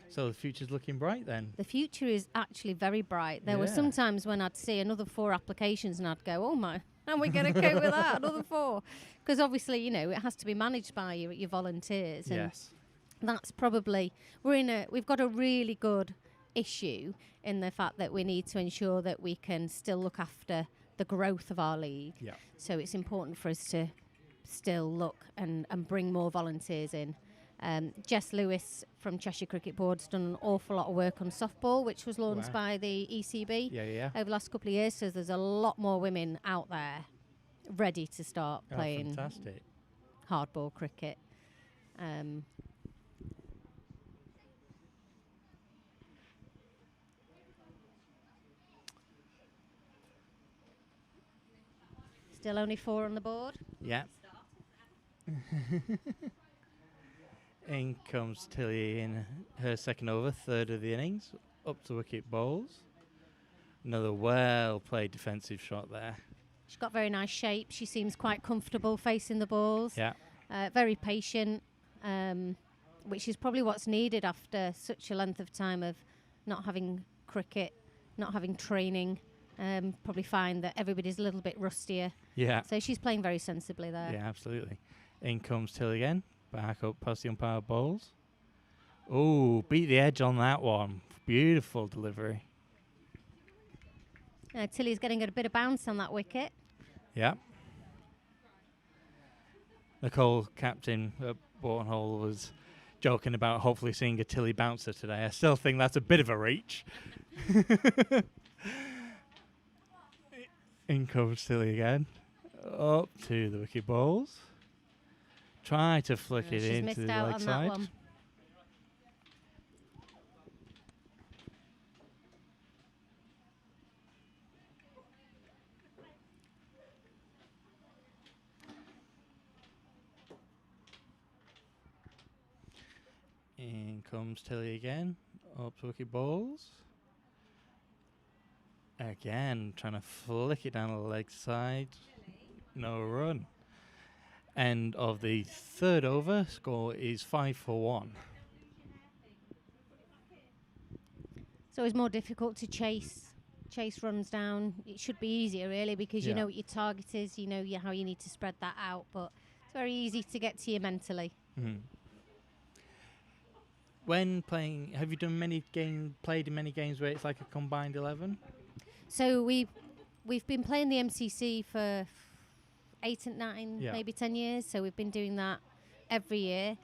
So the future's looking bright then? The future is actually very bright. There were some times when I'd see another 4 applications and I'd go, oh my, how are we going to cope with that? Another 4. Because obviously, you know, it has to be managed by your volunteers. And that's probably, we've got a really good issue in the fact that we need to ensure that we can still look after the growth of our league. So it's important for us to still look and bring more volunteers in. Jess Lewis from Cheshire Cricket Board's done an awful lot of work on softball, which was launched by the ECB over the last couple of years. So there's a lot more women out there ready to start playing hardball cricket. Still only 4 on the board. Yeah. In comes Tilly in her second over, 3rd of the innings, up to wicket bowls. Another well-played defensive shot there. She's got very nice shape. She seems quite comfortable facing the balls. Yeah. Very patient, which is probably what's needed after such a length of time of not having cricket, not having training. Probably find that everybody's a little bit rustier. Yeah. So she's playing very sensibly there. Yeah, absolutely. In comes Tilly again. Back up past the umpire bowls. Oh, beat the edge on that one. Beautiful delivery. Tilly's getting a bit of bounce on that wicket. Yeah. Nicole, captain at Bourne Hall, was joking about hopefully seeing a Tilly bouncer today. I still think that's a bit of a reach. In comes Tilly again. Up to the wicket bowls. Try to flick it into the leg side. One. comes Tilly again. Up to wicket balls. Again, trying to flick it down the leg side. No run. End of the third over. Score is 5 for 1. It's always more difficult to chase runs down. It should be easier, really, because you know what your target is. You know how you need to spread that out. But it's very easy to get to you mentally. Mm. When playing, have you played in many games where it's like a combined 11? So we've been playing the MCC for 8 and 9, maybe 10 years. So we've been doing that every year,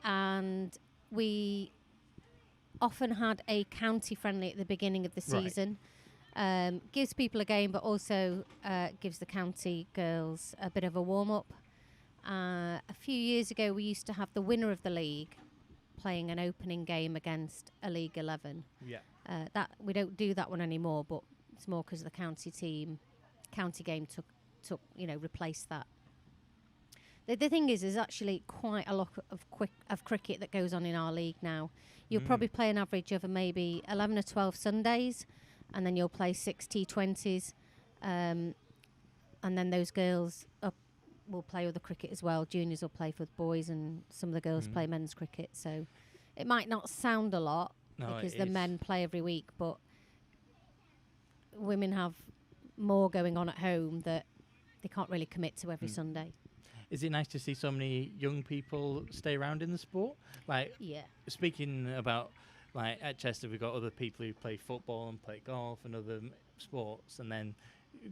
and we often had a county friendly at the beginning of the season. Gives people a game, but also gives the county girls a bit of a warm up. A few years ago, we used to have the winner of the league playing an opening game against a League 11. Yeah. That we don't do that one anymore, but it's more because the county game took replaced that. The thing is, there's actually quite a lot of cricket that goes on in our league now. You'll probably play an average of maybe 11 or 12 Sundays, and then you'll play 6 T20s, and then those girls will play other cricket as well. Juniors will play for the boys, and some of the girls play men's cricket. So it might not sound a lot because the men play every week, but women have more going on at home that they can't really commit to every Sunday. Is it nice to see so many young people stay around in the sport? Speaking about, like, at Chester, we've got other people who play football and play golf and other sports, and then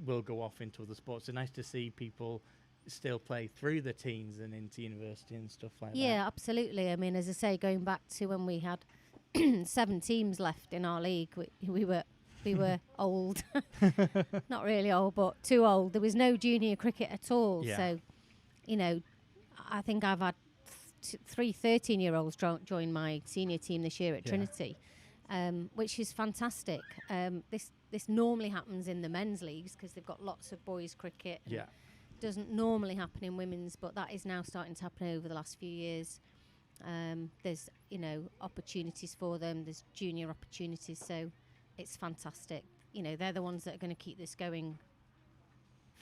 will go off into other sports. It's nice to see people still play through the teens and into university and stuff like that. Yeah, absolutely. I mean, as I say, going back to when we had 7 teams left in our league, we were old. Not really old, but too old. There was no junior cricket at all. Yeah. So, I think I've had 3 13-year-olds join my senior team this year at Trinity, which is fantastic. This normally happens in the men's leagues because they've got lots of boys cricket. Doesn't normally happen in women's, but that is now starting to happen over the last few years. There's opportunities for them. There's junior opportunities, so it's fantastic. They're the ones that are going to keep this going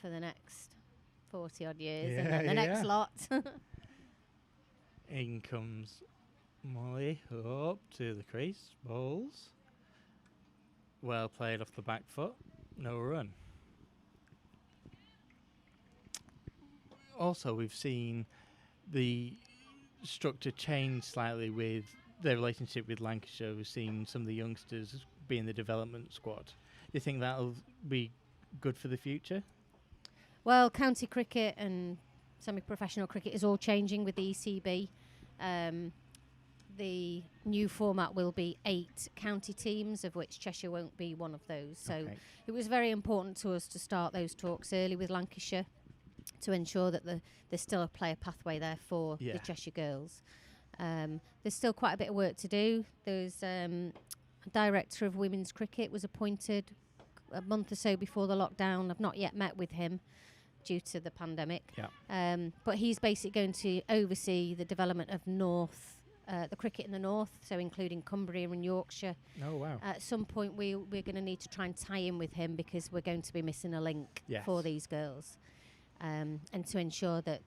for the next 40 odd years, and then the next lot. In comes Molly up to the crease, bowls. Well played off the back foot, no run. Also, we've seen the structure change slightly with their relationship with Lancashire. We've seen some of the youngsters be in the development squad. Do you think that'll be good for the future? Well, county cricket and semi-professional cricket is all changing with the ECB. The new format will be 8 county teams, of which Cheshire won't be one of those. So it was very important to us to start those talks early with Lancashire to ensure that there's still a player pathway there for the Cheshire girls. There's still quite a bit of work to do. There's a director of women's cricket was appointed a month or so before the lockdown. I've not yet met with him due to the pandemic. But he's basically going to oversee the development of the cricket in the north, so including Cumbria and Yorkshire. Oh, wow. At some point we're going to need to try and tie in with him because we're going to be missing a link for these girls. And to ensure that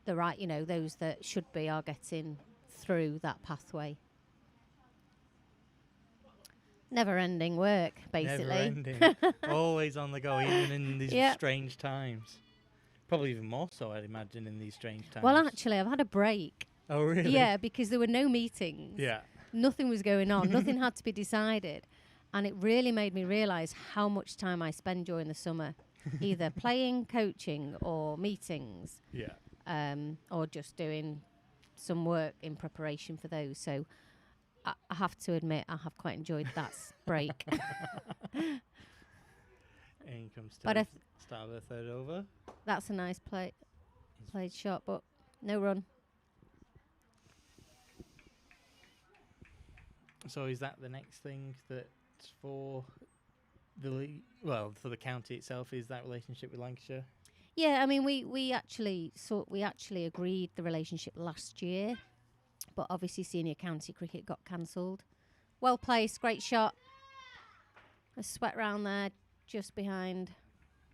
those that should be are getting through that pathway. Never-ending work, basically. Never-ending. Always on the go, even in these strange times. Probably even more so, I'd imagine, in these strange times. Well, actually, I've had a break. Oh, really? Yeah, because there were no meetings. Yeah. Nothing was going on. Nothing had to be decided. And it really made me realise how much time I spend during the summer, either playing, coaching, or meetings. Yeah. Or just doing some work in preparation for those. So I have to admit, I have quite enjoyed that break. In comes to start of the third over. That's a nice played shot, but no run. So is that the next thing that's for for the county itself? Is that relationship with Lancashire? Yeah, I mean we actually agreed the relationship last year. but obviously senior county cricket got cancelled. Well placed, great shot. A sweat round there, just behind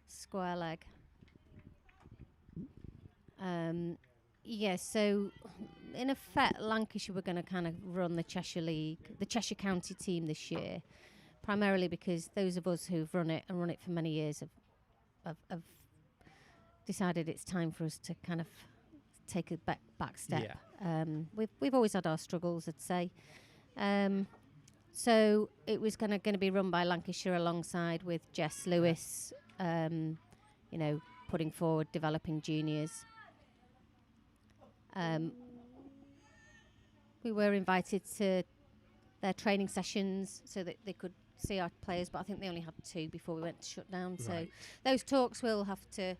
square leg. So in effect, Lancashire were going to kind of run the Cheshire League, the Cheshire County team this year, primarily because those of us who've run it and run it for many years have decided it's time for us to kind of take a back step. Yeah. We've always had our struggles, I'd say. So it was going to be run by Lancashire alongside with Jess Lewis, putting forward developing juniors. We were invited to their training sessions so that they could see our players, but I think they only had 2 before we went to shut down. Right. So those talks we'll have to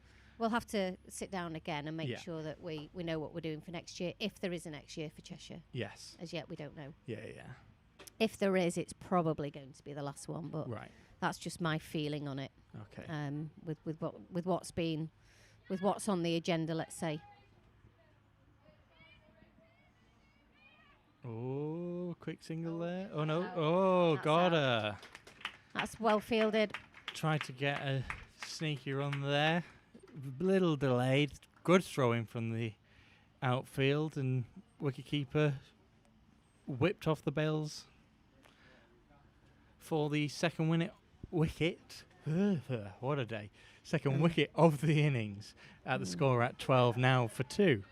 sit down again and make sure that we know what we're doing for next year, if there is a next year for Cheshire. Yes. As yet, we don't know. Yeah. If there is, it's probably going to be the last one, but Right. that's just my feeling on it. Okay. With what's on the agenda, let's say. Oh, quick single there. Oh no. Oh, That's got out. her. That's well fielded. Tried to get a sneaky run there. Little delayed. Good throwing from the outfield, and wicketkeeper whipped off the bails for the second wicket. What a day. Second wicket of the innings at the score at 12 now for 2.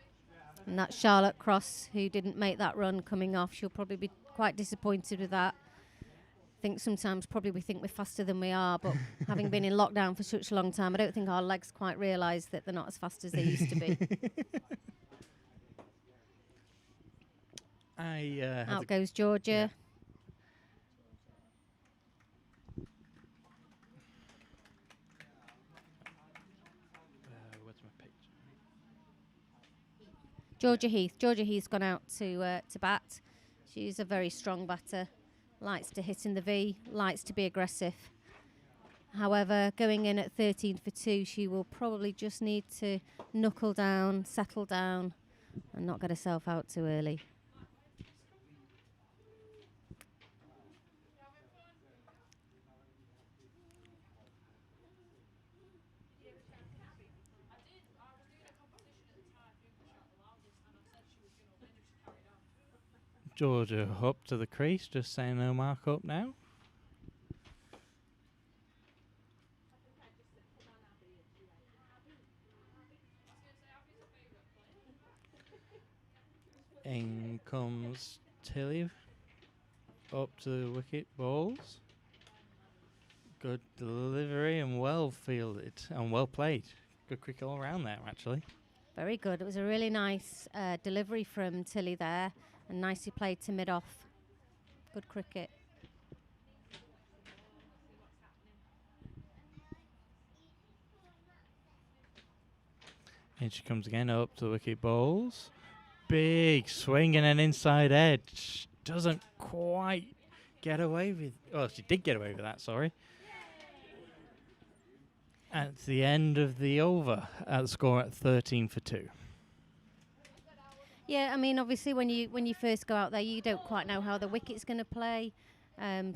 And that's Charlotte Cross, who didn't make that run coming off. She'll probably be quite disappointed with that. I think sometimes probably we think we're faster than we are, but having been in lockdown for such a long time, I don't think our legs quite realise that they're not as fast as they used to be. Out goes Georgia. Yeah. Where's my picture? Georgia Heath's gone out to bat. She's a very strong batter. Likes to hit in the V, likes to be aggressive. However, going in at 13 for 2, she will probably just need to knuckle down, settle down, and not get herself out too early. Georgia up to the crease, just saying no mark up now. In comes Tilly up to the wicket, balls. Good delivery and well fielded and well played. Good cricket all round there, actually. Very good. It was a really nice delivery from Tilly there, and nicely played to mid-off. Good cricket. And she comes again up to the wicket, balls. Big swing and an inside edge. Doesn't quite get away with... Oh, she did get away with that, sorry. At the end of the over, at the score at 13 for 2. Yeah, I mean, obviously, when you first go out there, you don't quite know how the wicket's going to play.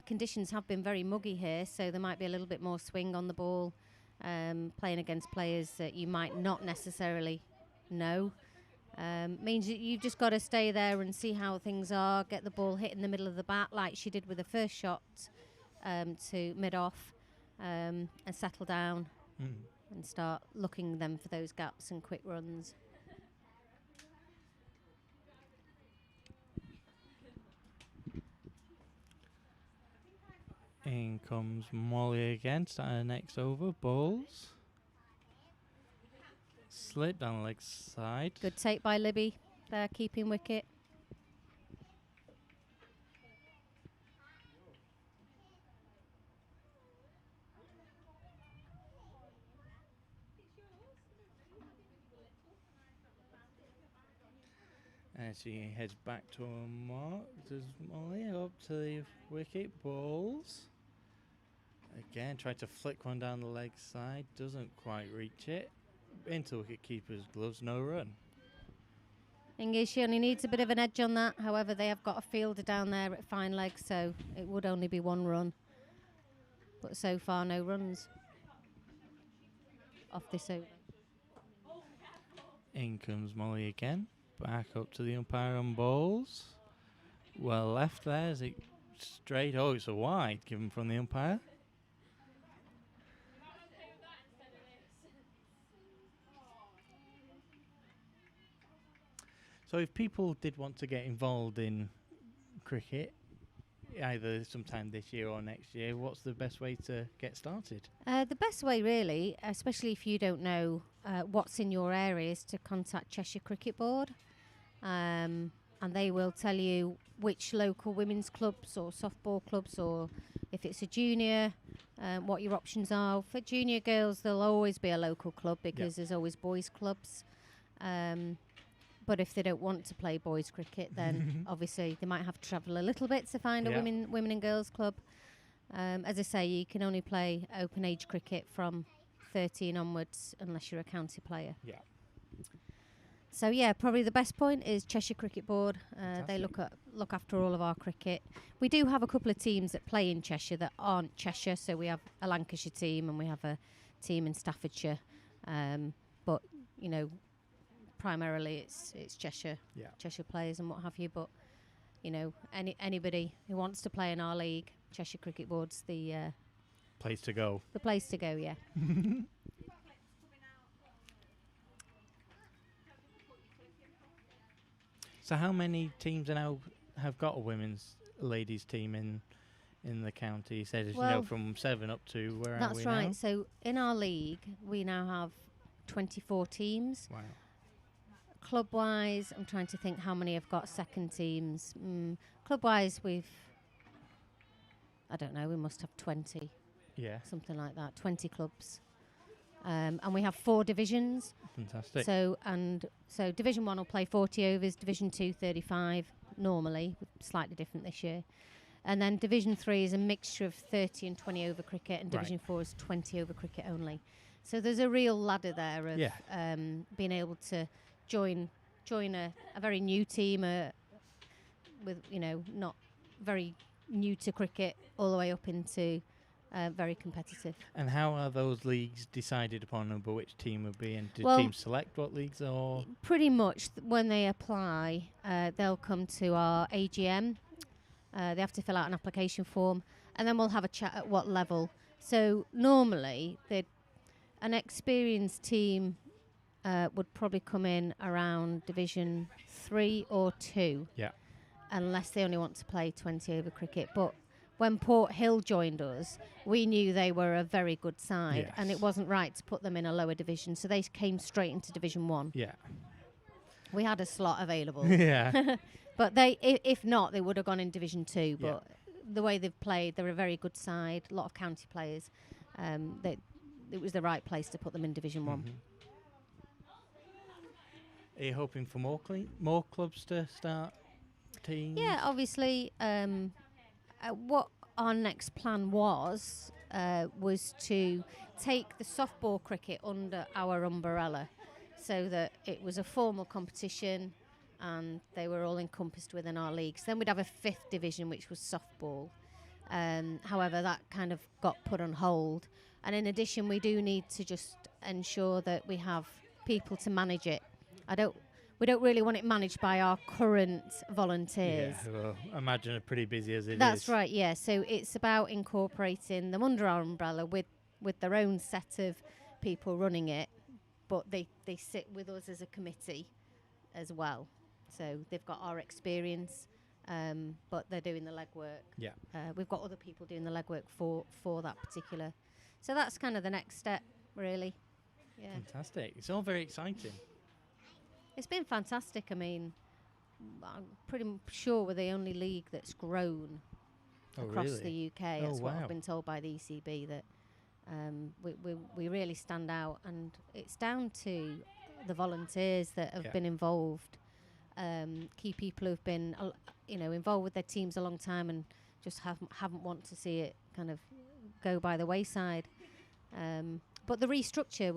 Conditions have been very muggy here, so there might be a little bit more swing on the ball, playing against players that you might not necessarily know. Means that you've just got to stay there and see how things are, get the ball hit in the middle of the bat like she did with the first shot to mid-off, and settle down and start looking them for those gaps and quick runs. In comes Molly again, starting next over, balls. Slip down the leg side. Good take by Libby there, keeping wicket. And she heads back to her mark. Does Molly up to the wicket, balls. Again, tried to flick one down the leg side, doesn't quite reach it. Into wicket keeper's gloves, no run. Thing is, she only needs a bit of an edge on that. However, they have got a fielder down there at fine legs, so it would only be one run. But so far, no runs off this over. In comes Molly again. Back up to the umpire on balls. Well left there. Is it straight? Oh, it's a wide given from the umpire. So if people did want to get involved in cricket, either sometime this year or next year, what's the best way to get started? The best way, really, especially if you don't know what's in your area, is to contact Cheshire Cricket Board. And they will tell you which local women's clubs or softball clubs, or if it's a junior, what your options are. For junior girls, there'll always be a local club because there's always boys' clubs. But if they don't want to play boys' cricket, then obviously they might have to travel a little bit to find a women and girls club. As I say, you can only play open age cricket from 13 onwards unless you're a county player. Yeah. So yeah, probably the best point is Cheshire Cricket Board. They look after all of our cricket. We do have a couple of teams that play in Cheshire that aren't Cheshire. So we have a Lancashire team and we have a team in Staffordshire. But you know, primarily it's Cheshire, Cheshire players and what have you. But you know, anybody who wants to play in our league, Cheshire Cricket Board's the place to go. The place to go, yeah. So how many teams are now have got a women's ladies team in the county? You said, from 7 up to where are we now? That's right. So in our league, we now have 24 teams. Wow. Club-wise, I'm trying to think how many have got second teams. Club-wise, I don't know, we must have 20. Yeah. Something like that, 20 clubs. And we have 4 divisions. Fantastic. So Division 1 will play 40 overs, Division 2 35 normally, slightly different this year. And then Division 3 is a mixture of 30 and 20 over cricket, and Division 4 is 20 over cricket only. So there's a real ladder there of being able to join a very new team with, you know, not very new to cricket all the way up into very competitive. And how are those leagues decided upon over which team will be? And do teams select what leagues are? Pretty much when they apply, they'll come to our AGM. They have to fill out an application form, and then we'll have a chat at what level. So normally, an experienced team would probably come in around Division 3 or 2. Yeah. Unless they only want to play 20 over cricket. But when Port Hill joined us, we knew they were a very good side, and it wasn't right to put them in a lower division, so they came straight into Division 1. Yeah. We had a slot available. Yeah. But if not, they would have gone in Division 2. But the way they've played, they're a very good side, a lot of county players. It was the right place to put them in Division 1. Are you hoping for more clubs to start teams? Yeah, obviously. What our next plan was to take the softball cricket under our umbrella, so that it was a formal competition and they were all encompassed within our leagues. Then we'd have a 5th division, which was softball. However, that kind of got put on hold. And in addition, we do need to just ensure that we have people to manage it. We don't really want it managed by our current volunteers. Yeah, well, imagine it pretty busy as it is. That's right, yeah. So it's about incorporating them under our umbrella with their own set of people running it, but they sit with us as a committee as well. So they've got our experience, but they're doing the legwork. Yeah. We've got other people doing the legwork for that particular. So that's kind of the next step, really. Yeah. Fantastic. It's all very exciting. It's been fantastic. I mean, I'm pretty sure we're the only league that's grown across the UK. That's what I've been told by the ECB, that we really stand out, and it's down to the volunteers that have been involved, key people who've been involved with their teams a long time and just haven't want to see it kind of go by the wayside. But the restructure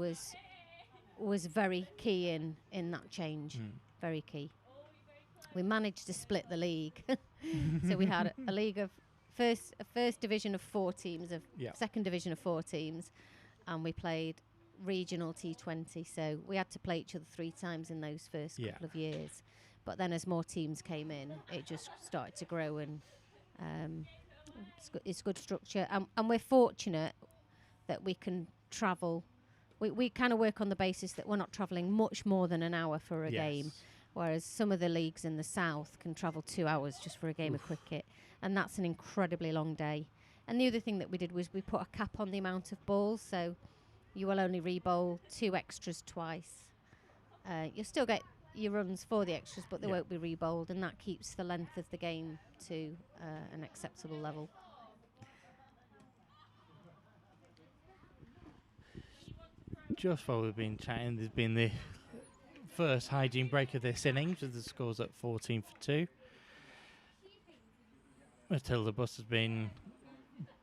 was very key in that change. Very key. we managed to split the league. So we had a league of a first division of 4 teams, second division of 4 teams, and we played regional T20. So we had to play each other 3 times in those first couple of years. But then as more teams came in, it just started to grow, and it's good structure. And we're fortunate that we can travel. We kind of work on the basis that we're not travelling much more than an hour for a game, whereas some of the leagues in the south can travel 2 hours just for a game of cricket, and that's an incredibly long day. And the other thing that we did was we put a cap on the amount of balls, so you will only re-bowl 2 extras twice. You'll still get your runs for the extras, but they won't be re-bowled, and that keeps the length of the game to an acceptable level. Just while we've been chatting, there's been the first hygiene break of this innings with the scores at 14 for 2. Matilda Bus has been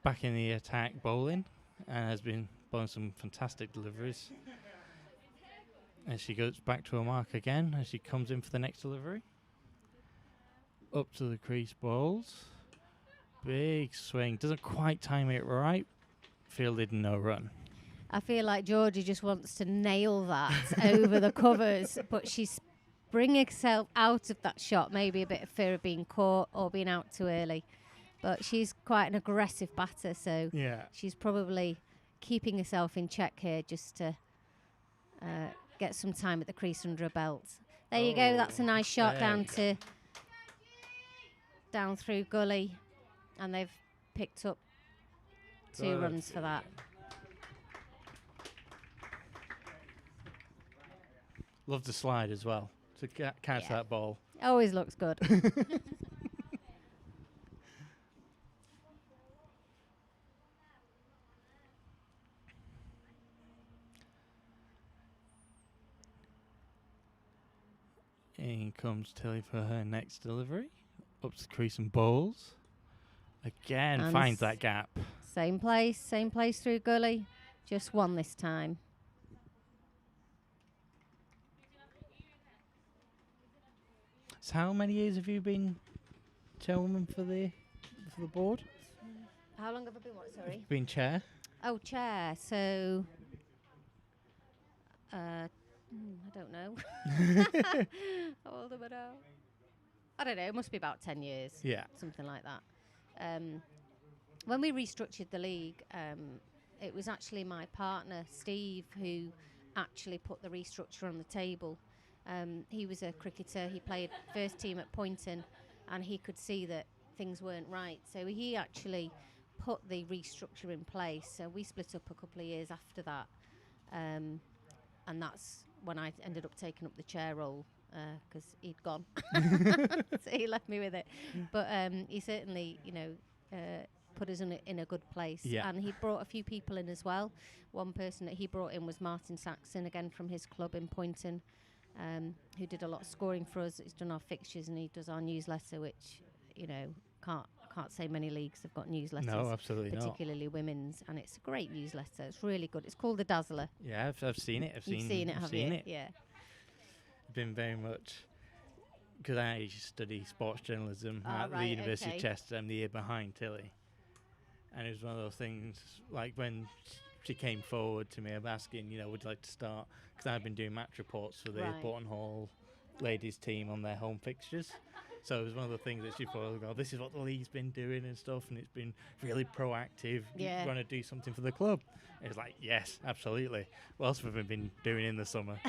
back in the attack bowling and has been bowling some fantastic deliveries. As she goes back to her mark again, as she comes in for the next delivery. Up to the crease bowls. Big swing. Doesn't quite time it right. Fielded, no run. I feel like Georgie just wants to nail that over the covers, but she's bringing herself out of that shot. Maybe a bit of fear of being caught or being out too early. But she's quite an aggressive batter, so she's probably keeping herself in check here just to get some time at the crease under her belt. There you go. That's a nice shot down through gully, and they've picked up 2 runs for that. Love the slide as well to catch that ball. Always looks good. In comes Tilly for her next delivery. Up to the crease and bowls. Again, and finds that gap. Same place through gully. Just 1 this time. So how many years have you been chairwoman for the board? How long have I been sorry? You've been chair. Oh, chair. So I don't know. How old am I now? I don't know. It must be about 10 years. Yeah. Something like that. When we restructured the league, it was actually my partner, Steve, who actually put the restructure on the table. He was a cricketer. He played first team at Poynton, and he could see that things weren't right. So he actually put the restructure in place. So we split up a couple of years after that. And that's when I ended up taking up the chair role because he'd gone. So he left me with it. But he certainly, put us in a good place. Yeah. And he brought a few people in as well. One person that he brought in was Martin Saxon, again from his club in Poynton, who did a lot of scoring for us. He's done our fixtures and he does our newsletter, which, can't say many leagues have got newsletters. No, absolutely particularly not. Women's, and it's a great newsletter. It's really good. It's called The Dazzler. Yeah, I've seen it. You've seen it, have you? Yeah. Been very much, because I study sports journalism at the University of Chester. I'm the year behind Tilly. And it was one of those things, like when she came forward to me, I'm asking, would you like to start? Because I've been doing match reports for the Porton Hall ladies team on their home fixtures. So it was one of the things that she thought, this is what the league's been doing and stuff, and it's been really proactive. Yeah. You want to do something for the club? It was like, yes, absolutely. What else have we been doing in the summer?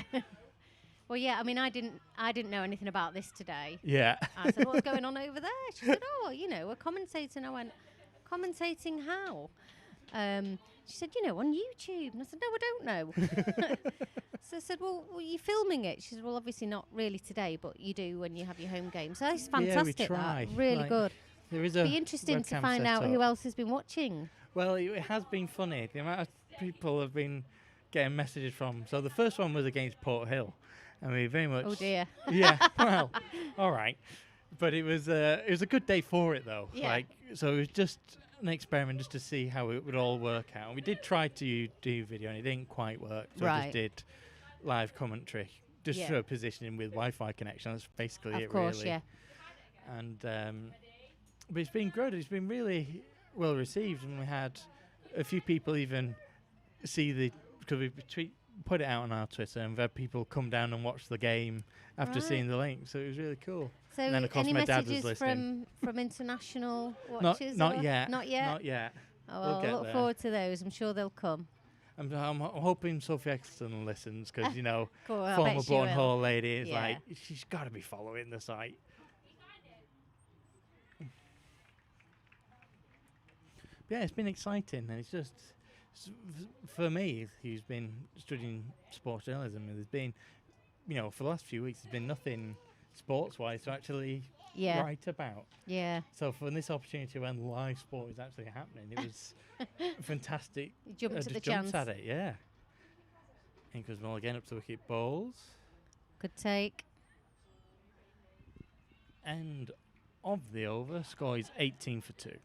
Well, yeah, I mean, I didn't know anything about this today. Yeah. I said, what's going on over there? She said, we're commentating. And I went, commentating how? She said, on YouTube. And I said, no, I don't know. So I said, well, you're filming it. She said, well, obviously not really today, but you do when you have your home game. So it's fantastic. Yeah, we try. That. Really good. There is Be interesting to find out who else has been watching. Well, it has been funny. The amount of people have been getting messages from. So the first one was against Port Hill. And we very much... Oh, dear. Yeah, well, all right. But it was a good day for it, though. Yeah. So it was just an experiment just to see how it would all work out. And we did try to do video, and it didn't quite work. So I just did live commentary. just Yeah. for a positioning with Wi-Fi connection. That's basically Of it, course, really. yeah. And but it's been good. It's been really well received, and we had a few people even see because we put it out on our Twitter, and we've had people come down and watch the game after Right. seeing the link. So it was really cool. So And then, of course, any my dad was messages listening. from international Not watchers? not or- yet. Not yet. Not yet. Oh, We'll well, get look there. forward to those. I'm sure they'll come. I'm hoping Sophie Exton listens because Cool, I former bet she Born will. Hall lady is Yeah. like she's got to be following the site. Yeah, it's been exciting, and it's just for me, who's been studying sports journalism, there's been, for the last few weeks, there's been nothing sports-wise to actually Yeah. write about. Yeah. So for this opportunity when live sport is actually happening, it was fantastic. You jumped at just the jumped chance. at it, yeah. In goes Mull again up to wicket bowls. Good take. End of the over. Score is 18 for 2.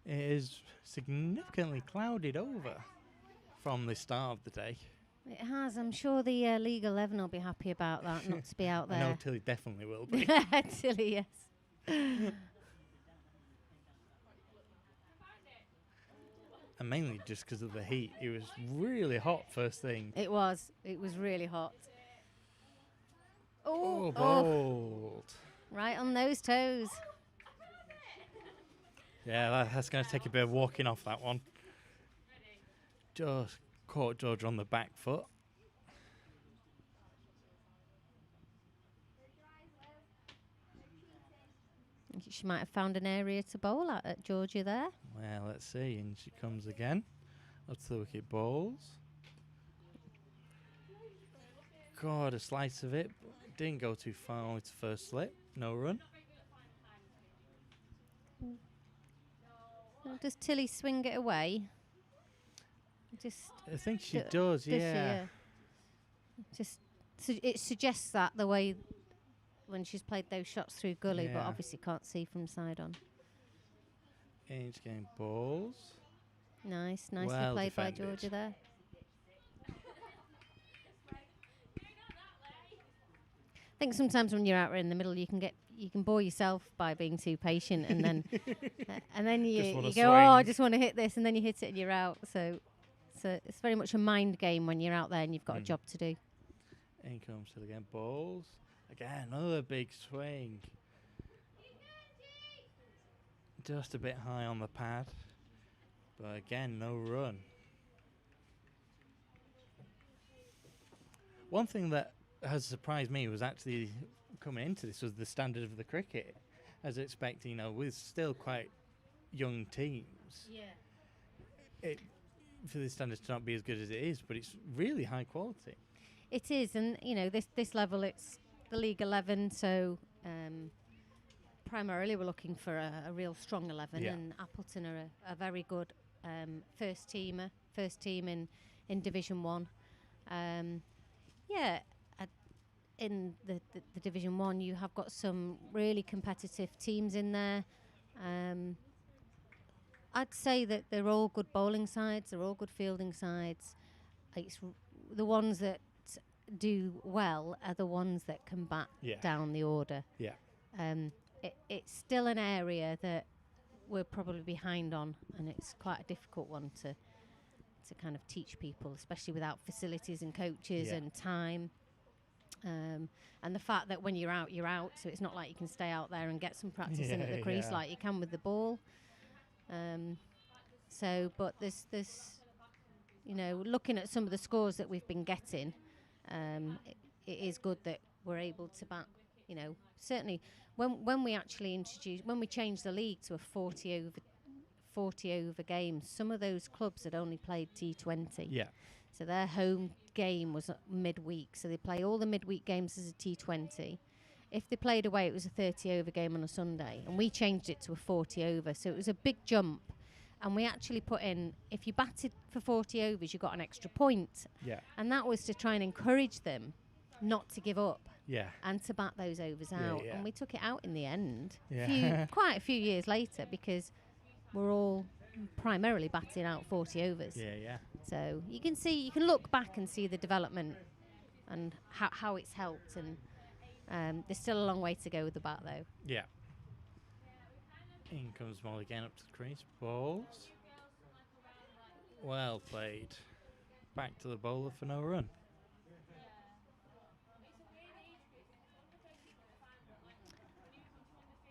It is significantly clouded over from the start of the day. It has. I'm sure the League 11 will be happy about that, not to be out I know there. Tilly definitely will be. Tilly, yes. And mainly just because of the heat. It was really hot first thing. It was. It was really hot. Oh, Oh, bold. right on those toes. Yeah, that's going to take a bit of walking off that one. Just caught George on the back foot. I think she might have found an area to bowl at Georgia there. Well, let's see. And she comes again. Up to the wicket bowls. God, a slice of it. Didn't go too far with the first slip. No run. Does Tilly swing it away? Just I think she D- does, does she, yeah. Just it suggests that the way when she's played those shots through gully, but Yeah. obviously can't see from side on. Age game balls. Nice, nicely Well played by defended. Georgia there. I think sometimes when you're out in the middle, you can bore yourself by being too patient, and then you wanna go, oh, I swing. just want to hit this, and then you hit it and you're out. So it's very much a mind game when you're out there and you've got a job to do. In comes to again balls. Again, another big swing. Just a bit high on the pad. But again, no run. One thing that has surprised me was actually coming into this was the standard of the cricket. As expected, with still quite young teams. Yeah. For the standards to not be as good as it is, but it's really high quality. It is, and this level, it's the League 11, so primarily we're looking for a real strong 11, Yeah. and Appleton are a very good first team in Division 1. In the Division 1, you have got some really competitive teams in there. I'd say that they're all good bowling sides, they're all good fielding sides. It's the ones that do well are the ones that can bat Yeah. down the order. Yeah. It's still an area that we're probably behind on, and it's quite a difficult one to kind of teach people, especially without facilities and coaches Yeah. and time. And the fact that when you're out, so it's not like you can stay out there and get some practice in at the crease like you can with the ball. But there's looking at some of the scores that we've been getting, it is good that we're able to bat. Certainly when we changed the league to a 40 over games, some of those clubs had only played T20. Yeah. So their home game was midweek, so they play all the midweek games as a T20. If they played away, it was a 30 over game on a Sunday, and we changed it to a 40 over, so it was a big jump. And we actually put in, if you batted for 40 overs, you got an extra point. Yeah. And that was to try and encourage them not to give up Yeah. and to bat those overs Yeah, out. yeah. And we took it out in the end, Yeah. quite a few years later, because we're all primarily batting out 40 overs. Yeah, yeah. So you can look back and see the development and how it's helped. And there's still a long way to go with the bat, though. Yeah. In comes Molly again up to the crease. Balls. Well played. Back to the bowler for no run.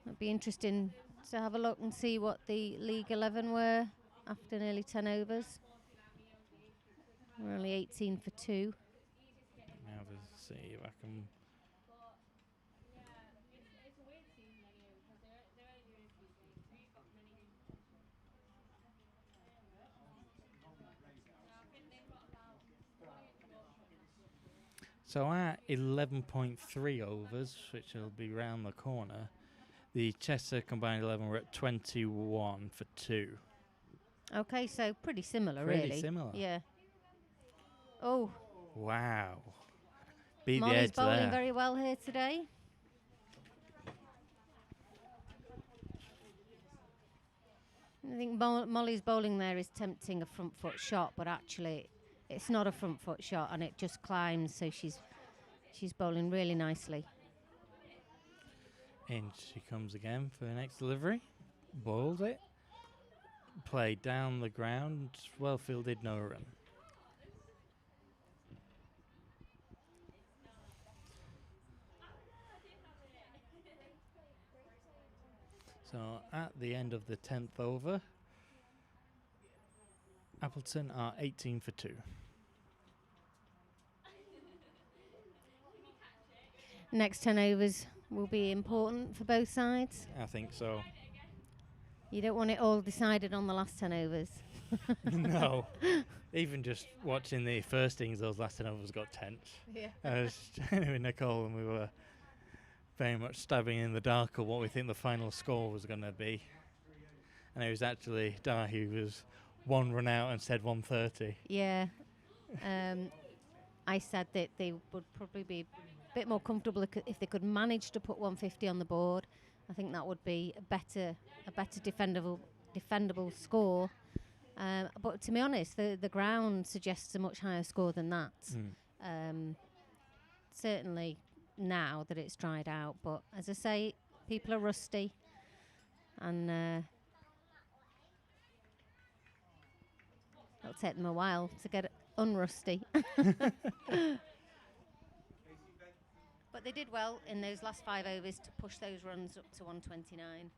It'd be interesting to have a look and see what the League 11 were after nearly 10 overs. We're only 18 for 2. Now let's see if I can. So at 11.3 overs, which will be round the corner, the Cheshire combined 11 were at 21 for 2. Okay, so pretty similar, Pretty really. similar. Yeah. Oh, Wow. Beat the Molly's edge bowling there. very well here today. I think Molly's bowling there is tempting a front foot shot, but actually it's not a front foot shot and it just climbs, so she's bowling really nicely. In she comes again for the next delivery. Bowls it. Played down the ground. Well fielded, no run. So at the end of the 10th over, Appleton are 18 for 2. Next 10 overs will be important for both sides. I think so. You don't want it all decided on the last 10 overs. No. Even just watching the first innings, those last 10 overs got tense. Yeah. I was with Nicole and we were very much stabbing in the dark of what we think the final score was going to be. And it was actually Dar who was one run out and said 130. Yeah. I said that they would probably be a bit more comfortable if they could manage to put 150 on the board. I think that would be a better defendable score. But to be honest, the ground suggests a much higher score than that. Certainly now that it's dried out, but as I say, people are rusty, and it'll take them a while to get unrusty. But they did well in those last 5 overs to push those runs up to 129.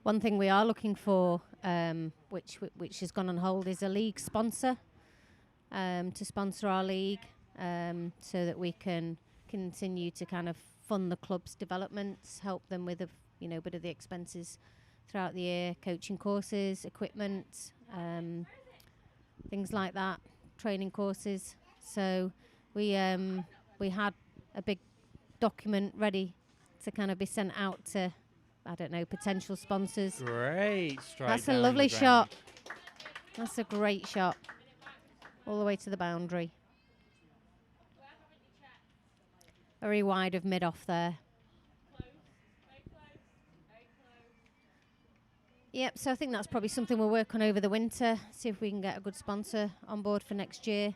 One thing we are looking for, which has gone on hold, is a league sponsor to sponsor our league, so that we can continue to kind of fund the club's developments, help them with a bit of the expenses throughout the year, coaching courses, equipment, things like that, training courses. So we had a big document ready to kind of be sent out to, I don't know, potential sponsors. Great strike. That's a down lovely the shot. ground. That's a great shot. All the way to the boundary. Very wide of mid-off there. Yep, so I think that's probably something we'll work on over the winter, see if we can get a good sponsor on board for next year.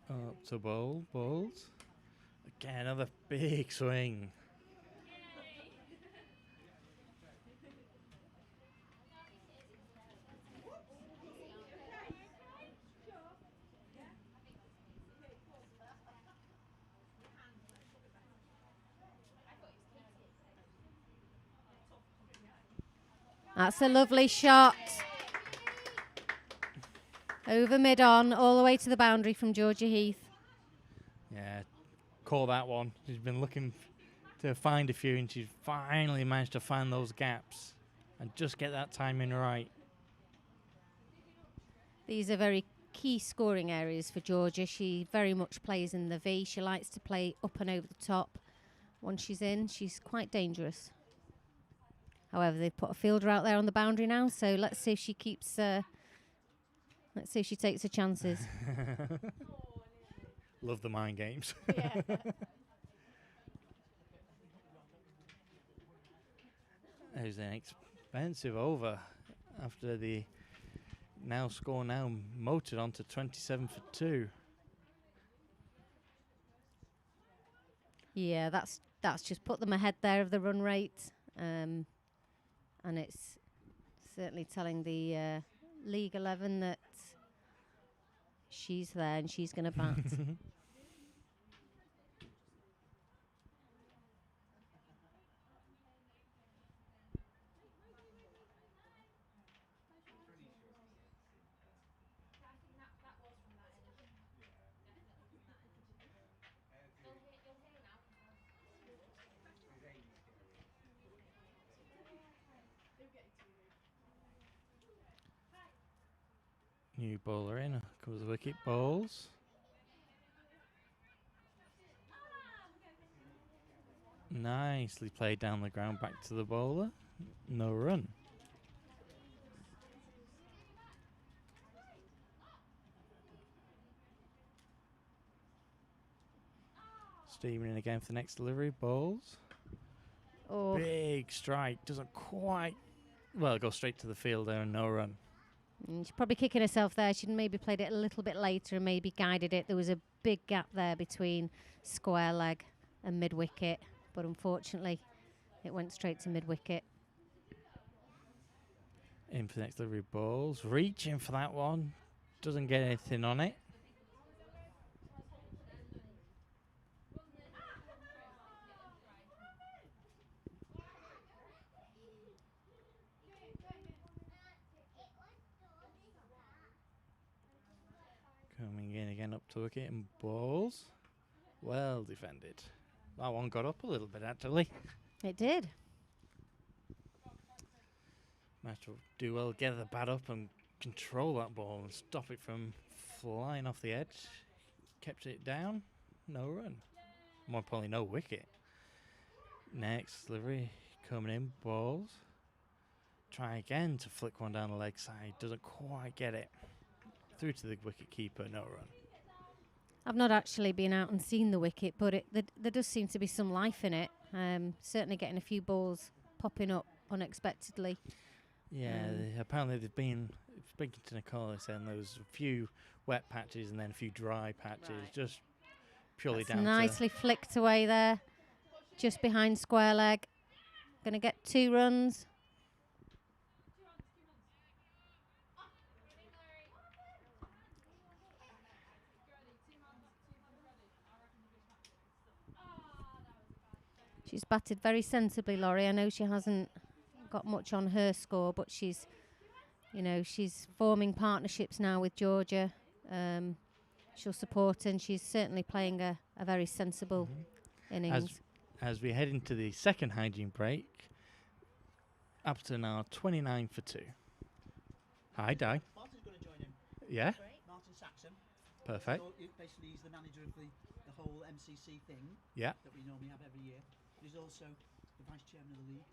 Up to bowls. Again, another big swing. That's a lovely shot. Over mid-on, all the way to the boundary from Georgia Heath. Yeah, call that one. She's been looking to find a few, and she's finally managed to find those gaps and just get that timing right. These are very key scoring areas for Georgia. She very much plays in the V. She likes to play up and over the top. Once she's in, she's quite dangerous. However, they've put a fielder out there on the boundary now, so let's see if she keeps... let's see if she takes her chances. Love the mind games. Yeah. It was an expensive over after the score motored on to 27 for 2. Yeah, that's just put them ahead there of the run rate. And it's certainly telling the League 11 that she's there and she's going to bat. New bowler in, comes the wicket, bowls. Nicely played down the ground, back to the bowler. No run. Steaming in again for the next delivery, bowls. Oh. Big strike, doesn't quite, well, go straight to the fielder and no run. She's probably kicking herself there. She'd maybe played it a little bit later and maybe guided it. There was a big gap there between square leg and mid-wicket, but unfortunately it went straight to mid-wicket. In for the next delivery, balls. Reaching for that one. Doesn't get anything on it. Coming in again up to wicket and balls. Well defended. That one got up a little bit actually. It did. Managed to do well, get the bat up and control that ball and stop it from flying off the edge. Kept it down, no run. More importantly, no wicket. Next delivery, coming in, balls. Try again to flick one down the leg side, doesn't quite get it. Through to the wicket keeper, no run. I've not actually been out and seen the wicket, but there does seem to be some life in it. Certainly getting a few balls popping up unexpectedly. Yeah, apparently they've been speaking to Nicole, they're saying there was a few wet patches and then a few dry patches, just purely That's down nicely flicked away there, just behind square leg. Going to get 2 runs. She's batted very sensibly, Laurie. I know she hasn't got much on her score, but she's forming partnerships now with Georgia. She'll support, and she's certainly playing a very sensible innings. As we head into the second hygiene break, Appleton are 29 for 2. Hi, Di. Martin's going to join in. Yeah? Martin Saxon. Perfect. So basically, he's the manager of the whole MCC thing Yeah. that we normally have every year. He's also the vice chairman of the league.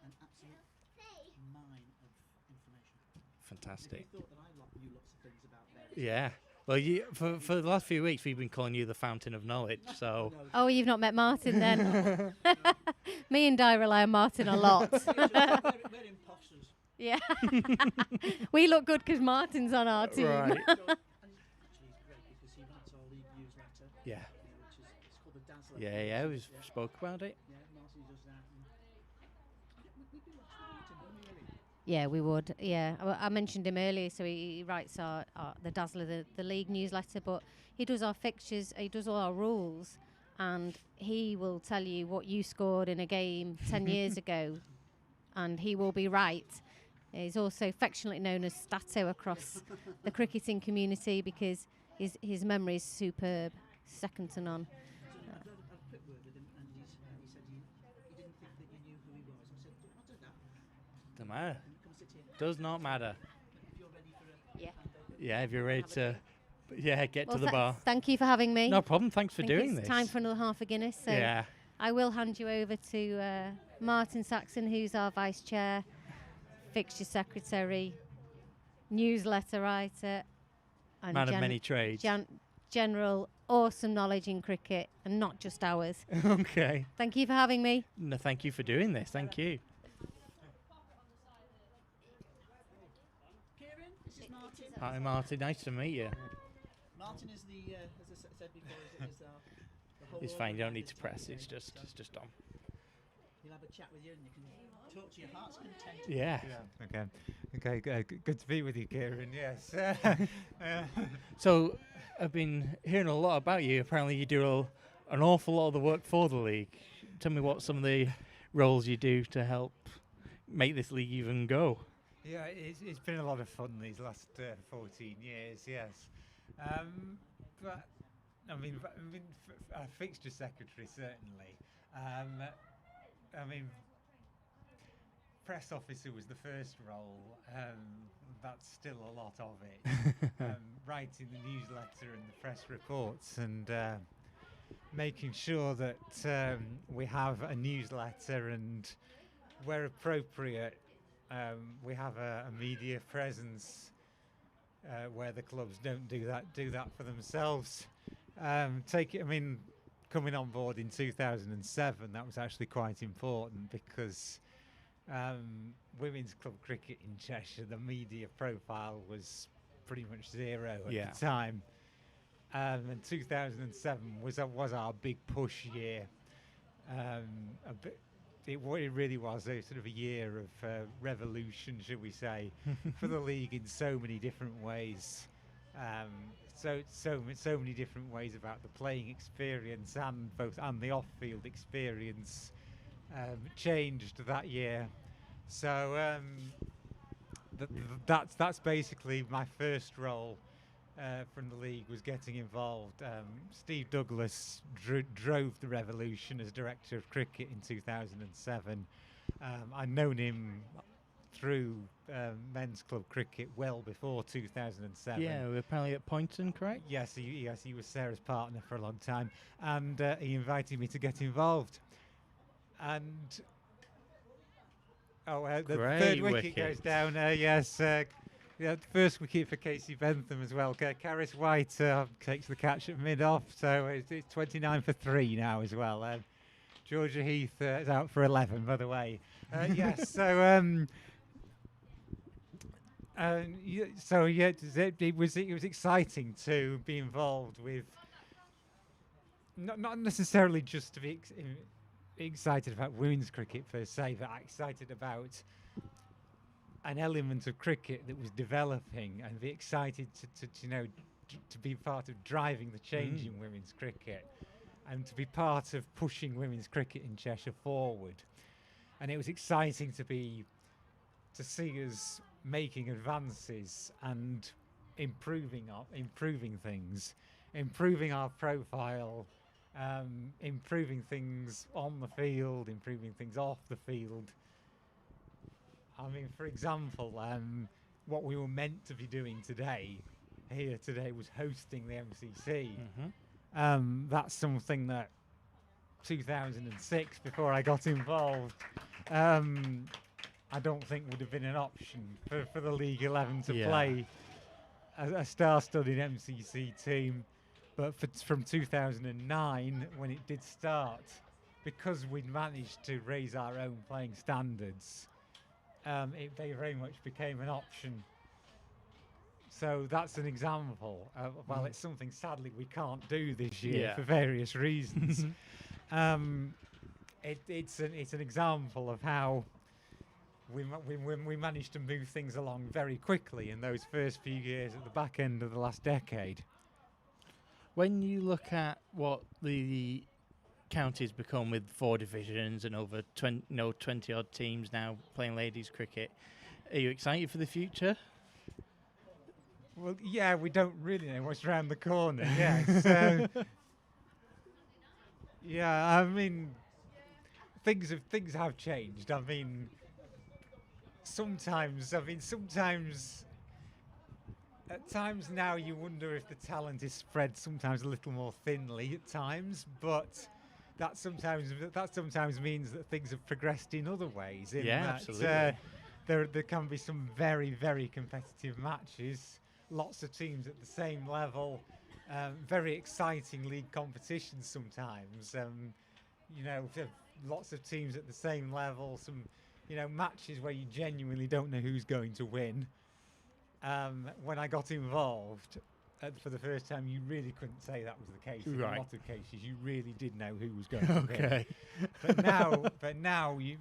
An absolute mine of information. Fantastic. If you thought that I knew lots of things about various Yeah. Well, for the last few weeks, we've been calling you the fountain of knowledge. So. Oh, you've not met Martin then. Me and Di rely on Martin a lot. we're imposters. Yeah. We look good because Martin's on our team. Right. And actually, he's great because he writes our league newsletter. Yeah. Which is it's called the Dazzler. Yeah, we spoke about it. Yeah, Martin does that. We'd be lost without him, wouldn't we, really? Yeah, we would. Yeah, I mentioned him earlier. So he writes the Dazzler, the league newsletter, but he does our fixtures. He does all our rules, and he will tell you what you scored in a game 10 years ago and he will be right. He's also affectionately known as Stato across the cricketing community because his memory is superb, second to none. So I had a quick word with him, and he said he didn't think that you knew who he was. I said, what does that? Doesn't matter. Come sit here. Does not matter. If you're ready for a Yeah. Yeah, if you're ready to, get Well, to the bar. Thank you for having me. No problem. Thanks for I think doing it's this. time for another half a Guinness. So Yeah. I will hand you over to Martin Saxon, who's our vice chair, fixture secretary, newsletter writer, and Man of many trades. general awesome knowledge in cricket, and not just ours. Okay. Thank you for having me. No, thank you for doing this. Thank you. Kieran, this is Martin. Hi, Martin. Nice to meet you. Martin is the, as I said before, is the whole It's fine. You don't need to organiser. press. It's just on. He'll have a chat with you, and you can talk to your heart's content. Yeah. Okay. Good to be with you, Kieran. Yes. So I've been hearing a lot about you. Apparently, you do an awful lot of the work for the league. Tell me what some of the roles you do to help make this league even go. Yeah, it's been a lot of fun these last 14 years. Yes. But I mean, fixture secretary certainly. Press officer was the first role. That's still a lot of it. Writing the newsletter and the press reports, and making sure that we have a newsletter, and where appropriate, we have a media presence where the clubs don't do that for themselves. Coming on board in 2007, that was actually quite important because women's club cricket in Cheshire, the media profile was pretty much zero at the time. And 2007 was our big push year. It really was a sort of a year of revolution, should we say, for the league in so many different ways. So many different ways about the playing experience and the off-field experience changed that year. So that's basically my first role from the league, was getting involved. Steve Douglas drove the revolution as director of cricket in 2007. I'd known him through men's club cricket well before 2007. Yeah, we're apparently at Poynton, correct? Yes, he was Sarah's partner for a long time, and he invited me to get involved. And the third wicket goes down. The first wicket for Casey Bentham as well. Caris White takes the catch at mid-off, so it's 29 for 3 now as well. Georgia Heath is out for 11, by the way. Yes, so. It was exciting to be involved with, not necessarily just to be excited about women's cricket per se, but excited about an element of cricket that was developing, and be excited to be part of driving the change in women's cricket, and to be part of pushing women's cricket in Cheshire forward. And it was exciting to see us making advances and improving things, improving our profile, improving things on the field, improving things off the field. I mean, for example, what we were meant to be doing here today was hosting the MCC. That's something that 2006, before I got involved, I don't think would have been an option for the League 11 to play a star-studded MCC team. But from 2009, when it did start, because we'd managed to raise our own playing standards, they very much became an option. So that's an example. Well, it's something sadly we can't do this year for various reasons. It's an example of how we managed to move things along very quickly in those first few years at the back end of the last decade. When you look at what the counties become with 4 divisions and over 20 odd teams now playing ladies cricket. Are you excited for the future? Well, yeah, we don't really know what's around the corner. Yeah, so yeah, I mean, things have changed. I mean, sometimes at times now you wonder if the talent is spread sometimes a little more thinly at times, but that sometimes means that things have progressed in other ways. In Yeah, that, absolutely. There can be some very, very competitive matches, lots of teams at the same level, very exciting league competitions sometimes. Lots of teams at the same level, some matches where you genuinely don't know who's going to win. When I got involved for the first time, you really couldn't say that was the case. In a Right. lot of cases, you really did know who was going to win. Okay. But now, it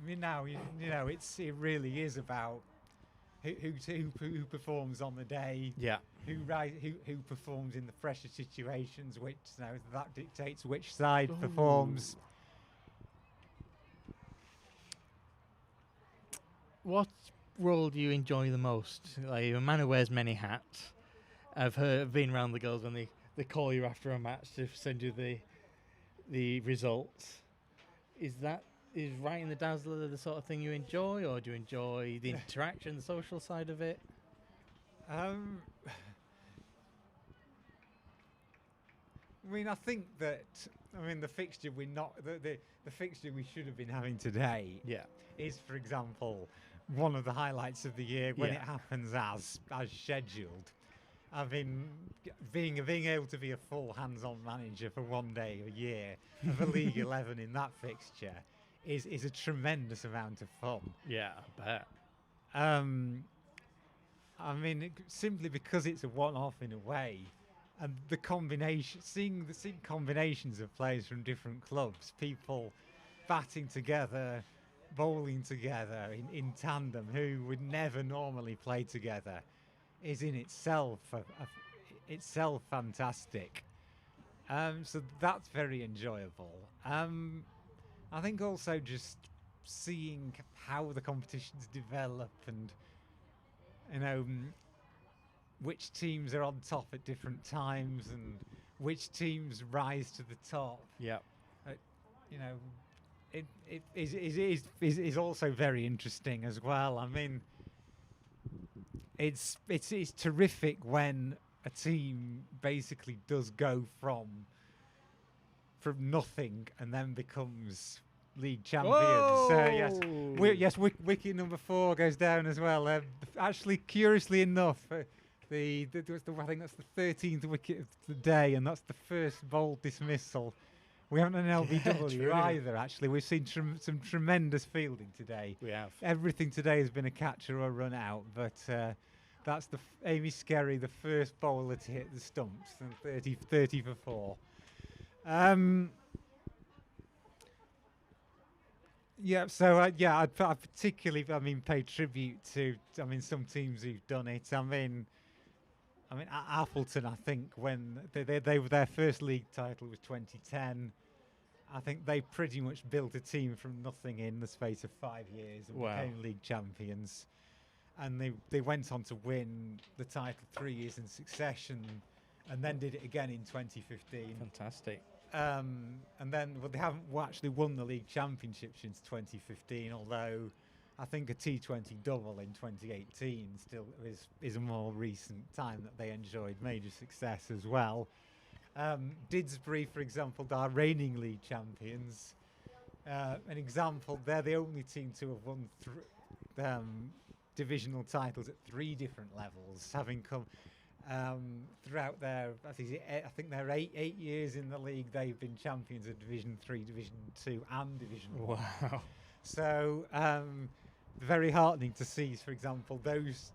really is about who performs on the day. Yeah. Who performs in the pressure situations, which that dictates which side performs. What role do you enjoy the most? Like, you're a man who wears many hats. I've been around the girls when they call you after a match to send you the results. Is writing the Dazzler the sort of thing you enjoy, or do you enjoy the interaction, the social side of it? I mean, I think that the fixture the fixture we should have been having today is, for example, one of the highlights of the year when it happens as scheduled. I mean, being able to be a full hands-on manager for one day a year of a League 11 in that fixture is a tremendous amount of fun. Yeah, I bet. Simply because it's a one-off in a way, and seeing combinations of players from different clubs, people batting together, bowling together in tandem, who would never normally play together, is in itself itself fantastic. So that's very enjoyable. I think also just seeing how the competitions develop and which teams are on top at different times and which teams rise to the top. Yeah. It is also very interesting as well. I mean, it's terrific when a team basically does go from nothing and then becomes league champions. Wicket number 4 goes down as well. Actually, curiously enough, I think that's the 13th wicket of the day, and that's the first bowl dismissal. We haven't an LBW either, actually. We've seen some tremendous fielding today. We have. Everything today has been a catcher or a run out, but that's Amy Skerry, the first bowler to hit the stumps, and 30 for 4. I particularly, pay tribute to, some teams who've done it. Appleton, I think, when they were their first league title was 2010. I think they pretty much built a team from nothing in the space of 5 years and became league champions. And they went on to win the title 3 years in succession, and then did it again in 2015. Fantastic. And then they haven't actually won the league championship since 2015, although I think a T20 double in 2018 still is a more recent time that they enjoyed major success as well. Didsbury, for example, are reigning league champions. An example, they're the only team to have won divisional titles at 3 different levels, having come throughout their, I think they're 8 years in the league. They've been champions of Division 3, Division 2, and Division 1. Wow. So very heartening to see, for example, those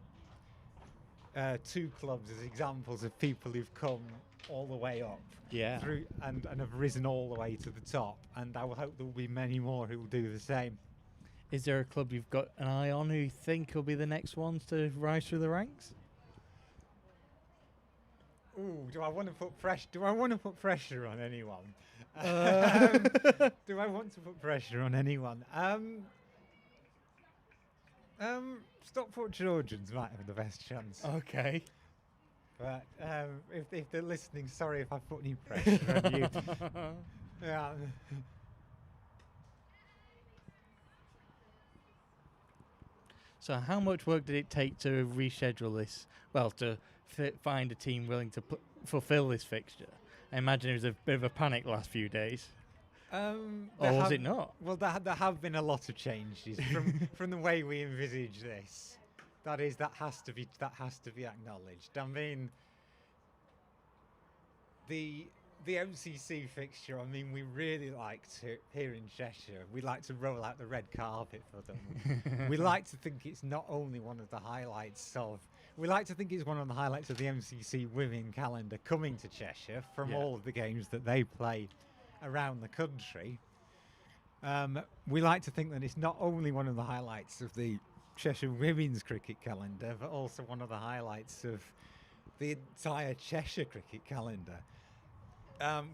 2 clubs as examples of people who've come all the way up through and have risen all the way to the top. And I will hope there will be many more who will do the same. Is there a club you've got an eye on who you think will be the next ones to rise through the ranks? Ooh, do I want to put pressure on anyone? Do I want to put pressure on anyone? Stockport Georgians might have the best chance. Okay. But if they're listening, sorry if I put any pressure on you. Yeah. So how much work did it take to reschedule this? Well, to find a team willing to fulfill this fixture? I imagine it was a bit of a panic the last few days. Or was it not? Well, there have been a lot of changes from the way we envisage this. That has to be acknowledged. I mean, the MCC fixture. I mean, we really like to here in Cheshire. We like to roll out the red carpet for them. We like to think it's not only one of the highlights of. We like to think it's one of the highlights of the MCC women calendar coming to Cheshire from all of the games that they play around the country. We like to think that it's not only one of the highlights of the Cheshire women's cricket calendar, but also one of the highlights of the entire Cheshire cricket calendar.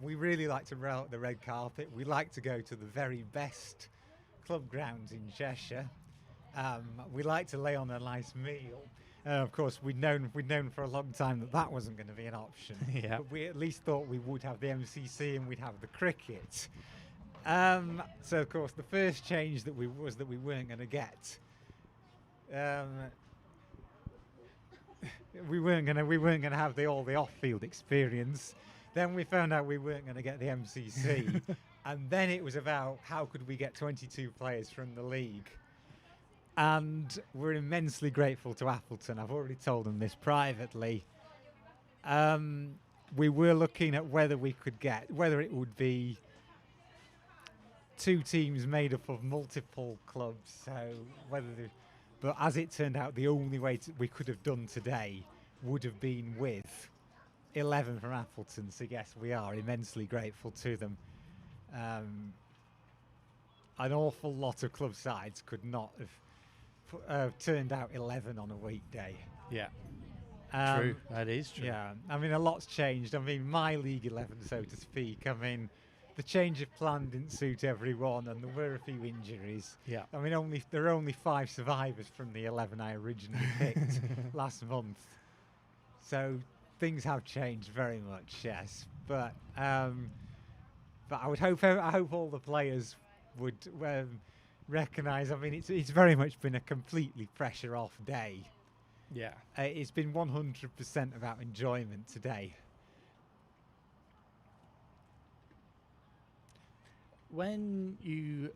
We really like to roll out the red carpet. We like to go to the very best club grounds in Cheshire. We like to lay on a nice meal. Of course, we'd known for a long time that wasn't going to be an option. Yeah. But we at least thought we would have the MCC and we'd have the cricket. So of course, the first change that we weren't going to get. We weren't going to have all the off-field experience. Then we found out we weren't going to get the MCC, and then it was about how could we get 22 players from the league. And we're immensely grateful to Appleton. I've already told them this privately. We were looking at whether it would be 2 teams made up of multiple clubs. But as it turned out, the only way we could have done today would have been with 11 from Appleton. So yes, we are immensely grateful to them. An awful lot of club sides could not have turned out 11 on a weekday. Yeah. True. That is true. Yeah. I mean, a lot's changed. I mean, my League 11, so to speak. I mean, the change of plan didn't suit everyone, and there were a few injuries. Yeah. I mean, there are only 5 survivors from the 11 I originally picked last month. So things have changed very much, yes. But I hope all the players would recognise. I mean, it's very much been a completely pressure off day. Yeah. It's been 100% about enjoyment today. When you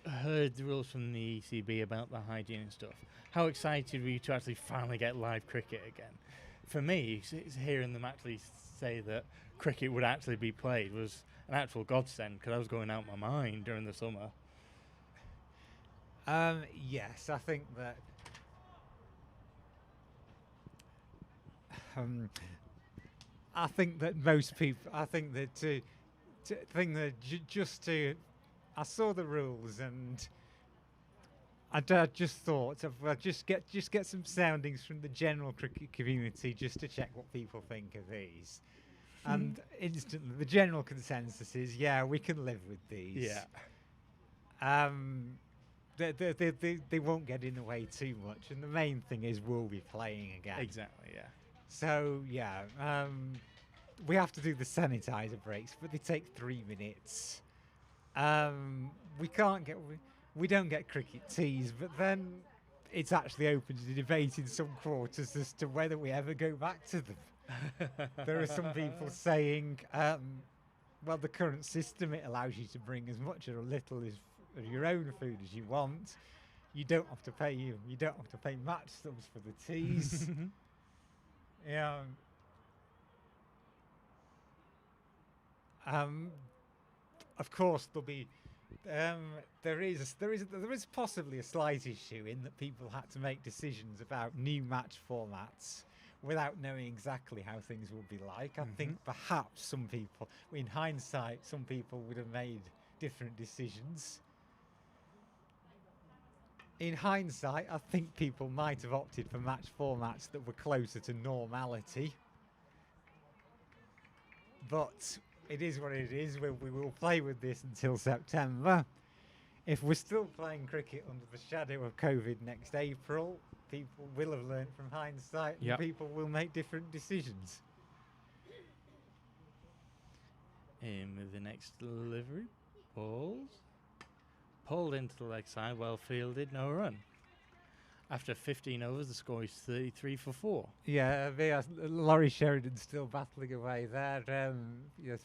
heard the rules from the ECB about the hygiene and stuff, how excited were you to actually finally get live cricket again? For me, hearing them actually say that cricket would actually be played was an actual godsend, because I was going out my mind during the summer. Yes, I think that most people. I think that I saw the rules and I just thought of just get some soundings from the general cricket community just to check what people think of these. And instantly, the general consensus is, yeah, we can live with these. Yeah. They won't get in the way too much, and the main thing is we'll be playing again. Exactly, yeah. So yeah, we have to do the sanitizer breaks, but they take 3 minutes. We don't get cricket teas, but then it's actually open to debate in some quarters as to whether we ever go back to them. There are some people saying, well, the current system, it allows you to bring as much or a little of your own food as you want. You don't have to pay match subs for the teas. Yeah. Of course, there'll be. There is possibly a slight issue in that people had to make decisions about new match formats without knowing exactly how things will be like. I think perhaps some people, in hindsight, some people would have made different decisions. In hindsight, I think people might have opted for match formats that were closer to normality. But it is what it is. We will play with this until September. If we're still playing cricket under the shadow of COVID next April, people will have learnt from hindsight, and people will make different decisions. In with the next delivery, balls. Pulled into the leg side, well fielded, no run. After 15 overs, the score is 33 for 4. Yeah, Laurie Sheridan's still battling away there. Yes,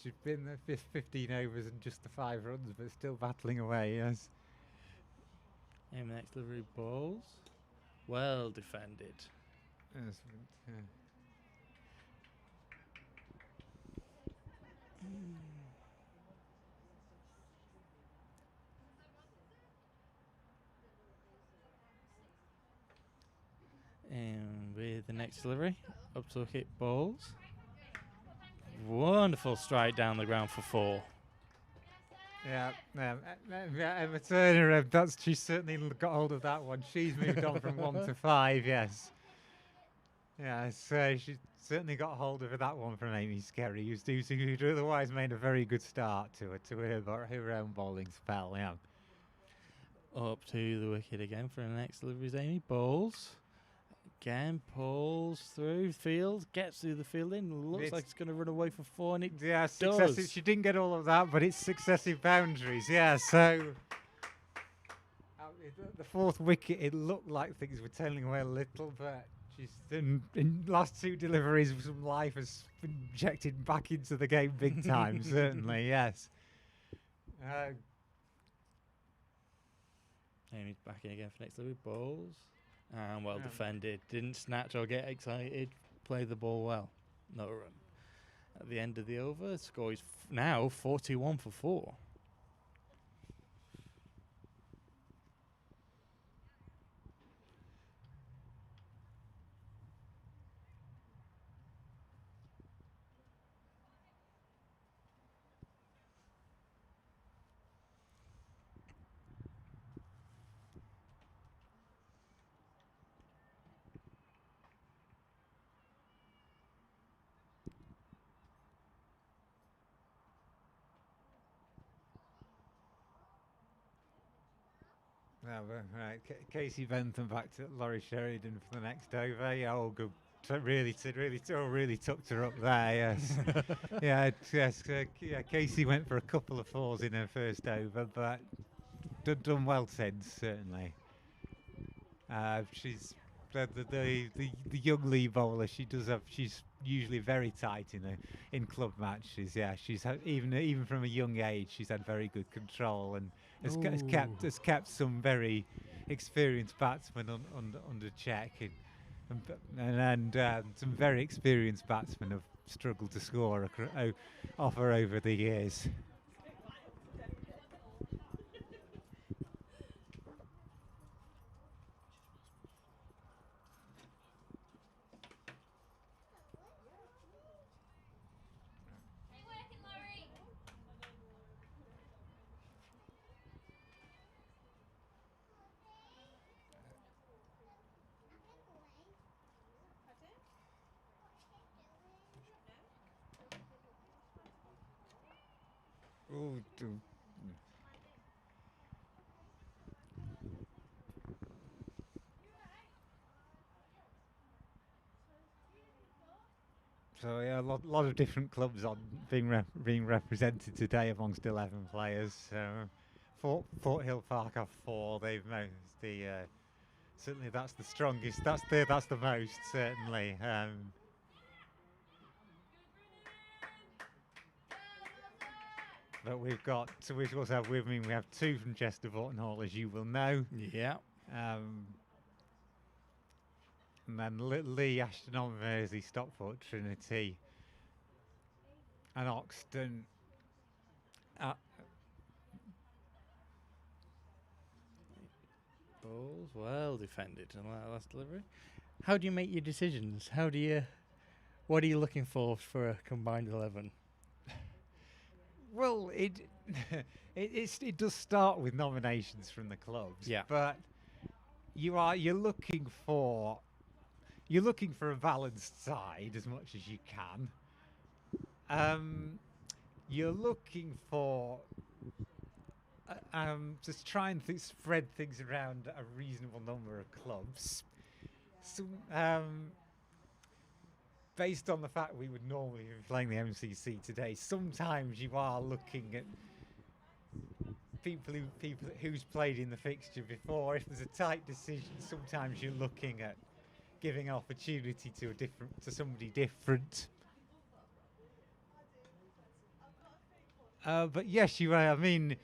she's been the 15 overs and just the 5 runs, but still battling away, yes. In the next delivery, balls. Well defended. Yes, yeah. And with the next delivery, up to hit balls. Wonderful strike down the ground for 4. Yeah, Emma Turner, she's certainly got hold of that one. She's moved on from 1 to 5, yes. Yeah, so she's certainly got hold of that one from Amy Skerry, who'd otherwise made a very good start to her own bowling spell, yeah. Up to the wicket again for the next delivery is Amy. Balls. Again, pulls through field, gets through the fielding, looks like it's going to run away for 4, and it does. She didn't get all of that, but it's successive boundaries, yeah, so the 4th wicket, it looked like things were tailing away a little, but she's in last 2 deliveries, some life has been injected back into the game big time, certainly, yes. Amy's back in again for next delivery, balls. And well defended. Didn't snatch or get excited. Played the ball well. No run. At the end of the over, the score is now 41 for 4. Right, Casey Bentham back to Laurie Sheridan for the next over. Yeah, all good. Really tucked her up there. Yes, yes. Casey went for a couple of 4s in her first over, but done well since, certainly. She's the young lead bowler. She's usually very tight in club matches. Yeah, she's even from a young age, she's had very good control and has kept some very experienced batsmen under check, and some very experienced batsmen have struggled to score off her over the years. So yeah, a lot of different clubs being represented today amongst 11 players. Fort Hill Park have 4. They've most certainly that's the strongest. That's the most certainly. But we also have with me. We have 2 from Chester Vorton Hall, as you will know. Yeah. And then Lee, Ashton on Mersey, Stockport, Trinity, and Oxton. Balls well defended on that last delivery. How do you make your decisions? What are you looking for a combined 11? Well, it does start with nominations from the clubs. Yeah. But you're looking for a balanced side as much as you can. you're looking for just try and spread things around a reasonable number of clubs. So, based on the fact we would normally be playing the MCC today, sometimes you are looking at people who's played in the fixture before. If there's a tight decision, sometimes you're looking at giving opportunity to somebody different. But yes, you are. I mean,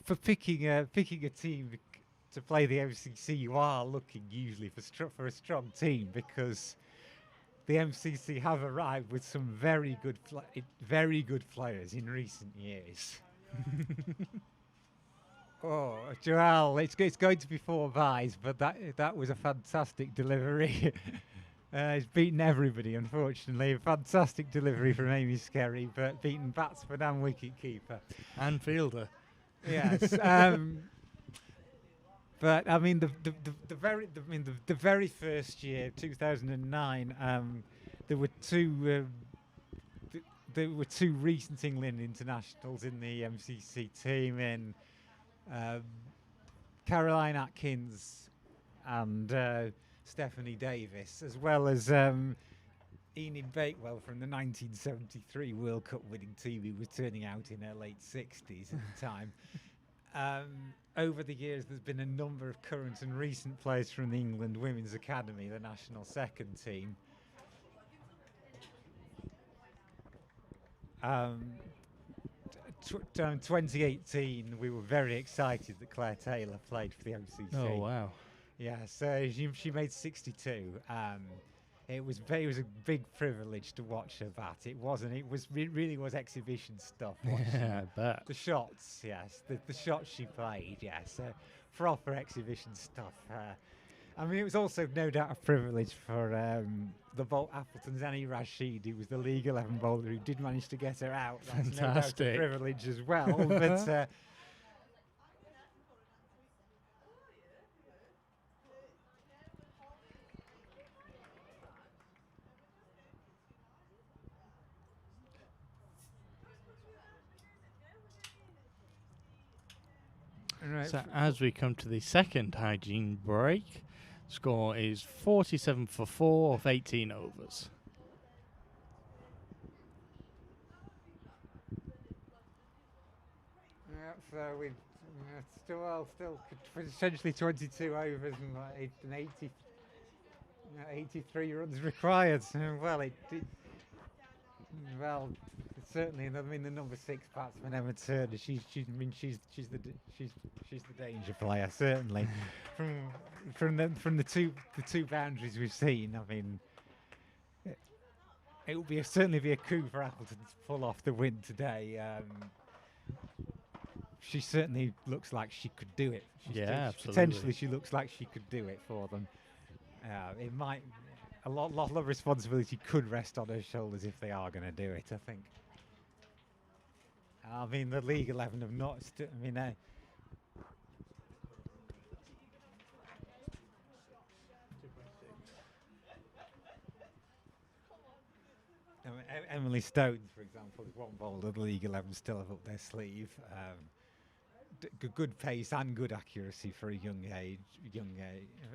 for picking a team to play the MCC, you are looking usually for a strong team, because the MCC have arrived with some very good players in recent years. Oh, Joel, it's going to be 4 byes, but that was a fantastic delivery. He's beaten everybody, unfortunately. A fantastic delivery from Amy Skerry, but beaten batsman and wicket-keeper. And fielder. Yes. But I mean, the very first year, 2009, there were two recent England internationals in the MCC team, in Caroline Atkins and Stephanie Davis, as well as Enid Bakewell from the 1973 World Cup winning team, who was turning out in her late 60s at the time. Over the years, there's been a number of current and recent players from the England Women's Academy, the national second team. In 2018, we were very excited that Claire Taylor played for the MCC. Oh, wow. Yeah, so she made 62. It was a big privilege to watch her bat. It really was exhibition stuff. Yeah, I bet. The shots, yes, the shots she played, yes, proper exhibition stuff. I mean, it was also no doubt a privilege for the Appleton's Annie Rashid, who was the League 11 bowler who did manage to get her out. That's Fantastic. no doubt a privilege as well. But right. So as we come to the second hygiene break, score is 47 for 4 of 18 overs. Yeah, so we still essentially 22 overs and 83 runs required. Certainly, I mean, the number 6 batsman, Emma Turner, she's the danger player, certainly. from the two boundaries we've seen, I mean, it will certainly be a coup for Appleton to pull off the win today. She certainly looks like she could do it. Absolutely. Potentially, she looks like she could do it for them. It might. A lot of responsibility could rest on her shoulders if they are going to do it, I think. I mean, the League 11 have not... Emily Stones, for example, is one bowler the League 11 still have up their sleeve. Good pace and good accuracy for a young age.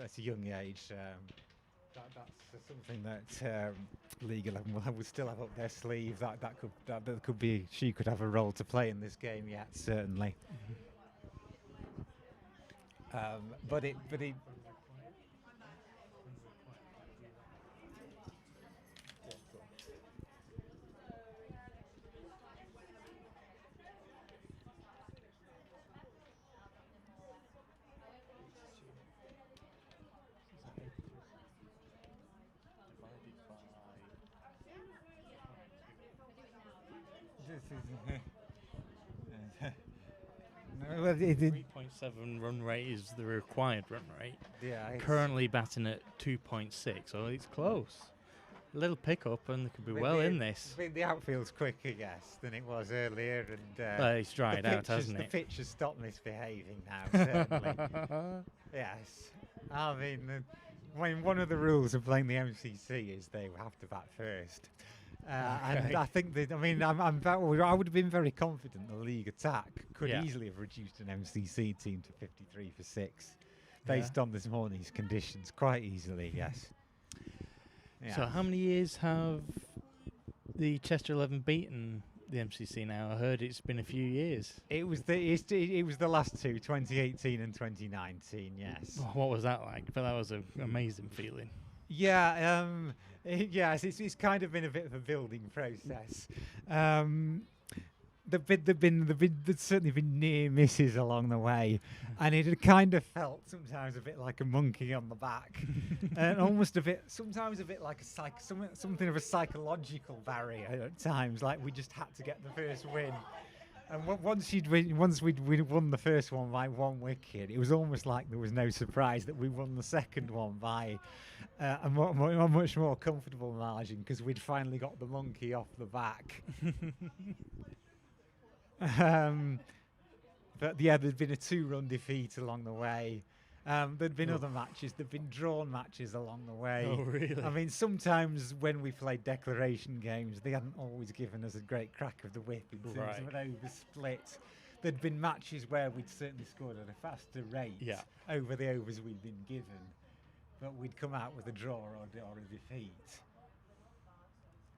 At a young age. That's something that League 11 will still have up their sleeve. That could be. She could have a role to play in this game yet, certainly. But it. Well, 3.7 run rate is the required run rate. Yeah. Currently batting at 2.6, so it's close. A little pick-up and they could be well in this. The outfield's quicker, yes, than it was earlier. And well, it's dried out, hasn't it? The pitch has stopped misbehaving now, certainly. Yes. I mean, one of the rules of playing the MCC is they have to bat first. And I think that, I mean, I would have been very confident the league attack could easily have reduced an MCC team to 53 for 6 based on this morning's conditions, quite easily, yes. So how many years have the Chester 11 beaten the MCC now? I heard it's been a few years. It was the last two, 2018 and 2019, yes. What was that like? But that was an amazing feeling. Yeah, yes, it's kind of been a bit of a building process. There's certainly been near misses along the way, and it had kind of felt sometimes a bit like a monkey on the back, and sometimes a bit like something of a psychological barrier at times. Like we just had to get the first win, and once we'd won the first one by 1 wicket, it was almost like there was no surprise that we won the second one by a much more comfortable margin because we'd finally got the monkey off the back. But yeah, there'd been a 2-run defeat along the way. There'd been other matches. There'd been drawn matches along the way. Oh, really? I mean, sometimes when we played declaration games, they hadn't always given us a great crack of the whip in terms of an over split. There'd been matches where we'd certainly scored at a faster rate over the overs we'd been given, but we'd come out with a draw or a defeat.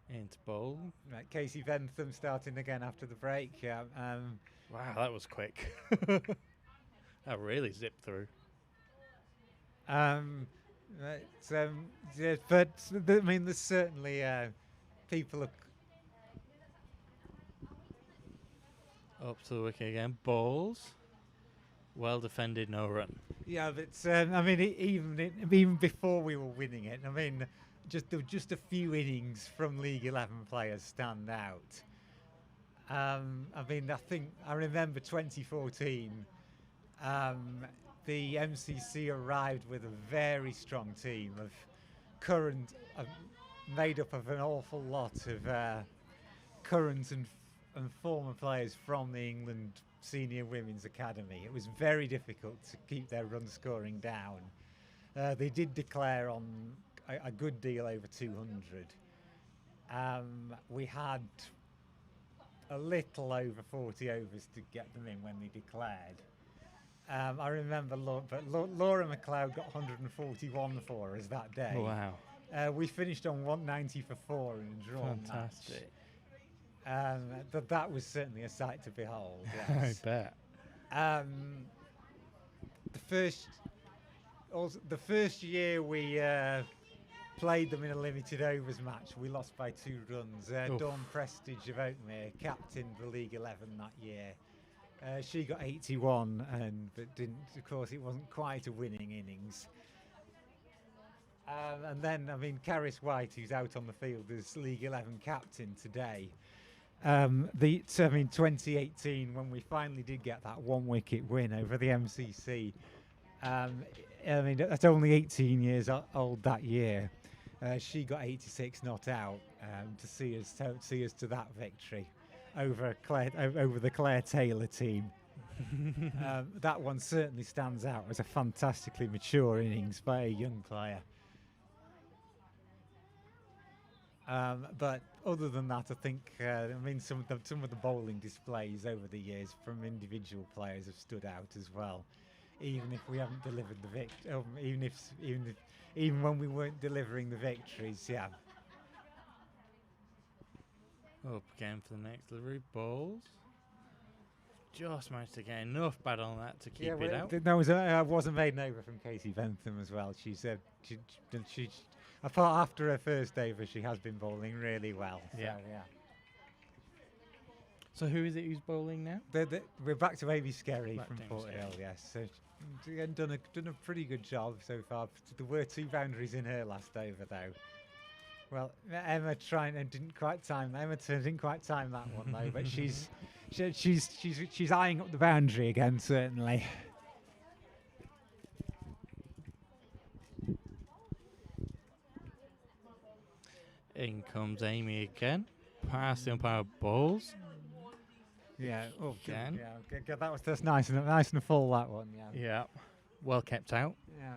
Into bowl. Right, Casey Bentham starting again after the break. Wow, that was quick. That really zipped through. I mean, there's certainly people up to the wicket again. Balls. Well defended, no run. Yeah, but I mean, even before we were winning it, I mean, there were just a few innings from League 11 players stand out. I mean, I remember 2014. The MCC arrived with a very strong team of made up of an awful lot of current and former players from the England Senior Women's Academy. It was very difficult to keep their run scoring down. They did declare on a good deal over 200. We had a little over 40 overs to get them in when they declared. I remember Laura McLeod got 141 for us that day. Wow. We finished on 190 for 4 in a draw Fantastic. match. That was certainly a sight to behold. Yes. I bet. The first year we played them in a limited overs match, we lost by 2 runs. Dawn Prestige of Oakmere captained the League 11 that year. She got 81, but didn't. Of course, it wasn't quite a winning innings. And then, I mean, Caris White, who's out on the field as League 11 captain today. 2018, when we finally did get that 1-wicket win over the MCC. I mean, at only 18 years old that year, she got 86 not out to see us to that victory over the Claire Taylor team. That one certainly stands out as a fantastically mature innings by a young player. But other than that, I think I mean some of the bowling displays over the years from individual players have stood out as well. Even if we haven't delivered the even when we weren't delivering the victories, yeah. Up again for the next delivery. Balls. Just managed to get enough bat on that to keep it out. That wasn't made over from Casey Bentham as well. She said she apart after her first over, she has been bowling really well. Yeah. So, yeah. So who is it who's bowling now? We're back to Amy Skerry Back from to Amy Port Skerry. Hill, yes. So she's done a pretty good job so far. There were 2 boundaries in her last over though. Well, Emma didn't quite time that one though. But she's eyeing up the boundary again, certainly. In comes Amy again. Past the umpire balls. Yeah. Oh, Again. Yeah. That's nice and full, that one. Yeah. Yeah. Well kept out. Yeah.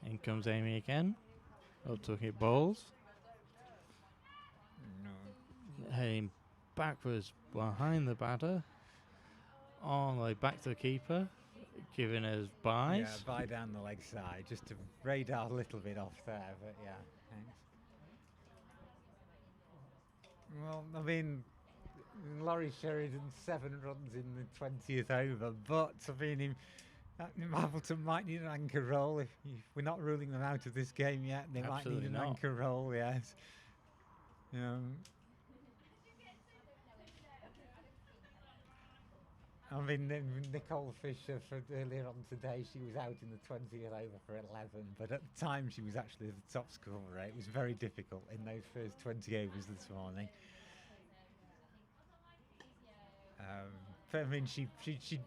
In comes Amy again. Up to hit balls. No. Heading backwards behind the batter. All the way back to the keeper. Giving us buys. Yeah, bye down the leg side, just to radar a little bit off there, but yeah, thanks. Well, I mean, Laurie Sheridan's 7 runs in the 20th over, but I mean, Appleton might need an anchor role. If we're not ruling them out of this game yet, they might need an anchor role, yes. I mean, Nicole Fisher, earlier on today, she was out in the 20th over for 11, but at the time she was actually the top scorer. It was very difficult in those first 20 overs this morning. But I mean, she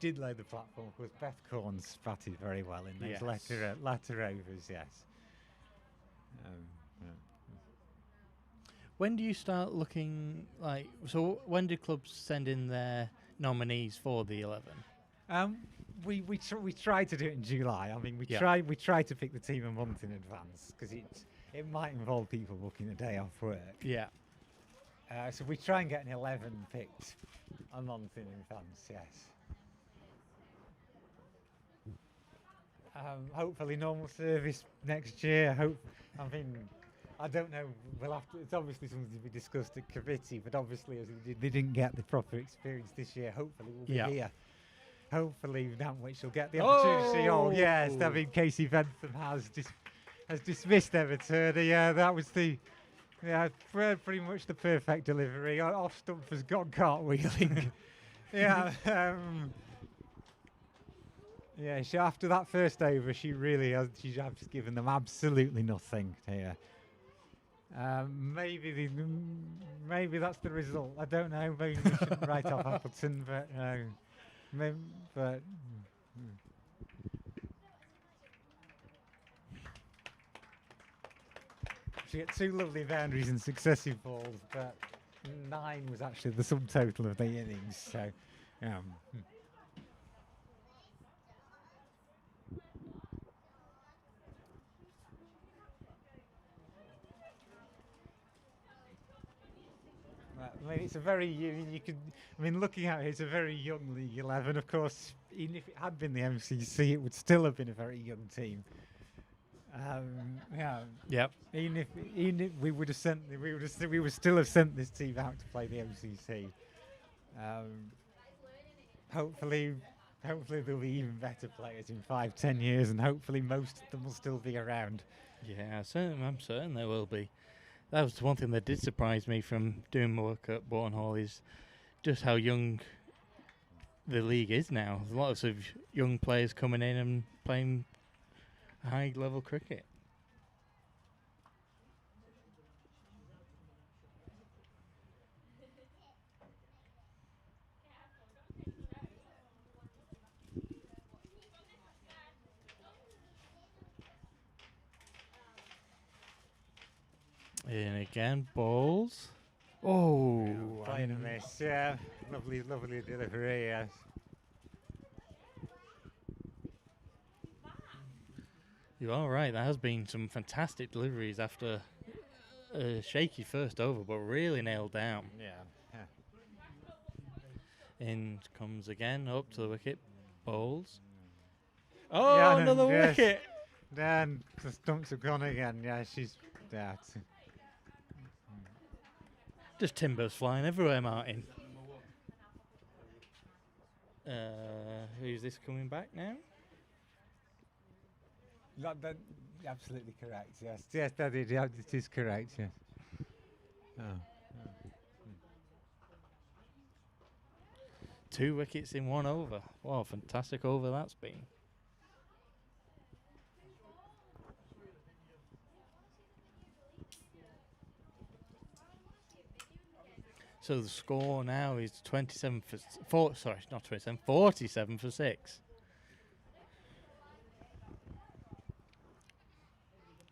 did lay the platform. Of course, Beth Corns batted very well in those latter overs, yes. When do you start looking like? So when do clubs send in their nominees for the 11? We try to do it in July. I mean, we try to pick the team a month in advance because it might involve people booking a day off work. Yeah. So we try and get an 11 picked a month in advance. Yes. Hopefully normal service next year. I mean, I don't know. We'll have to. It's obviously something to be discussed at committee, but obviously, as they didn't get the proper experience this year, hopefully we'll be here. Hopefully, Nantwich will get the opportunity. Oh yes, I mean, Casey Bentham has dismissed Everton. That was pretty much the perfect delivery. Off stump has gone cartwheeling. She, after that first over, she really has. She's given them absolutely nothing here. Maybe that's the result. I don't know. Maybe we shouldn't write off Appleton, but she got 2 lovely boundaries and successive balls, but 9 was actually the sum total of the innings. So, I mean, it's a very looking at it, it's a very young League 11. Of course, even if it had been the MCC, it would still have been a very young team. Even if we would have sent, we would still have sent this team out to play the MCC. Hopefully there'll be even better players in 5-10 years, and hopefully most of them will still be around. Yeah, I'm certain there will be. That was one thing that did surprise me from doing my work at Bourton Hall, is just how young the league is now. There's lots of young players coming in and playing high-level cricket. In again, balls. Oh, playing a miss. Yeah, lovely delivery. Yes. You're all right. There has been some fantastic deliveries after a shaky first over, but really nailed down. Yeah. In comes again, up to the wicket. Bowls. Oh, another wicket. Then the stumps have gone again. Yeah, she's there. Just timbers flying everywhere, Martin. Who's this coming back now? That absolutely correct. Yes, that is. Yeah, it is correct. Yes. Oh. 2 wickets in 1 over. What a fantastic over that's been. So the score now is 47 for 4. Sorry, not 27. 47 for 6.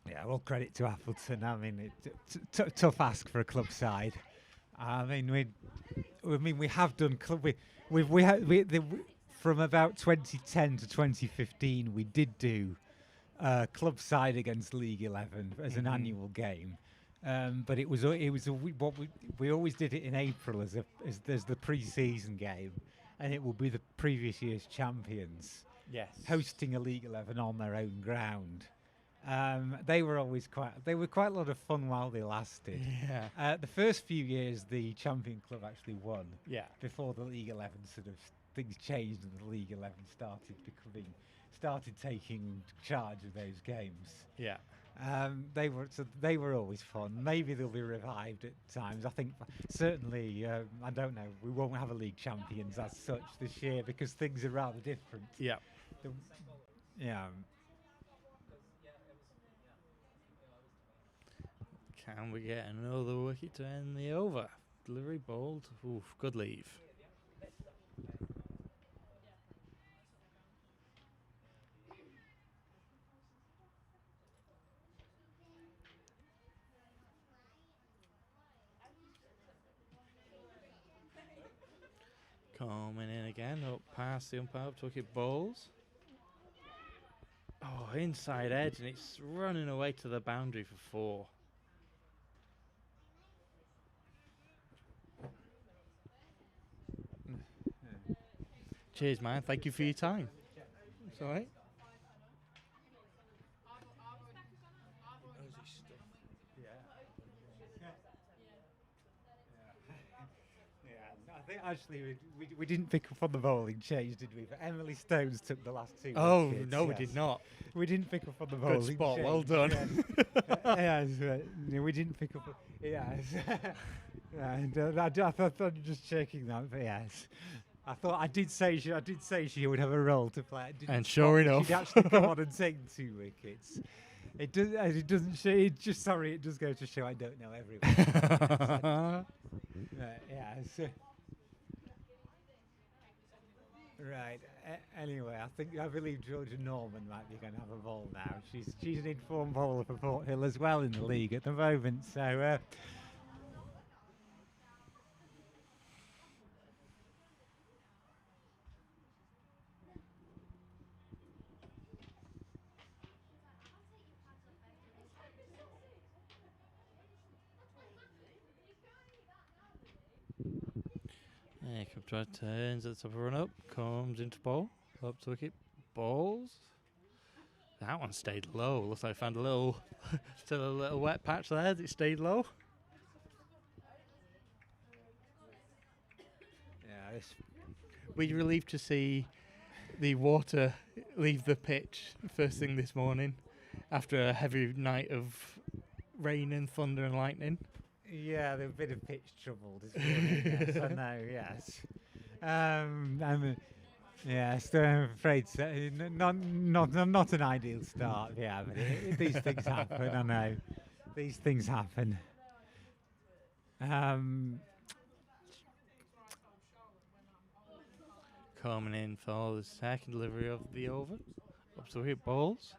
Yeah, well, credit to Appleton. I mean, tough ask for a club side. I mean, we have done club. From about 2010 to 2015, we did do club side against League 11 as an annual game. But it was we always did it in April as the pre-season game, and it will be the previous year's champions hosting a League 11 on their own ground. They were quite a lot of fun while they lasted. Yeah. The first few years, the champion club actually won. Yeah. Before the League 11 sort of things changed and the League 11 started taking charge of those games. Yeah. They were always fun. Maybe they'll be revived at times. I think certainly I don't know. We won't have a league champions as such this year because things are rather different. Yeah. Yeah. Can we get another wicket to end the over? Delivery bowled. Oof, good leave. Coming in again, up past the umpire, up to wicket bowls. Oh, inside edge, and it's running away to the boundary for 4. Cheers, man. Thank you for your time. It's all right. I think actually we didn't pick up on the bowling change, did we? But Emily Stones took the last 2 Oh, wickets, no, we did not. We didn't pick up on the bowling Good spot, change. well done. Yes, no, we didn't pick up. Yes. And I thought just checking that, but yes. I did say she would have a role to play. And sure enough, she'd actually come on and take 2 wickets. It doesn't show. It just it does go to show I don't know everyone. Yeah. Right. Anyway, I believe Georgia Norman might be going to have a ball now. She's an informed bowler for Port Hill as well in the league at the moment. So. Yeah, Cupdrive turns at the top of run up, comes into bowl, up to wicket, bowls. That one stayed low. Looks like I found still a little wet patch there. It stayed low. Yeah, Were you relieved to see the water leave the pitch first thing this morning after a heavy night of rain and thunder and lightning? Yeah, there's a bit of pitch trouble this morning. Yes, I know. Yes. Yes, I'm afraid so. Not an ideal start. Yeah, but these things happen. I know. These things happen. Coming in for the second delivery of the over. Up to hit balls.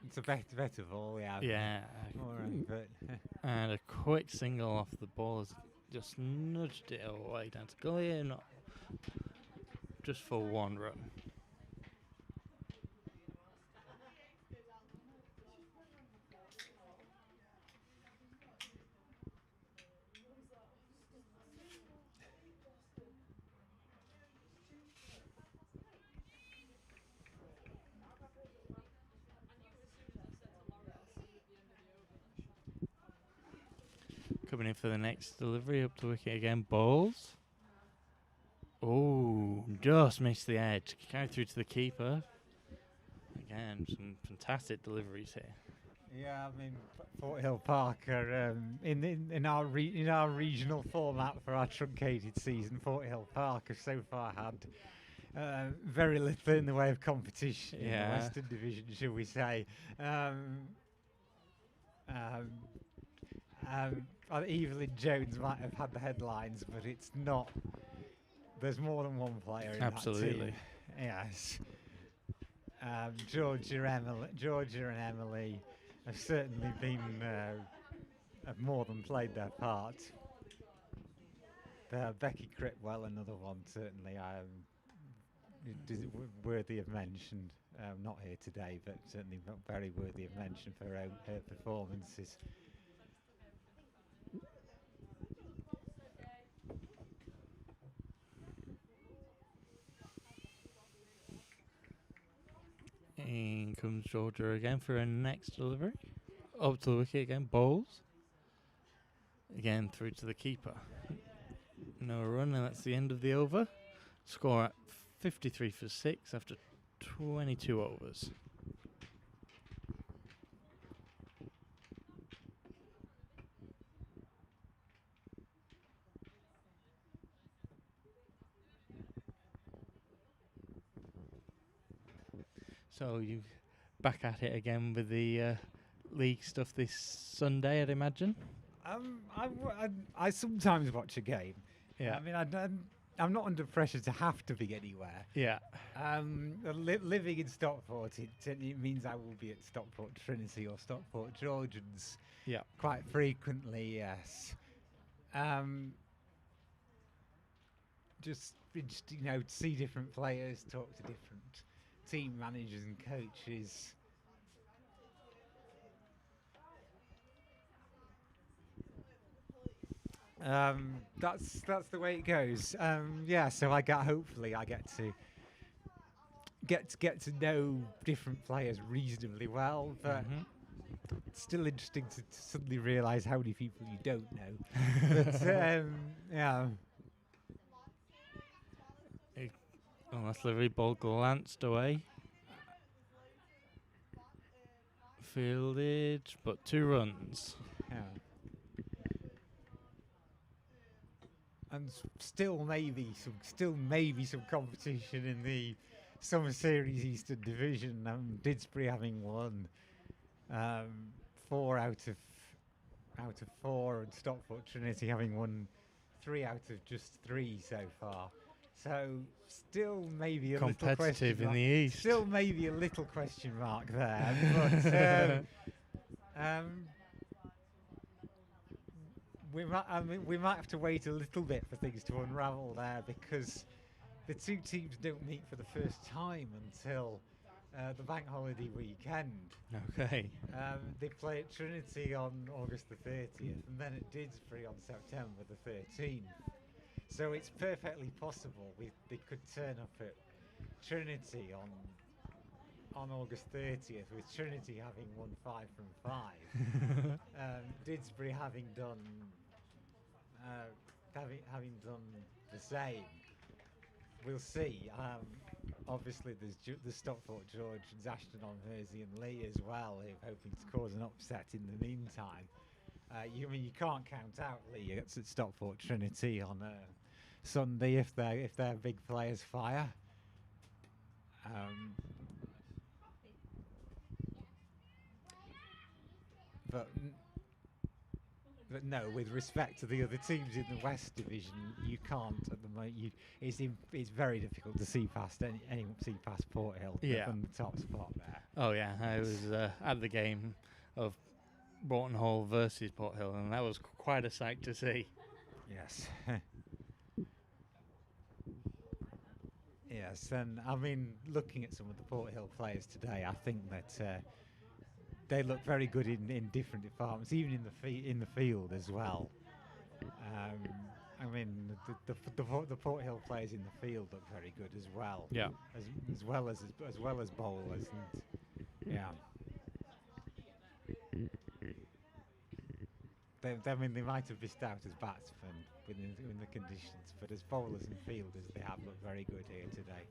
It's a better ball, yeah. Yeah. All right, but And a quick single off the ball has just nudged it away down to gully, not just for 1 run. Coming in for the next delivery, up to wicket again, bowls. Oh, just missed the edge. Carried through to the keeper. Again, some fantastic deliveries here. yeah, I mean, Fort Hill Park are in our regional format for our truncated season. Fort Hill Park have so far had very little in the way of competition in the Western Division, shall we say. Evelyn Jones might have had the headlines, but it's not. There's more than one player in that team. Yes. Georgia and Emily have certainly been have more than played their part. Becky Cripwell, another one, certainly worthy of mention. Not here today, but certainly very worthy of mention for her performances. In comes Georgia again for her next delivery. Up to the wicket again, bowls. Again through to the keeper. No run, and that's the end of the over. Score at 53 for 6 after 22 overs. So you back at it again with the league stuff this Sunday, I'd imagine. I sometimes watch a game. Yeah. I mean, I'm not under pressure to have to be anywhere. Yeah. Living in Stockport, it means I will be at Stockport Trinity or Stockport Georgians. Yeah. Quite frequently, yes. Just see different players, talk to different team managers and coaches. That's the way it goes. So hopefully I get to know different players reasonably well, but it's still interesting to suddenly realise how many people you don't know. But yeah. Oh, that's delivery, ball glanced away. Fielded, but 2 runs. Yeah. And still maybe some competition in the Summer Series Eastern Division. Didsbury having won 4 out of 4, and Stockport Trinity having won 3 out of just 3 so far. So still maybe a competitive in the East. Still maybe a little question mark there, but we might have to wait a little bit for things to unravel there, because the 2 teams don't meet for the first time until the bank holiday weekend. Okay. They play at Trinity on August the 30th, and then at Didsbury on September the 13th. So it's perfectly possible they could turn up at Trinity on August 30th, with Trinity having won 5 from 5, Didsbury having done the same. We'll see. Obviously, there's Stockport Georgians, Ashton on Mersey and Lee as well, who are hoping to cause an upset in the meantime. You can't count out Lee at Stockport Trinity on Sunday if their big players fire. But no, with respect to the other teams in the West Division, you can't at the moment. It's very difficult to see past Port Hill from the top spot there. Oh yeah, I was at the game of Broughton Hall versus Port Hill, and that was quite a sight to see. Yes. Yes, and I mean, looking at some of the Port Hill players today, I think that they look very good in different departments, even in the field as well. I mean, the Port Hill players in the field look very good as well. Yeah. As well as bowlers, and yeah. They might have missed out as batsmen in the conditions, but as bowlers and fielders, they have looked very good here today.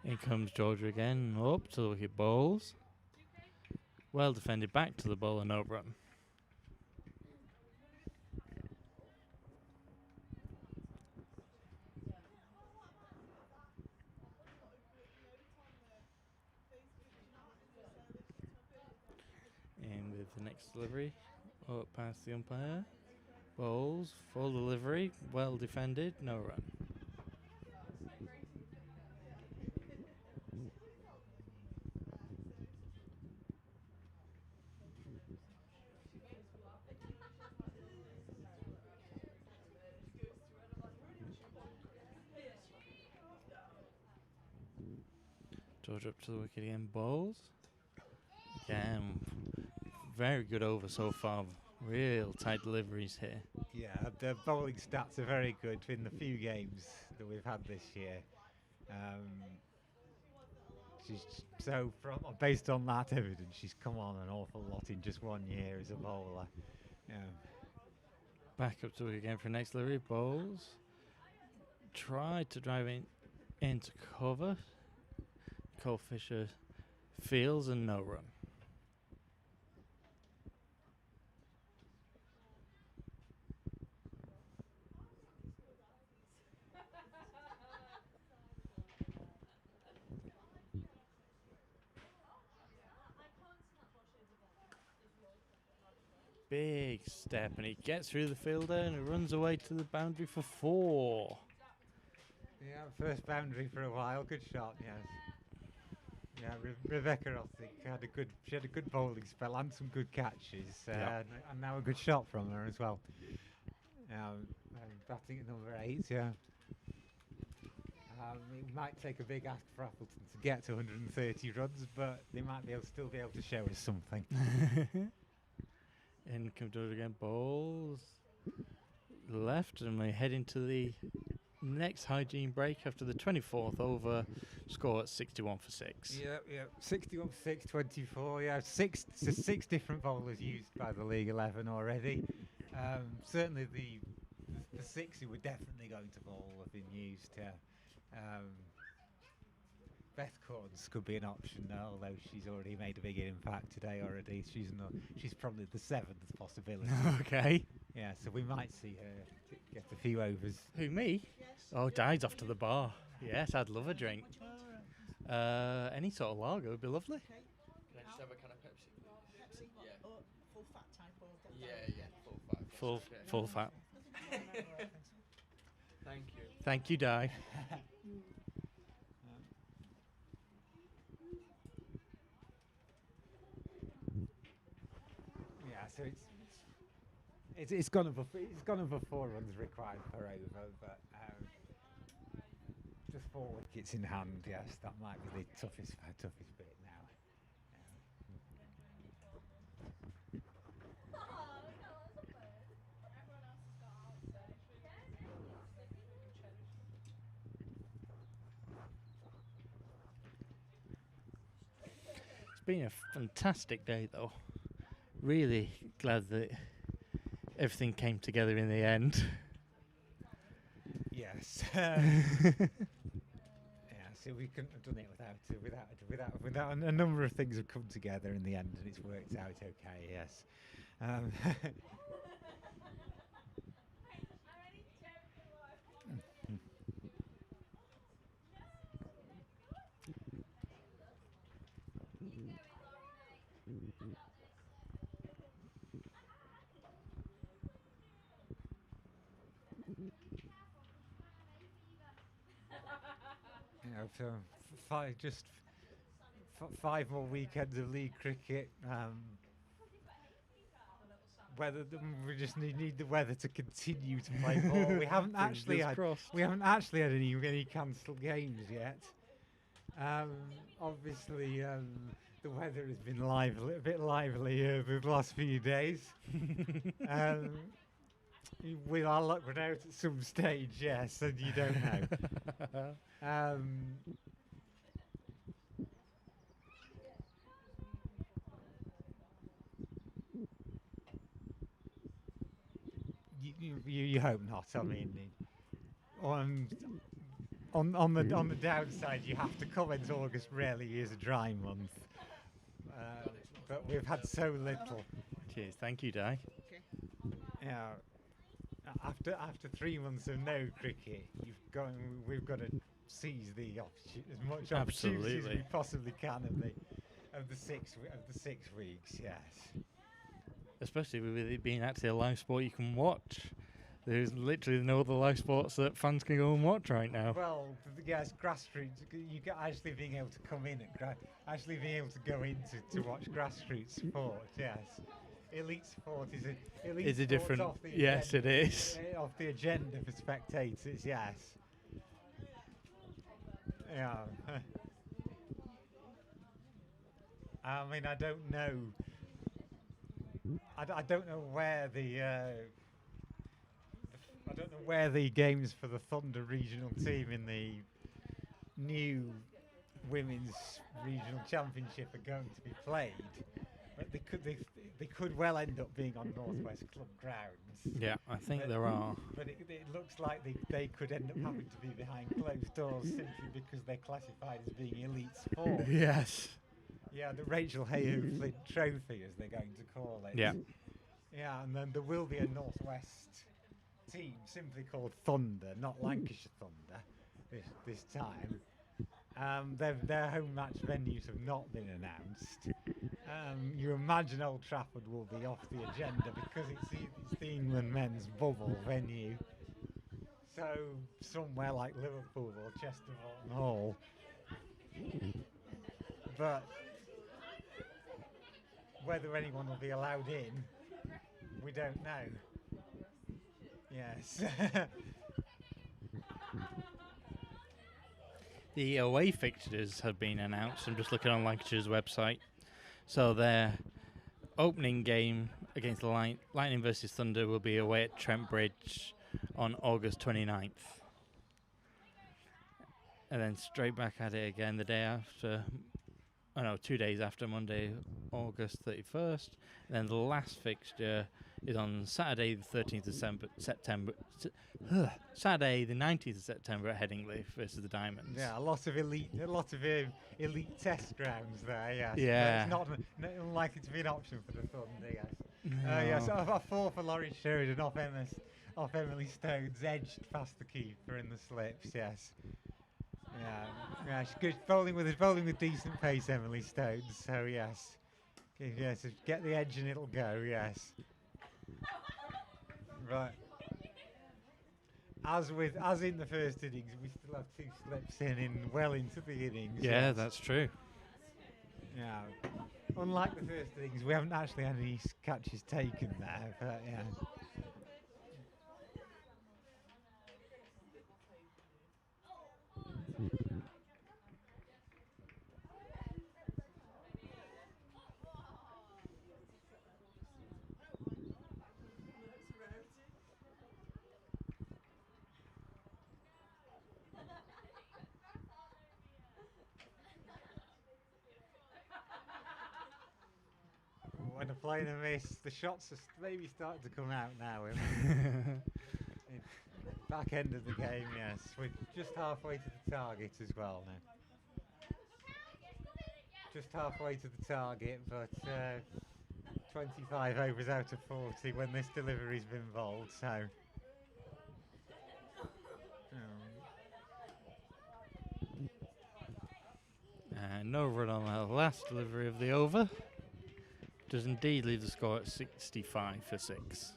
Here comes Georgia again, up to the wicket, bowls. Well defended, back to the bowler, no run. And with the next delivery, up past the umpire. Bowls, full delivery, well defended, no run. George up to the wicket again, bowls. Again, very good over so far. Real tight deliveries here. Yeah, the bowling stats are very good in the few games that we've had this year. Based on that evidence, she's come on an awful lot in just 1 year as a bowler. Back up to it again for next delivery, bowls. Tried to drive into cover. Nicole Fisher fields and no run. Big step, and he gets through the fielder and he runs away to the boundary for 4. Yeah, first boundary for a while. Good shot, yes. Yeah, Rebecca, I think, had a good bowling spell and some good catches, and now a good shot from her as well. Batting at number 8, yeah. It might take a big ask for Appleton to get to 130 runs, but they might still be able to show us something. In come to it again, bowls left, and we head into the next hygiene break after the 24th over. Score at 61 for 6. Yeah, 61 for 6, 24. Yeah, six different bowlers used by the League 11 already. Certainly the 6 who were definitely going to bowl have been used. Beth Corns could be an option now, although she's already made a big impact today already. She's probably the 7th possibility. Okay. Yeah, so we might see her get a few overs. Who, me? Yes. Oh, Di's off to the bar. Yes, I'd love a drink. Any sort of lager would be lovely. Okay. Can I just have a can of Pepsi, please? Pepsi? Yeah. Or full fat type or Full fat. Full fat. Thank you. Thank you, Di. Yeah, so it's gone over 4 runs required per over, but just 4 wickets in hand. Yes, that might be the toughest bit now. It's been a fantastic day, though. Really glad that everything came together in the end. Yes. So we couldn't have done it without a number of things have come together in the end, and it's worked out okay. Yes. So 5 more weekends of league cricket. We just need the weather to continue to play ball. We haven't actually had any cancelled games yet. Obviously, the weather has been a bit lively the last few days. We are locked out at some stage, yes, and you don't know. You hope not. I mean, on the downside, you have to comment August rarely is a dry month, but we've had so little. Cheers, thank you, Di. Yeah. After 3 months of no cricket, we've got to seize the as much opportunity as we possibly can of the 6 weeks. Yes. Especially with it being actually a live sport you can watch. There's literally no other live sports that fans can go and watch right now. Well, yes, grassroots. You get actually being able to come in and actually being able to go in to watch grassroots sport. Yes. Elite sport is a different. Yes, it is. Off the agenda for spectators, yes. Yeah. I mean, I don't know. I don't know where I don't know where the games for the Thunder regional team in the new women's regional championship are going to be played, but they could well end up being on Northwest Club grounds. Yeah, I think there are. But it looks like they could end up having to be behind closed doors simply because they're classified as being elite sport. Yes. Yeah, the Rachel Hayhoe Flint Trophy, as they're going to call it. Yeah. Yeah, and then there will be a Northwest team simply called Thunder, not Lancashire Thunder, this time. Their home match venues have not been announced. You imagine Old Trafford will be off the agenda because it's the England men's bubble venue. So somewhere like Liverpool or Chesterfield Hall. But whether anyone will be allowed in, we don't know. Yes. The away fixtures have been announced. I'm just looking on Lancashire's website. So their opening game against the Lightning versus Thunder will be away at Trent Bridge on August 29th. And then straight back at it again the day after, 2 days after, Monday, August 31st. And then the last fixture is on Saturday the 13th of September. Saturday the 19th of September at Headingley versus the Diamonds. Yeah, a lot of elite test grounds there. Yes. Yeah. But it's not unlikely to be an option for the Thunder. Yes. No. Yes. A 4 for Laurie Sheridan off Emily Stones, edged past the keeper in the slips. Yes. Yeah. She's good bowling with decent pace, Emily Stones. So yes. Yes. Get the edge and it'll go. Yes. Right. As in the first innings, we still have 2 slips well into the innings. Yeah, yes. that's true. Yeah. Unlike the first innings, we haven't actually had any catches taken there, but yeah. When they're playing a miss, the shots are maybe starting to come out now. Back end of the game, yes. We're just halfway to the target as well now. Just halfway to the target, but 25 overs out of 40 when this delivery's been bowled, so. No run on the last delivery of the over. Does indeed leave the score at 65 for 6.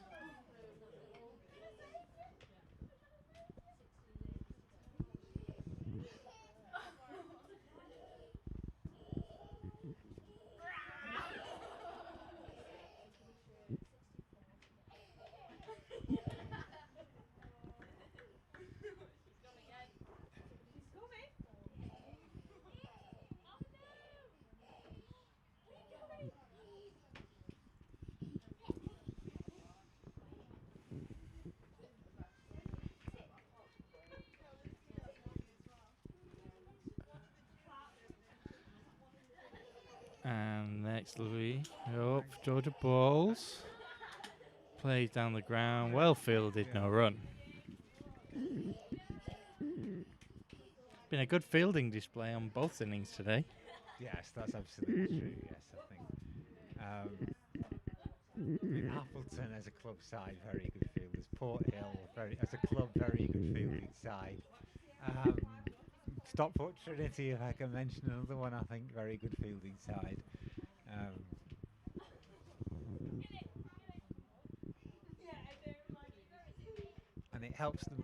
And next, Louis. Up, Georgia balls. Plays down the ground. Well fielded, no run. Been a good fielding display on both innings today. Yes, that's absolutely true. Yes, I think. Appleton as a club side, very good fielders. Port Hill, as a club, very good fielding side. Stockport Trinity, if I can mention another one, I think very good fielding side. And it helps them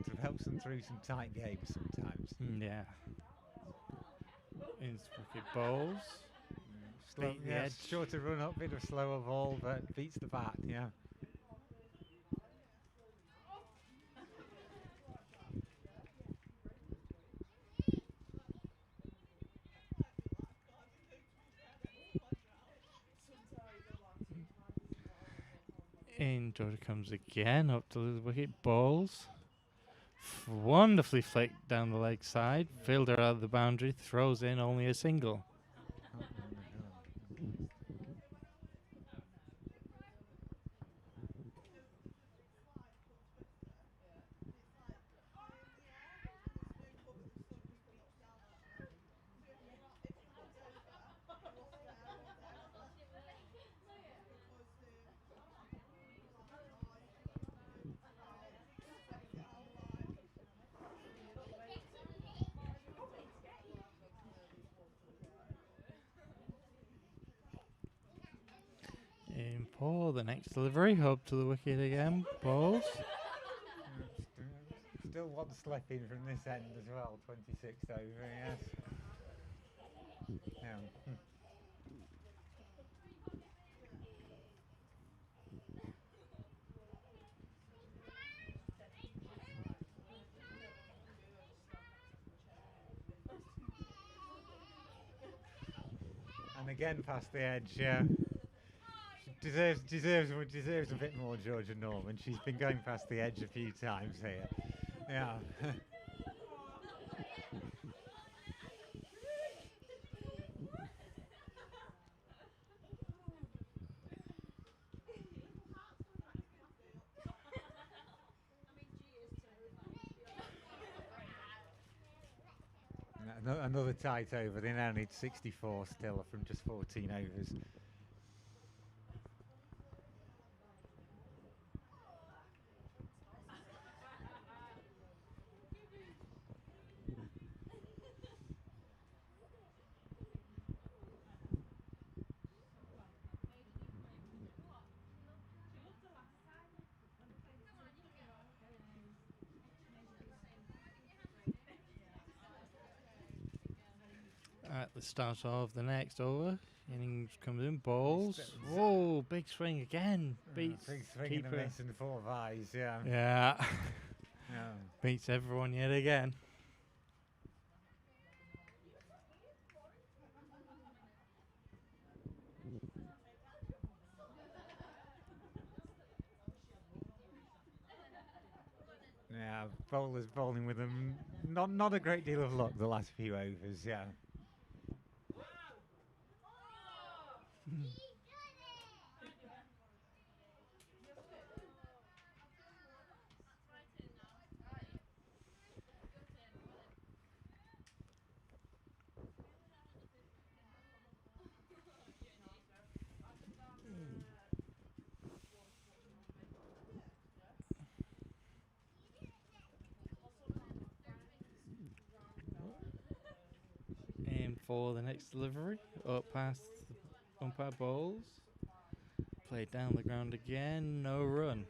through some tight games sometimes. Yeah. Wicked bowls. Slow, Beat the yeah, edge. shorter run up, bit of slower ball, but beats the bat. Yeah. In Georgia comes again, up to the wicket, balls. Wonderfully flicked down the leg side, fielder out of the boundary, throws in only a single. In for the next delivery, up to the wicket again, balls. Still one slip in from this end as well, 26th over, yes. Yeah. And again past the edge, yeah. She deserves a bit more Georgia Norman. She's been going past the edge a few times here. Yeah. Another tight over. They now need 64 still from just 14 overs. At the start of the next over, innings comes in, balls. Whoa, big swing again. Beats big swing keeper. and a miss and 4 byes, yeah. Yeah. Yeah. Beats everyone yet again. Yeah, bowlers bowling with them. Not a great deal of luck the last few overs, yeah. In for the next delivery, up past the umpire balls. Played down the ground again, no run.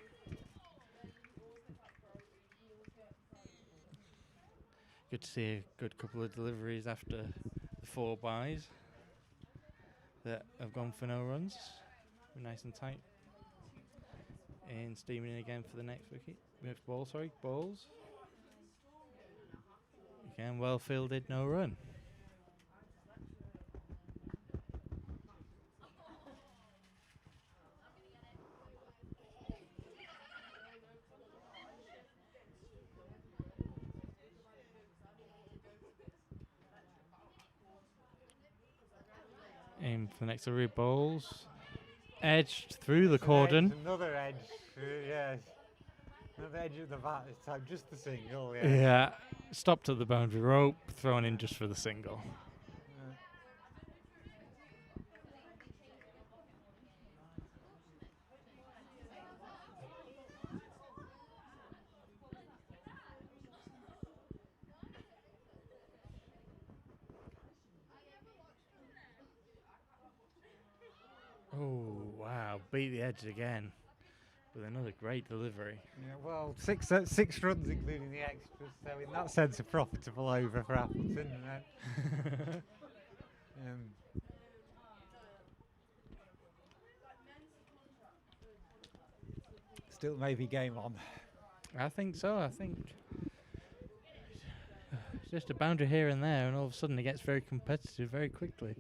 Good to see a good couple of deliveries after the 4 byes that have gone for no runs. Nice and tight. And steaming in again for the next wicket. Next ball, sorry, balls. Again, well fielded, no run. Aim for the next delivery, balls. Edged through the cordon. Another edge, yes. Another edge of the bat this time, just the single, yeah. Yeah, stopped at the boundary rope, thrown in just for the single. Oh, wow, beat the edge again with another great delivery. Yeah, well, six runs including the extras, so in that sense a profitable over for Appleton. Still maybe game on. I think so, I think. It's just a boundary here and there, and all of a sudden it gets very competitive very quickly.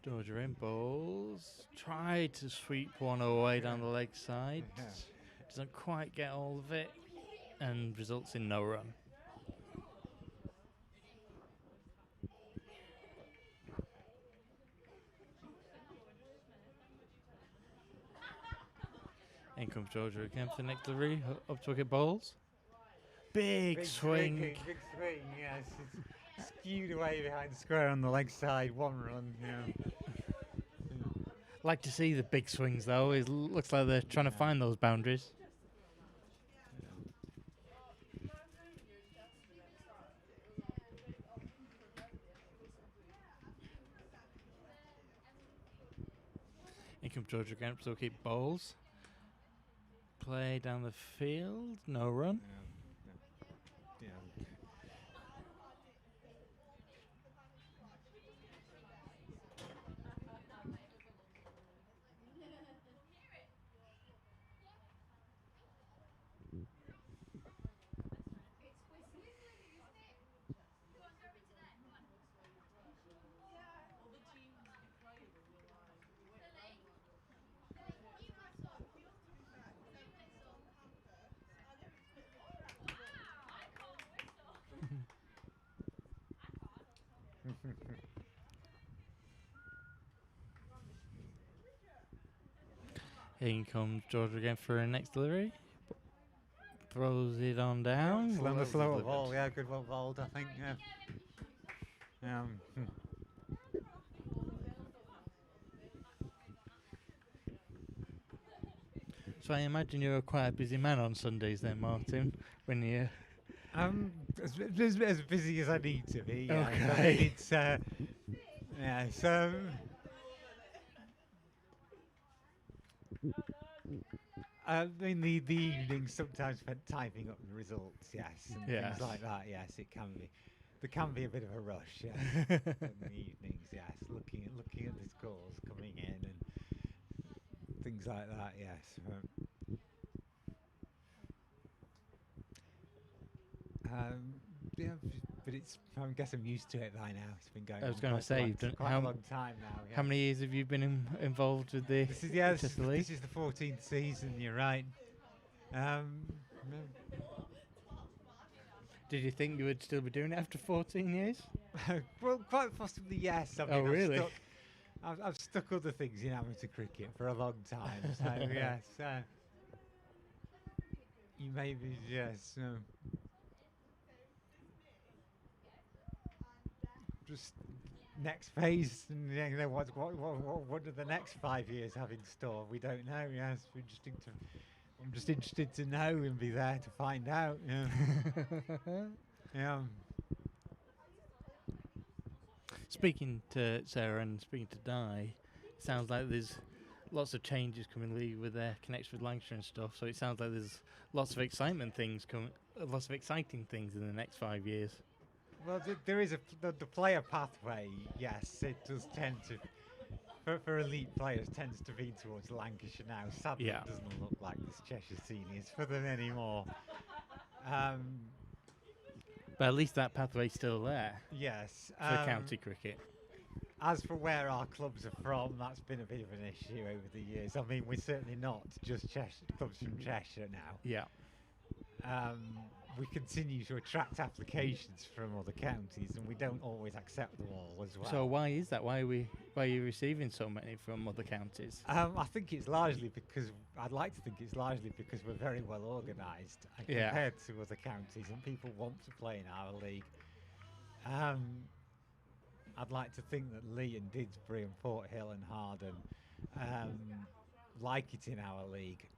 Georgia in balls. Tried to sweep one away down the leg side. Doesn't quite get all of it. And results in no run. In comes Georgia again for next delivery. Up to wicket bowls. Big swing. Big swing, yes. It's skewed away behind the square on the leg side. 1 run, yeah. Like to see the big swings though. It looks like they're trying to find those boundaries. In comes Georgia again, so keep bowls. Play down the field, no run. Yeah. In comes Georgia again for a next delivery. Throws it on down. Slower ball, yeah, good well bowled, I think, yeah. So I imagine you're quite a busy man on Sundays then, Martin, when you... As busy as I need to be, yeah. Okay. I mean, it's, yeah, so... I mean, the evenings sometimes spent typing up the results, yes, and things like that, yes, it can be. There can be a bit of a rush, yes, in the evenings, yes, looking at the scores coming in and things like that, yes. Yeah, but I guess I'm used to it by now. It's been going on quite a long time now. Yeah. How many years have you been involved with the This is the 14th season. You're right. Did you think you would still be doing it after 14 years? Well, quite possibly, yes. I mean, really? I've stuck other things in amateur cricket for a long time. So yes, you maybe yes. Just next phase, and you know what do the next 5 years have in store? We don't know. Yes, I'm just interested to know and be there to find out. Yeah. Yeah. Speaking to Sarah and speaking to Di, it sounds like there's lots of changes coming league with their connection with Lancashire and stuff. So it sounds like there's lots of exciting things in the next 5 years. Well, there is the player pathway. Yes, it does tend to, for elite players, tends to be towards Lancashire now. Sadly, it doesn't look like this Cheshire seniors for them anymore. But at least that pathway's still there. Yes. For county cricket. As for where our clubs are from, that's been a bit of an issue over the years. I mean, we're certainly not just clubs from Cheshire now. Yeah. We continue to attract applications from other counties, and we don't always accept them all as well. So why is that? Why are you receiving so many from other counties? I think it's largely because we're very well organised compared to other counties, and people want to play in our league. I'd like to think that Lee and Didsbury and Fort Hill and Harden like it in our league.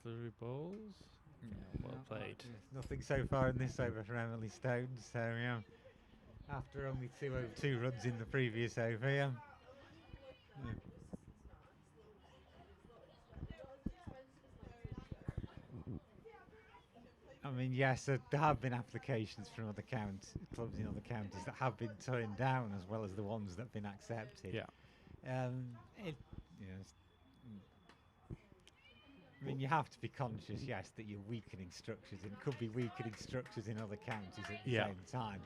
Delivery balls. Well played. Nothing so far in this over from Emily Stone. So yeah, after only two runs in the previous over, yeah. I mean, yes, there have been applications from other clubs in other counties that have been turned down, as well as the ones that have been accepted. Yeah. I mean, you have to be conscious, yes, that you're weakening structures, and could be weakening structures in other counties at the same time.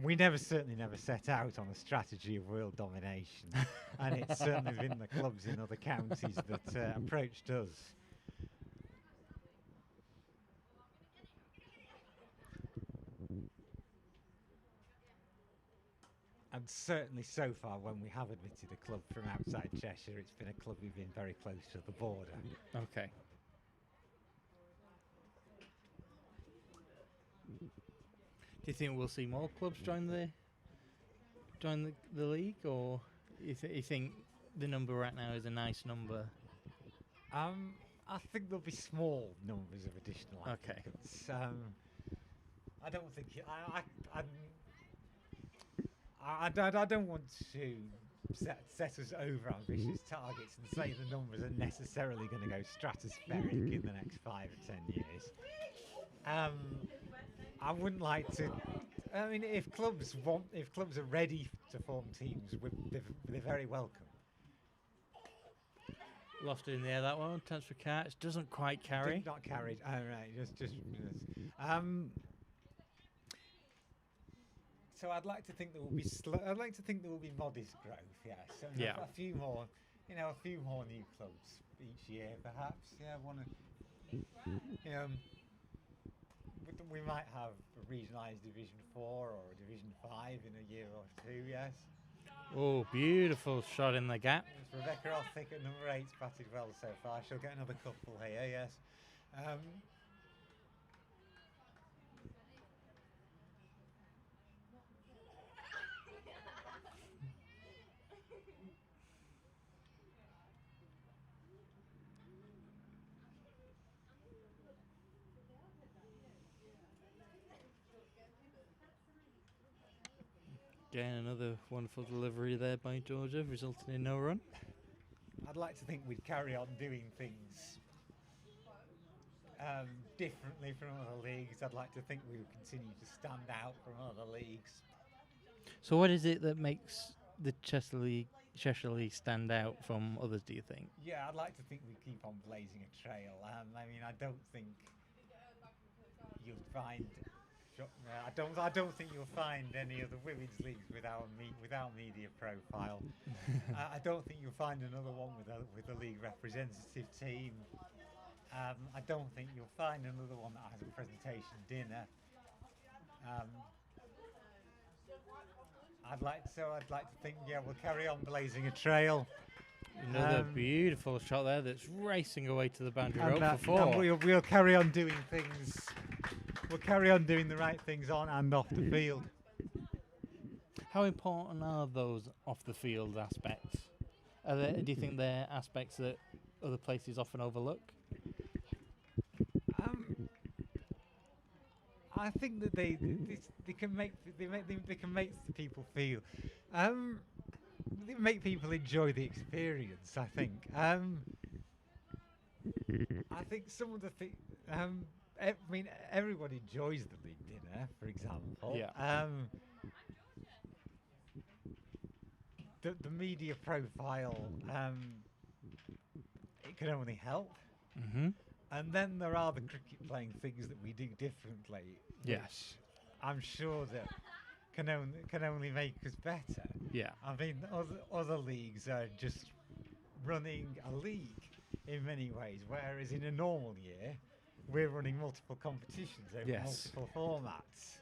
We certainly never set out on a strategy of world domination, and it's certainly been the clubs in other counties that approached us. And certainly so far, when we have admitted a club from outside Cheshire, it's been a club we've been very close to the border. Okay. Do you think we'll see more clubs join the league, or you think the number right now is a nice number? I think there'll be small numbers of additional applicants. I don't think I don't want to set us over ambitious targets and say the numbers are necessarily going to go stratospheric in the next 5 or 10 years. I wouldn't like to. I mean, if clubs are ready to form teams, they're very welcome. Lost it in the air, that one. Chance for catch. Doesn't quite carry. Not carried. Oh, right. Just. So I'd like to think there will be I'd like to think there will be modest growth. Yes. So a few more. A few more new clubs each year, perhaps. Yeah. We might have a regionalised Division 4 or a Division 5 in a year or two. Yes. Oh, beautiful shot in the gap. It's Rebecca Othick at number 8's batted well so far. She'll get another couple here, yes. Again, another wonderful delivery there by Georgia, resulting in no run. I'd like to think we'd carry on doing things differently from other leagues. I'd like to think we would continue to stand out from other leagues. So what is it that makes the Cheshire League stand out from others, do you think? Yeah, I'd like to think we keep on blazing a trail. I mean, I don't think you'll find... I don't think you'll find any other women's leagues without media profile. I don't think you'll find another one with a league representative team. I don't think you'll find another one that has a presentation dinner. I'd like to think we'll carry on blazing a trail. Another beautiful shot there that's racing away to the boundary rope for 4. And we'll carry on doing things. We'll carry on doing the right things on and off the field. How important are those off the field aspects? Do you think they're aspects that other places often overlook? I think that they can make the people feel. They make people enjoy the experience. I think. I think some of the things. I mean, everyone enjoys the league dinner, for example. Yeah. The media profile, it can only help. Mm-hmm. And then there are the cricket playing things that we do differently. Yes. I'm sure that can only make us better. Yeah. I mean, other leagues are just running a league in many ways, whereas in a normal year, we're running multiple competitions over multiple formats.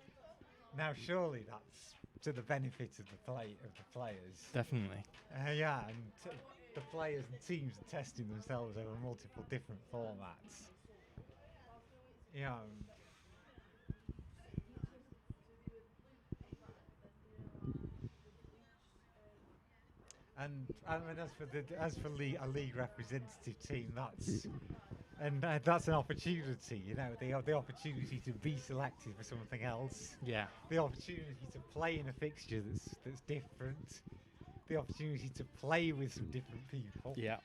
Now, surely that's to the benefit of the players. Definitely. Yeah, and the players and teams are testing themselves over multiple different formats. Yeah. And I mean, as for a league representative team, that's an opportunity. They have the opportunity to be selected for something else. Yeah. The opportunity to play in a fixture that's different. The opportunity to play with some different people. Yeah.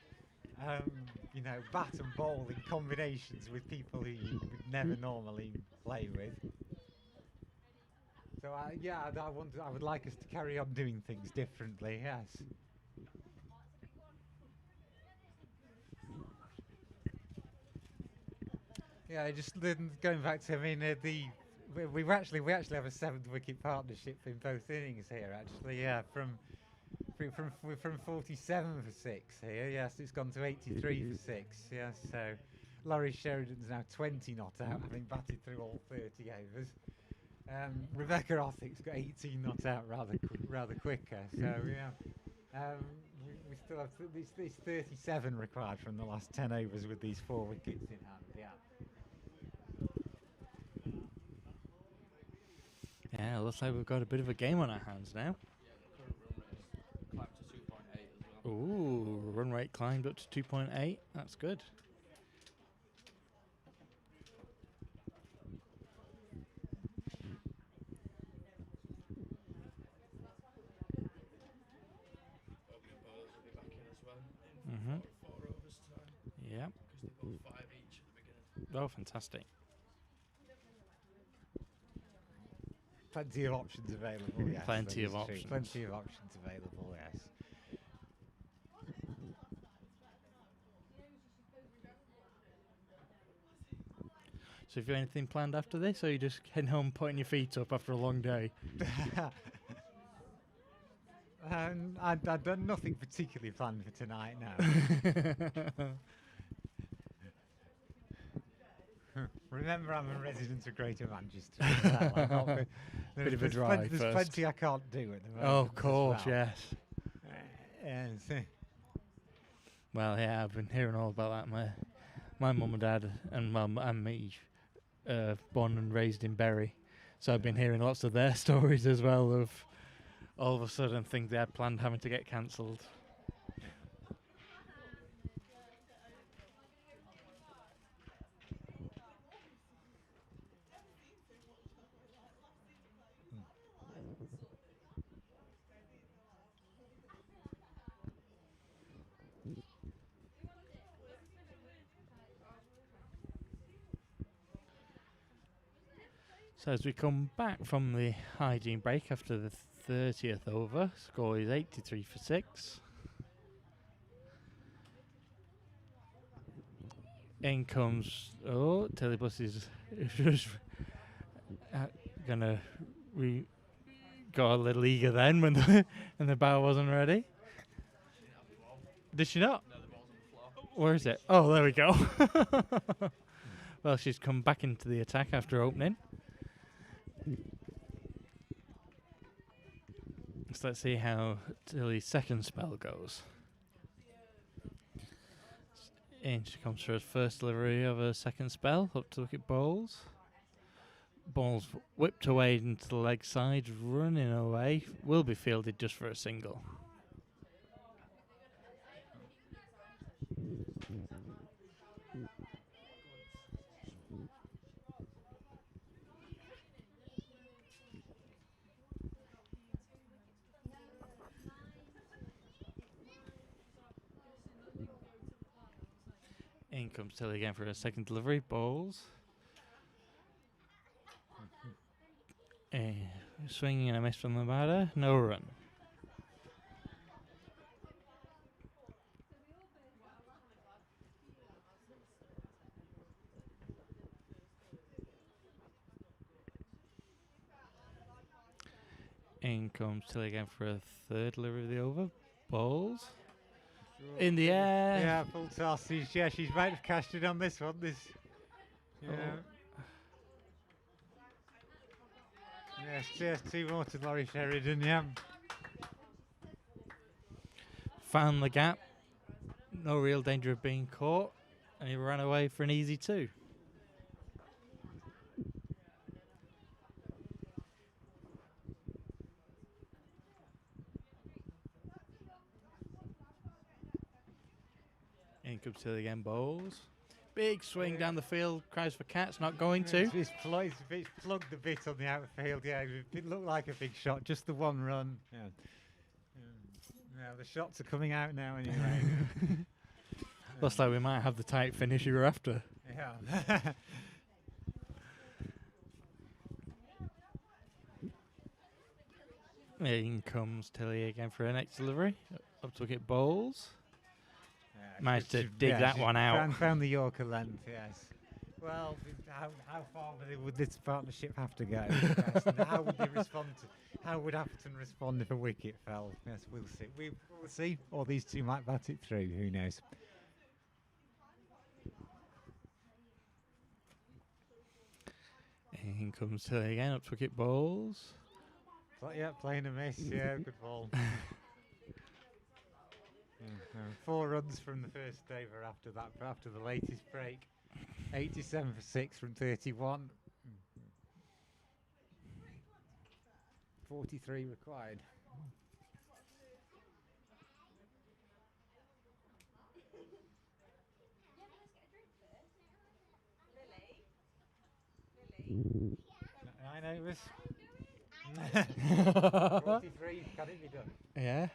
Bat and ball in combinations with people who you would never normally play with. So I would like us to carry on doing things differently. Yes. Yeah, just going back to, the we actually have a 7th wicket partnership in both innings here. Actually, yeah, from 47 for 6 here. Yes, it's gone to 83 for 6. Yes, so Laurie Sheridan's now 20 not out, having batted through all 30 overs. Rebecca Othick's got 18 not out rather quicker. So yeah, we still have these 37 required from the last 10 overs with these 4 wickets in hand. Yeah. Yeah, looks like we've got a bit of a game on our hands now. Yeah, the current run rate climbed to 2.8 as well. Ooh, run rate climbed up to 2.8. That's good. Opening bowlers will be back in as well in 4 overs time. Yeah. Because they bowled 5 each at the beginning. Oh, fantastic. Plenty of options available. Yes, Plenty of that is true. options. Plenty of options available. Yes. So, have you anything planned after this, or are you just heading home, putting your feet up after a long day? I've done nothing particularly planned for tonight now. Remember, I'm a resident of Greater Manchester. As well. Bit of a drive There's first. plenty I can't do at the moment. Oh, of course, as well. yes. Yes. Well, yeah, I've been hearing all about that. My mum and dad and mum and me, born and raised in Bury, so I've been hearing lots of their stories as well of all of a sudden things they had planned having to get cancelled. So as we come back from the hygiene break after the 30th over, score is 83 for 6. In comes, Telebus is gonna got a little eager then when the bow wasn't ready. Did she not? No, the ball's on the floor. Where is it? Oh, there we go. Well, she's come back into the attack after opening. So let's see how Tilly's second spell goes. In she comes for her first delivery of her second spell, up to look at bowls. Ball's whipped away into the leg side, running away. Will be fielded just for a single. In comes Tilly again for her second delivery. Bowls. Swinging and a miss from the batter. No run. In comes Tilly again for a third delivery of the over. Bowls. In the air. Yeah, full toss. She's might have cashed it on this one. Yeah. Yes, cheers, 2 more to Laurie Sheridan, yeah. Found the gap. No real danger of being caught. And he ran away for an easy 2. In comes Tilly again, bowls. Big swing down the field, cries for catch, not going to. It's plugged a bit on the outfield, yeah. It looked like a big shot, just the one run. Yeah. Yeah, the shots are coming out now anyway. Looks like we might have the tight finish you were after. Yeah. In comes Tilly again for her next delivery. Up to wicket bowls. Yeah, Managed to she- dig yeah, that she one out. Found the Yorker length, yes. Well, how far would this partnership have to go? Yes, and how would they respond? How would Appleton respond if a wicket fell? Yes, we'll see. We'll see. Or these two might bat it through. Who knows? In comes Tilly again, up to wicket bowls. Yeah, playing a miss. Yeah, good ball. 4 runs from the first over after that. After the latest break, 87 for 6 from 31. 43 required. Nine overs. 43. Can it be done? Yeah.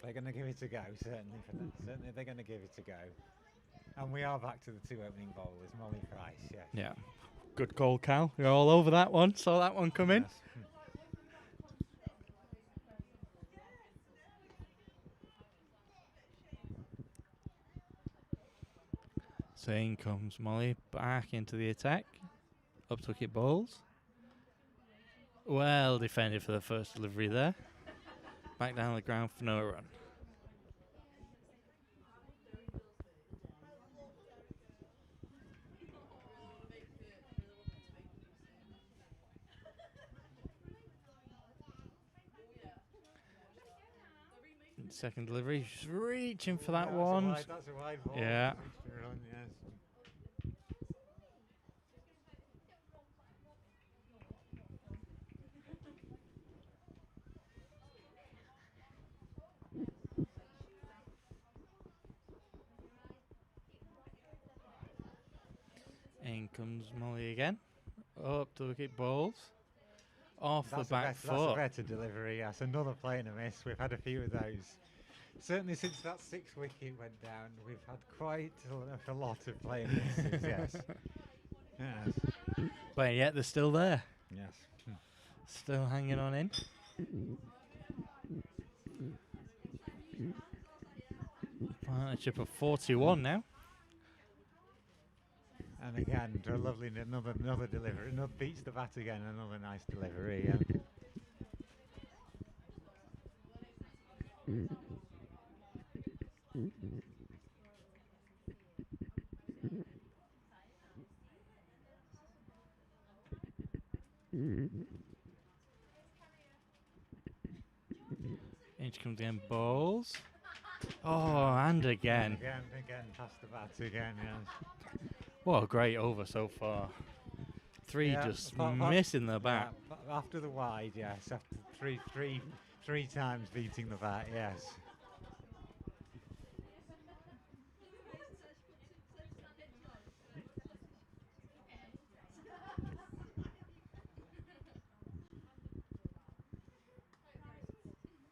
They're going to give it a go, certainly. Certainly, they're going to give it a go. And we are back to the 2 opening bowlers, Molly Price. Yes. Yeah. Good call, Cal. You're all over that one. Saw that one come in. Yes. So in comes Molly back into the attack. Up to wicket bowls. Well defended for the first delivery there. Back down the ground for no run. Second delivery, just reaching for that one. That's a wide ball. Yeah. Run, yes. In comes Molly again. Up to wicket bowls. Off That's the back That's a foot. better delivery, yes. Another play and a miss. We've had a few of those. Certainly since that 6th wicket went down, we've had quite a lot of play and misses, yes. Yes. But yet they're still there. Yes. Still hanging on in. Partnership of 41 now. And again, a lovely another delivery. Another beats the bat again. Another nice delivery. Yeah. In comes again, bowls. Oh, and again. Again, past the bat again. Yes. What a great over so far. 3 Yeah, just but missing the bat. Yeah, after the wide, yes. After three times beating the bat, yes.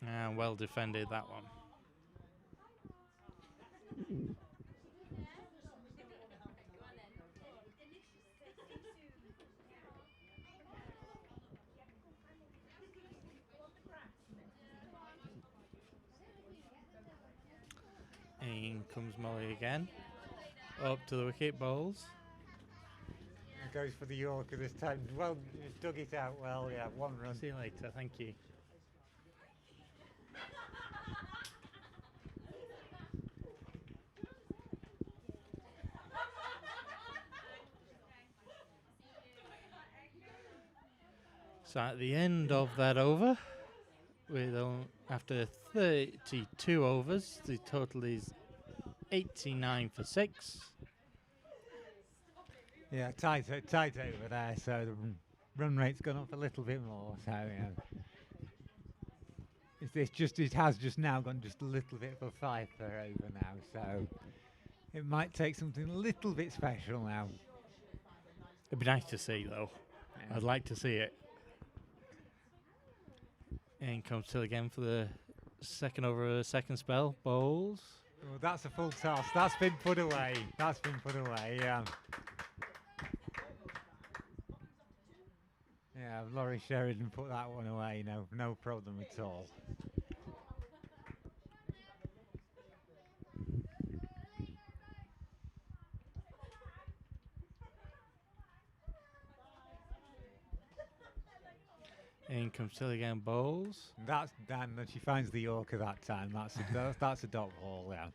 And well defended that one. In comes Molly again. Up to the wicket bowls. Goes for the Yorker this time. Well, dug it out well. Yeah, 1 run. See you later, thank you. So at the end of that over, with after 32 overs, the total is 89 for 6. Yeah, tight over there. So the run rate's gone up a little bit more. So yeah, it has just now gone just a little bit of a 5 per over now. So it might take something a little bit special now. It'd be nice to see though. Yeah. I'd like to see it. In comes Till again for the second over, second spell. Bowls. Oh, that's a full toss. That's been put away. Yeah. Yeah, Laurie Sheridan put that one away. No problem at all. In comes Tilly again, bowls. That's Dan, and she finds the Yorker that time. That's a dot ball, yeah.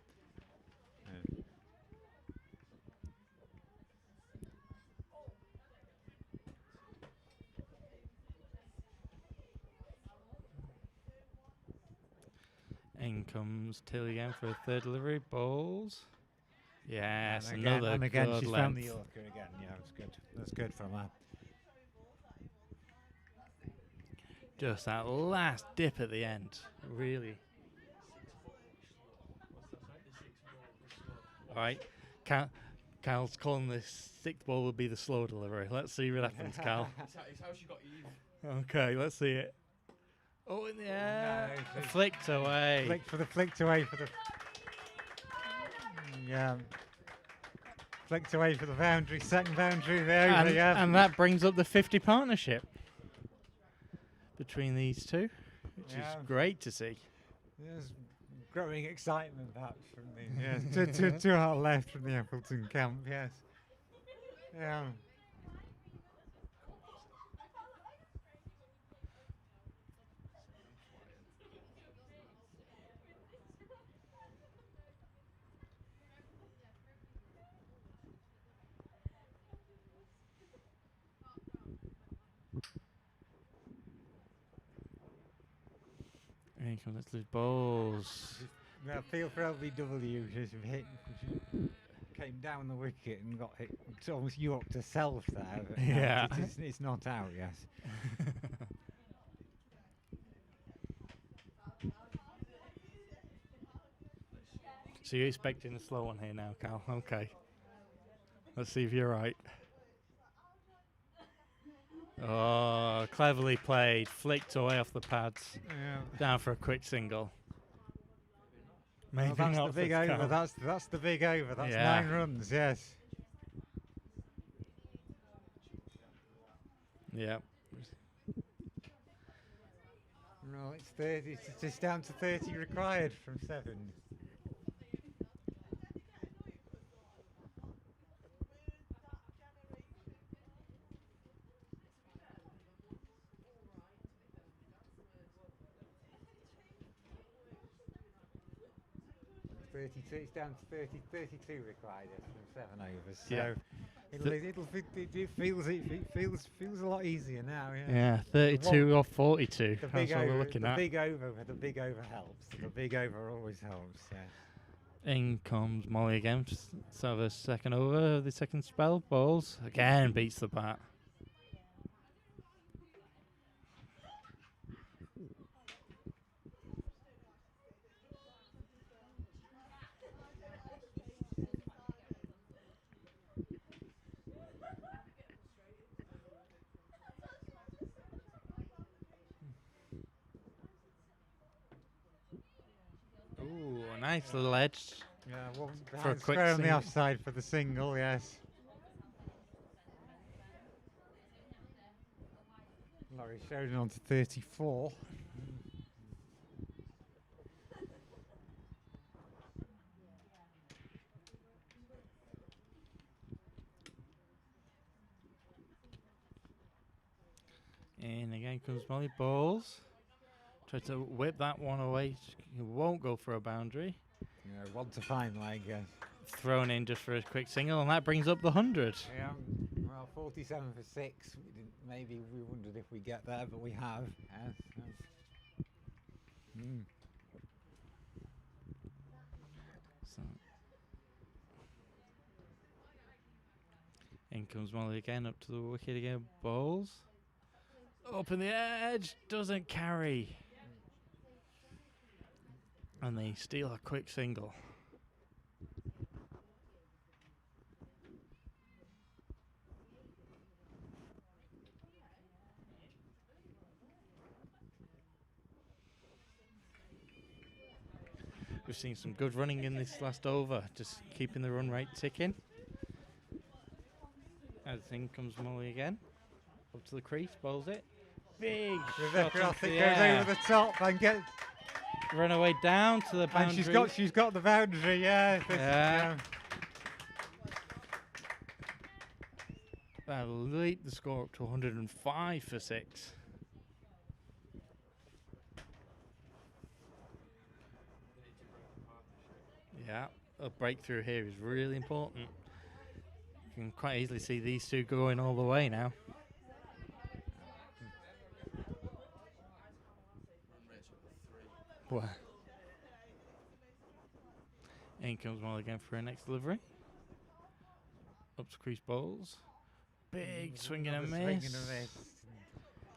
In comes Tilly again for a third delivery, bowls. Yes, And again, another and again good she's length. found the Yorker again. Yeah, that's good. That's good from her. Just that last dip at the end, really. All right, Cal's calling this sixth ball will be the slow delivery. Let's see what happens, Cal. It's how she got Eve. Okay, let's see it. Oh, in the air. No, Flicked away. Flicked away for the. Yeah. Flicked away for the boundary, second boundary there. And that brings up the 50 partnership between these two, which is great to see. There's growing excitement perhaps from the two out left from the Appleton camp, yes. Yeah. Here comes let's lose balls. Now feel for LBW, she's hit, came down the wicket and got hit. It's almost York to self there. But Yeah. It's not out, yes. So you're expecting a slow one here now, Cal? Okay. Let's see if you're right. Oh, cleverly played. Flicked away off the pads. Down for a quick single. Maybe that's not the big for over. Cal. That's the big over. That's Yeah. 9 runs, yes. Yeah. No, it's 30. It's just down to 30 required from 7. It's down to 32 required from 7 overs. So Yeah. it feels a lot easier now. Yeah. Yeah, 32 or 42. The That's big what we're over, looking the at. big over helps. The big over always helps. Yeah. In comes Molly again. Let's have a second over of the second spell. Balls. Again beats the bat. Ooh, a nice little edge. Yeah, one For a quick square on the single. offside for the single, yes. Laurie showed it on to 34. And again comes Molly. Balls. Try to whip that one away. It won't go for a boundary. Yeah, one to fine leg, yes. Thrown in just for a quick single, and that brings up the 100. Yeah, well, 47 for 6. Maybe we wondered if we get there, but we have. Yes, yes. So in comes Molly again, up to the wicket again. Bowls. Up in the edge, doesn't carry. And they steal a quick single. We've seen some good running in this last over, just keeping the run rate ticking. As in comes Molly again. Up to the crease, bowls it. Big shot Rebecca into the goes air. over the top and gets. Run away down to the boundary. And she's got the boundary, yeah. Yeah. That'll lead the score up to 105 for 6. Yeah, a breakthrough here is really important. You can quite easily see these two going all the way now. Wow. In comes Molly again for her next delivery. Up to crease bowls. Big swing and a miss.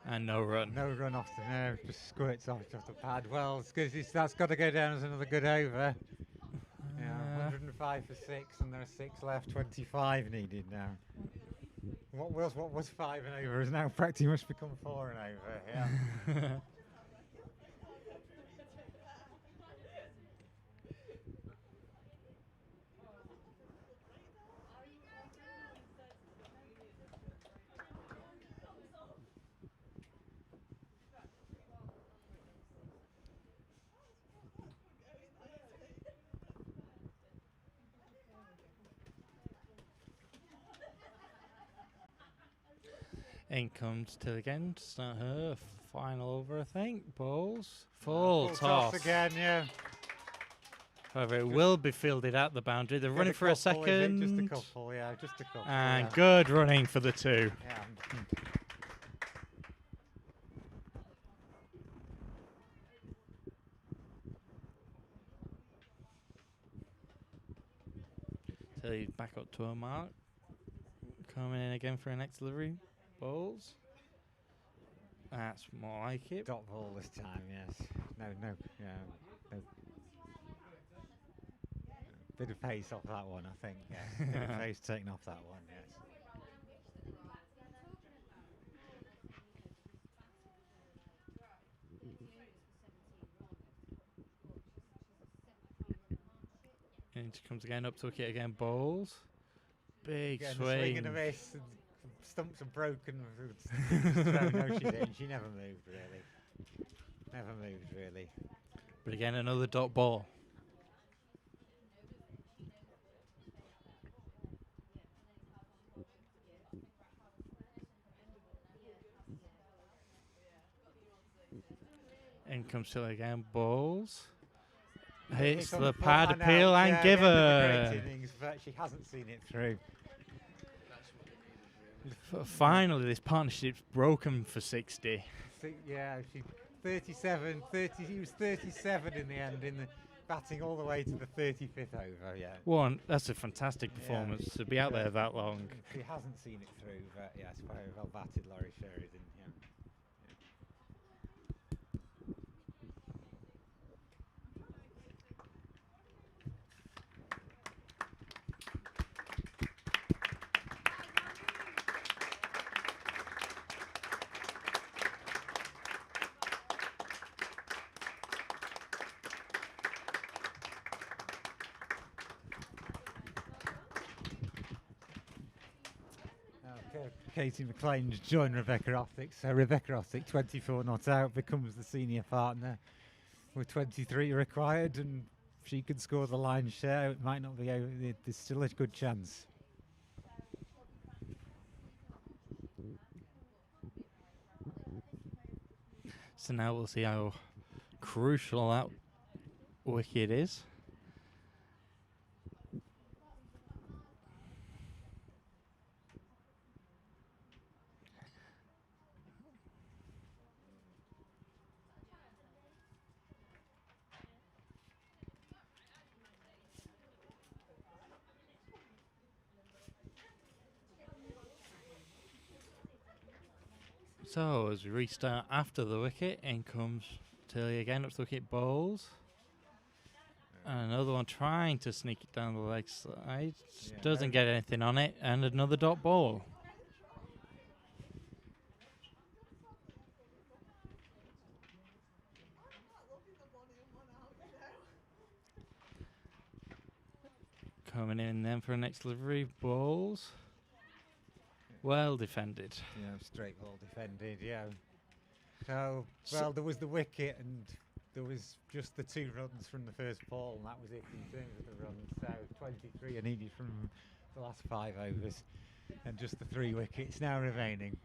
And no run. No run off the nerve, just squirts off the pad. Well, it's good. That's got to go down as another good over. Yeah, 105 for 6, and there are 6 left. 25 needed now. What was 5 and over has now practically must become 4 and over. Yeah. In comes Till again to start her final over, I think. Bowls. Full toss. Again, yeah. However, it will be fielded at the boundary. They're running for a second. Just a couple, yeah, just a couple. And good running for the 2. Yeah. Tilly's back up to a mark. Coming in again for her next delivery. Bowls. That's more like it. Dot ball this time, yes. No, yeah. No. Bit of pace off that one, I think. Yes. Bit of pace taken off that one, yes. And she comes again up to wicket again. Bowls. Big Again, swing. Swing and a miss. And stumps are broken. No, she's in. She never moved, really. Never moved, really. But again, another dot ball. In comes Tilly again. Bowls. Hits the pad appeal and give her. Great innings, but she hasn't seen it through. Finally, this partnership's broken for 60. Yeah, she 37, 30. He was 37 in the end, in the batting all the way to the 35th over. Yeah. That's a fantastic performance to be out there that long. She hasn't seen it through, but yes, very well batted, Laurie Sheridan. Yeah. Katie McLean joined Rebecca Othick. So Rebecca Othick, 24 not out, becomes the senior partner with 23 required, and if she could score the lion's share, it might not be over. There's still a good chance. So now we'll see how crucial that wicket is. So as we restart after the wicket, in comes Tilly again, up to the wicket, bowls. And another one trying to sneak it down the leg side. Doesn't get anything on it, and another dot ball. Coming in then for a next delivery, bowls. Well defended. Yeah, straight ball defended, yeah. So, well, there was the wicket and there was just the 2 runs from the first ball, and that was it in terms of the runs. So 23 are needed from the last 5 overs, and just the 3 wickets now remaining.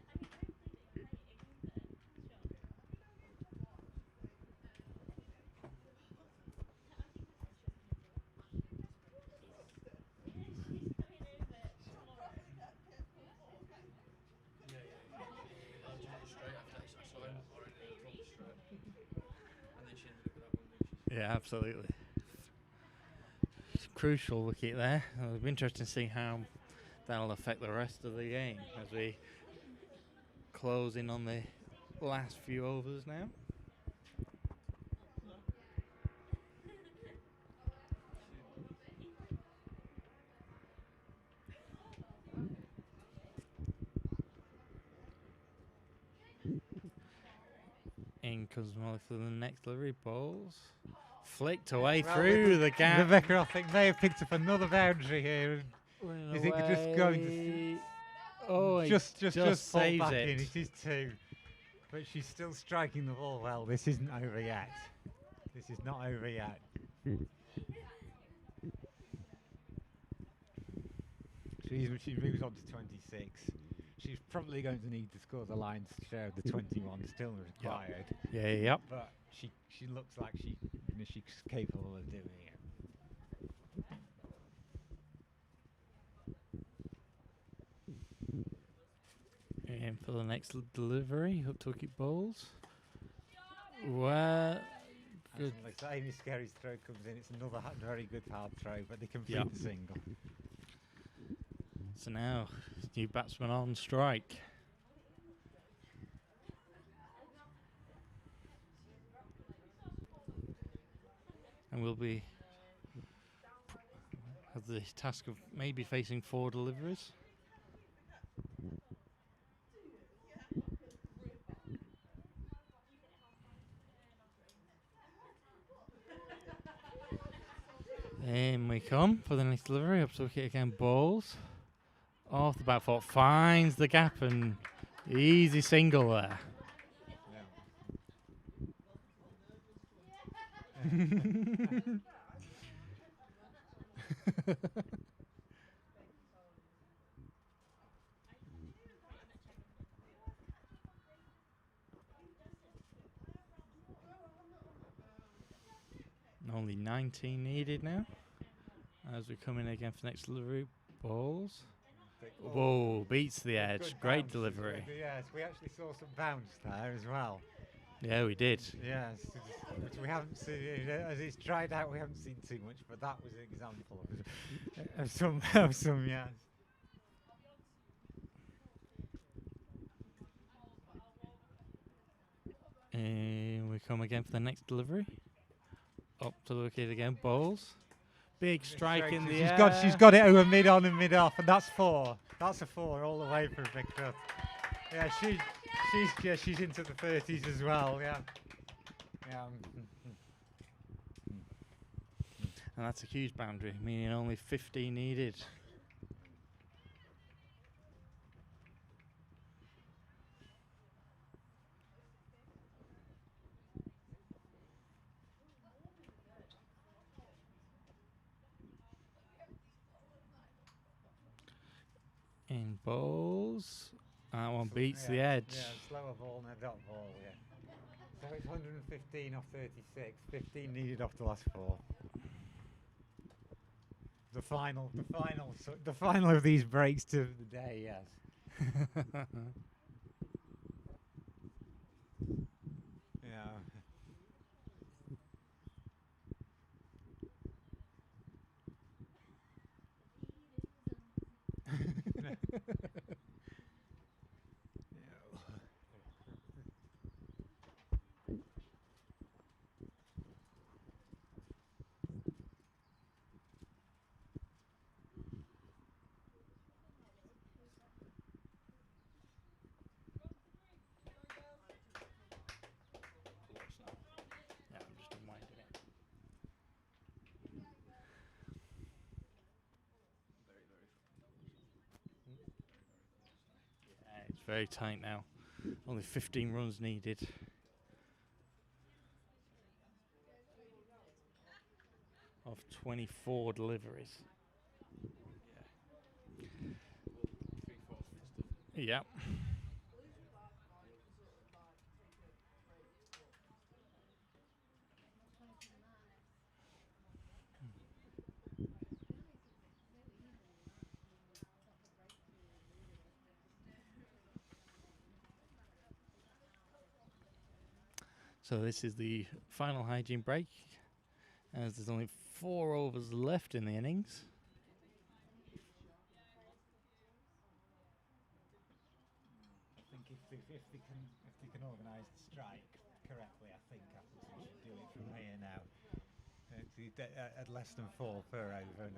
Yeah, absolutely. Crucial wicket there. It'll be interesting to see how that'll affect the rest of the game as we close in on the last few overs now. In comes Molly for the next delivery. Balls flicked away through the gap. Rebecca, I think, may have picked up another boundary here. Is it just going to just fall saves back it. in? It is 2, but she's still striking the ball well. This isn't over yet. This is not over yet. She moves on to 26. She's probably going to need to score the lion's share of the 21 still required. Yep. But she looks like she's capable of doing it. And for the next delivery, hook to wicket balls. Well, good. So Amy Skerry's throw comes in. It's another very good hard throw, but they complete the single. So now, new batsman on strike. And we'll be have the task of maybe facing 4 deliveries. In we come for the next delivery. Up to wicket again, balls. Off the back foot, finds the gap and easy single there. Only 19 needed now. As we come in again for the next delivery, balls. Whoa, beats the edge. Great delivery. Yes, we actually saw some bounce there as well. Yeah, we did. Yes, which we haven't seen. As it's tried out, we haven't seen too much, but that was an example of some yes. And we come again for the next delivery. Up to the wicket again, balls. Big strike in the air. She's got it over mid on and mid off, and that's 4. That's a 4 all the way for Victor. Yeah, she's into the 30s as well. Yeah. And that's a huge boundary, meaning only 15 needed. In balls. That one beats the edge. Yeah, slower ball and a dot ball, yeah. So it's 115 off 36. 15 needed off the last 4. The final of these breaks to the day, yes. Yeah. Very tight now. Only 15 runs needed. Of 24 deliveries. Yeah. So this is the final hygiene break. as there's only 4 overs left in the innings. I think if they can organise the strike correctly, I think Appleton should do it from here now. At less than 4 per over, and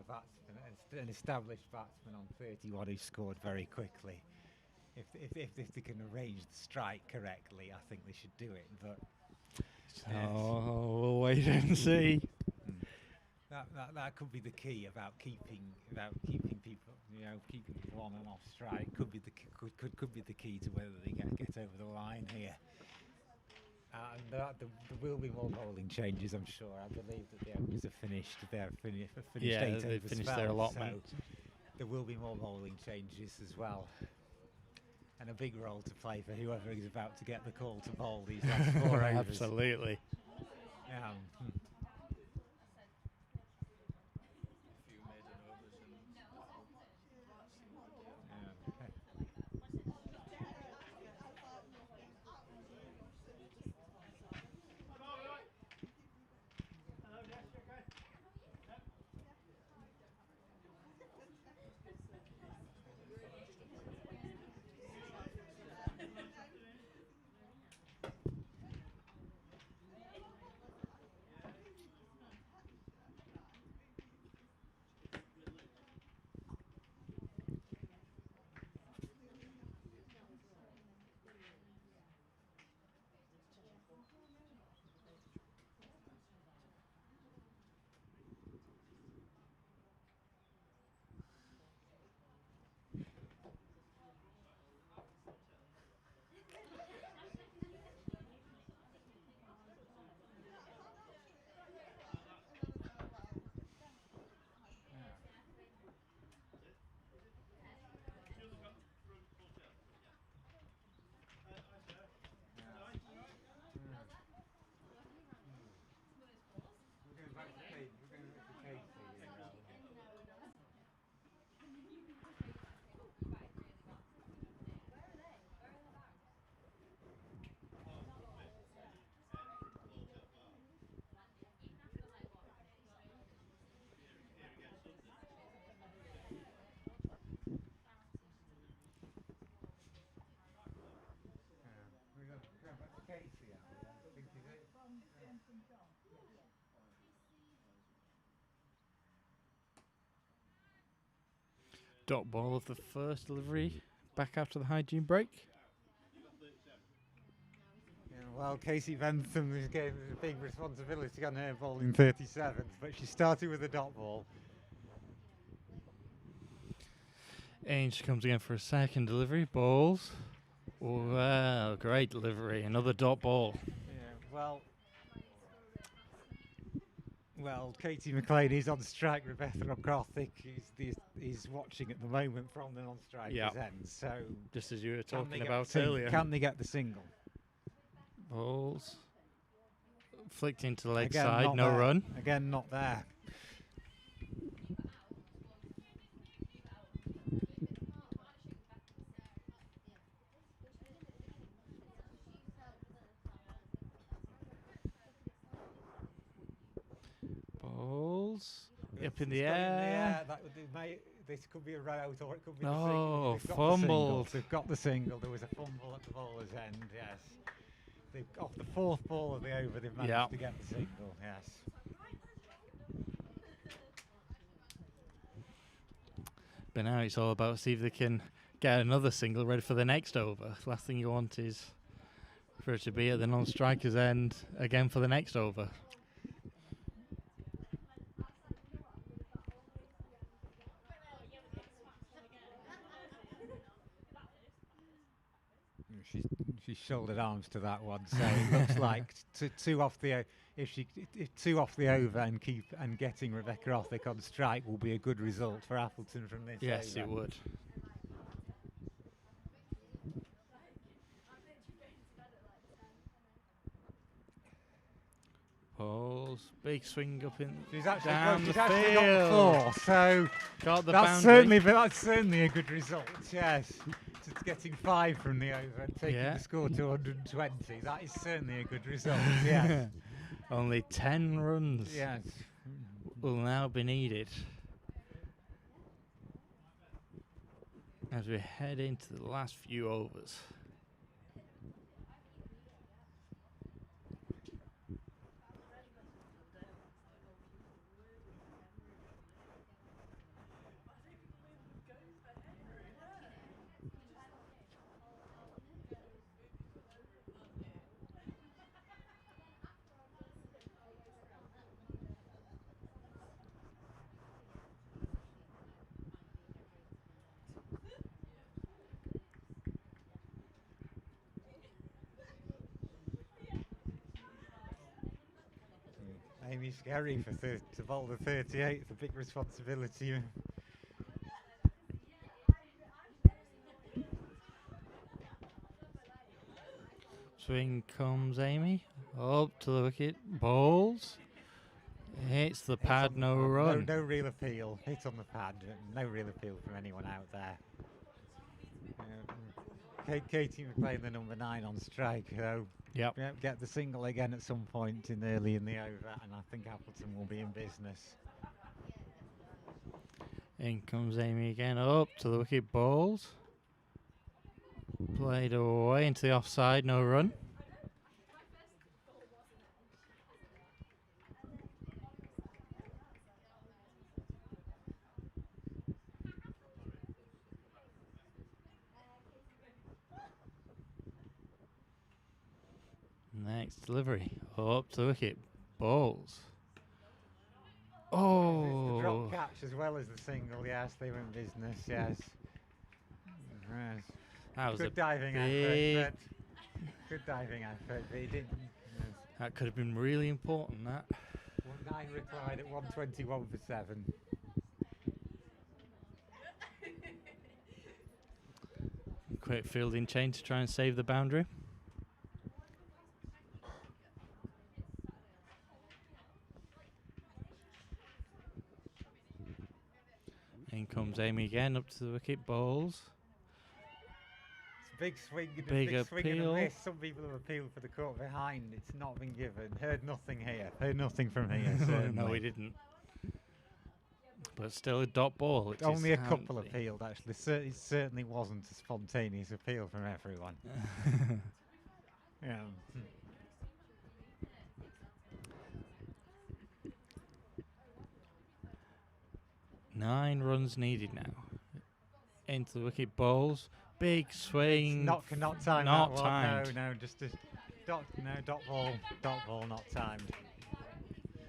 an established batsman on 31 who scored very quickly. If they can arrange the strike correctly, I think they should do it. But we'll wait and see. That could be the key about keeping people, keeping people on and off strike. Could be the key to whether they get over the line here. And there will be more bowling changes, I'm sure. I believe that the overs have finished. They've finished 8 they've finished their allotment. So there will be more bowling changes as well, and a big role to play for whoever is about to get the call to bowl these last 4 overs. Absolutely. Yeah. Dot ball of the first delivery back after the hygiene break. Yeah, well, Casey Bentham was given a big responsibility on her bowling 37s, but she started with a dot ball. Ainge comes again for a second delivery. Balls. Well, great delivery. Another dot ball. Yeah, well, Katie McLean is on strike. Rebecca O'Carthick is watching at the moment from the non-striker's end. So just as you were talking about earlier. Can they get the single? Balls. Flicked into the leg Again, side. No run. Again, not there. Balls. Up in the air. That would this could be a rout or it could be no, the single. fumbled. They've got the single. There was a fumble at the bowler's end, yes. They've off the 4th ball of the over, they've managed to get the single, yes. But now it's all about see if they can get another single ready for the next over. Last thing you want is for it to be at the non-striker's end again for the next over. She's shouldered arms to that one, so it looks like two off the if 2 off the over and getting Rebecca Othick on strike will be a good result for Appleton from this. Yes, over. it would. Balls, big swing up in. She's actually, down she's the actually got the field. 4, so Got the that's certainly a good result. Yes. Getting 5 from the over and taking the score to 120. That is certainly a good result. Yes. Only 10 runs Yes. will now be needed as we head into the last few overs. Amy Skerry to bowl the 38, the big responsibility. Swing comes Amy, up to the wicket, bowls, hits the pad, no run. No real appeal, hit on the pad, no real appeal from anyone out there. Katie McLean, the number 9 on strike, though. Yep. Get the single again at some point early in the over, and I think Appleton will be in business. In comes Amy again, up to the wicket, bowls. Played away into the offside, no run. Next delivery, up to the wicket, bowls. Oh! The drop catch as well as the single, yes, they were in business, yes. Yes. That was good a diving effort. Good diving effort, but he didn't. Yes. That could have been really important, that. 9 replied at 121 for 7. Quick fielding change to try and save the boundary. In comes Amy again, up to the wicket, bowls. It's a big swing and Big a big swing and a appeal. miss. Some people have appealed for the court behind. It's not been given. Heard nothing here. Heard nothing from here. No, we didn't. But still a dot ball. Which Only is a couple handy. appealed, actually. It certainly wasn't a spontaneous appeal from everyone. Yeah. 9 runs needed now. Into the wicket, bowls. Big swing. Not timed. Not that one. timed. No, just a dot ball, not timed.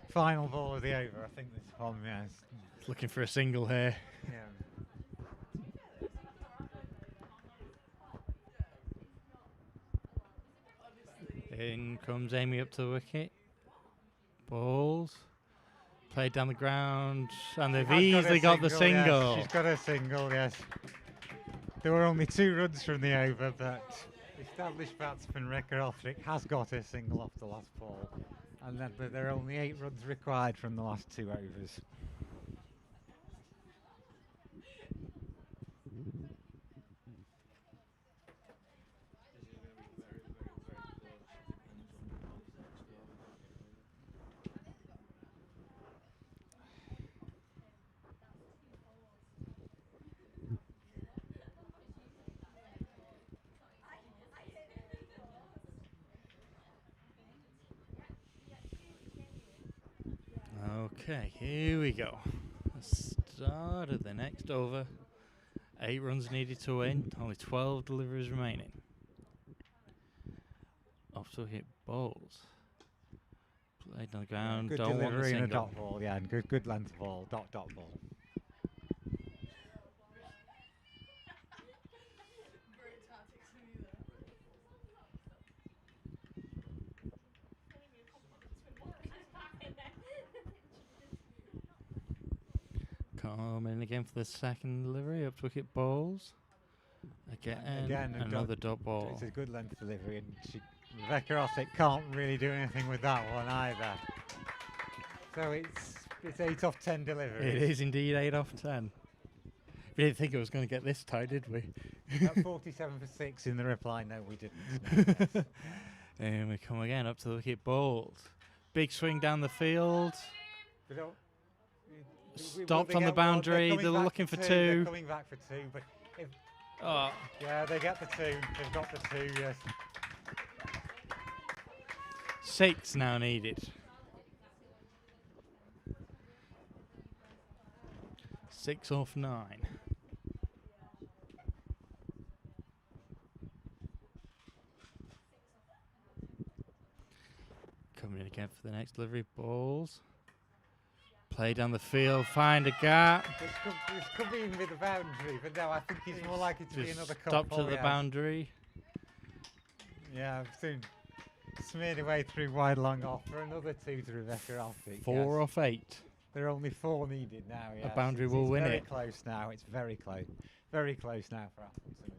Final ball of the over, I think this one, yes. Looking for a single here. Yeah. In comes Amy up to the wicket. Balls. Played down the ground. And they've easily got the single. Yes. She's got a single, yes. There were only 2 runs from the over, but established batsman Rekha Othrick has got a single off the last ball. And then there are only 8 runs required from the last 2 overs. Okay, here we go. Start of the next over. 8 runs needed to win. Only 12 deliveries remaining. Off to hit balls. Played on the ground. Good Don't want the delivery and a single. dot ball, yeah, and good length ball, dot ball. Coming again for the second delivery. Up to wicket, balls. Again another dot ball. It's a good length delivery, and Rebecca Ossick can't really do anything with that one either. So it's 8 off 10 deliveries. It is indeed 8 off 10. We didn't think it was going to get this tight, did we? At 47 for 6 in the reply, no, we didn't. No, yes. And we come again up to the wicket, balls. Big swing down the field. They don't- Stopped on the boundary. They were looking for 2. They're coming back for 2, but Oh, yeah, they get the 2. They've got the 2. Yes. 6 now needed. 6 off 9. Coming in again for the next delivery. Balls. Play down the field, find a gap. This could be even with the boundary, but no, I think he's more likely to be Just another stop couple. to the boundary. Yeah, I've soon smeared away through wide long off for another 2 to Rebecca Alfie. 4 off 8. There are only 4 needed now. Yes. boundary will win very it. Close now. It's very close. Very close now for Appleton.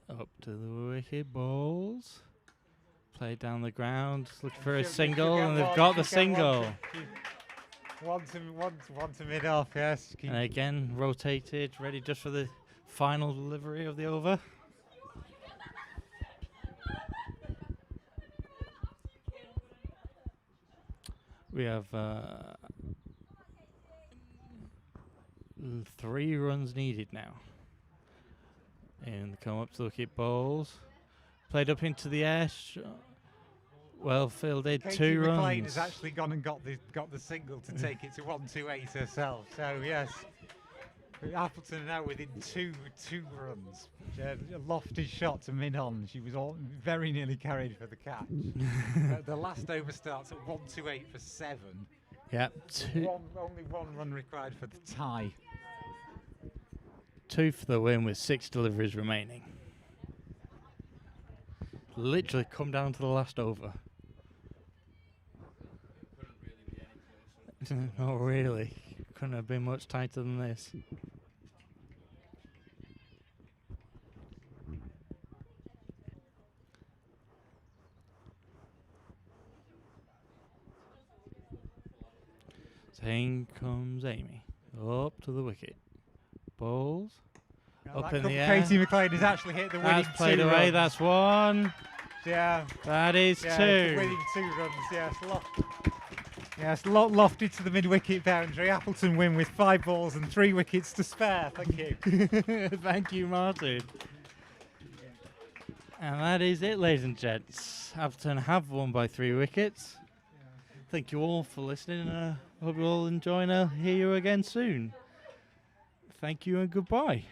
Up to the wicket, balls. Play down the ground, looking for a single, and they've got the single. One to mid off, yes. And again, rotated, ready just for the final delivery of the over. We have 3 runs needed now. And come up to look at balls. Played up into the air. Well fielded, Katie 2 McClain runs. has actually gone and got the single to take it to 128 herself. So yes, Appleton are now within two runs. She had a lofty shot to mid on. She was very nearly carried for the catch. The last over starts at 128 for 7. Yep. Only 1 run required for the tie. 2 for the win with 6 deliveries remaining. Literally come down to the last over. Not really. Couldn't have been much tighter than this. So in comes Amy. Up to the wicket. Balls. Up in the air. Katie McClain has actually hit the winning 2 That's played away. runs. That's 1. Yeah. That is Yeah, 2. it's winning 2 runs. Yes, lofted to the mid-wicket boundary. Appleton win with 5 balls and 3 wickets to spare. Thank you. Thank you, Martin. And that is it, ladies and gents. Appleton have won by 3 wickets. Thank you all for listening. I hope you all enjoy and I'll hear you again soon. Thank you and goodbye.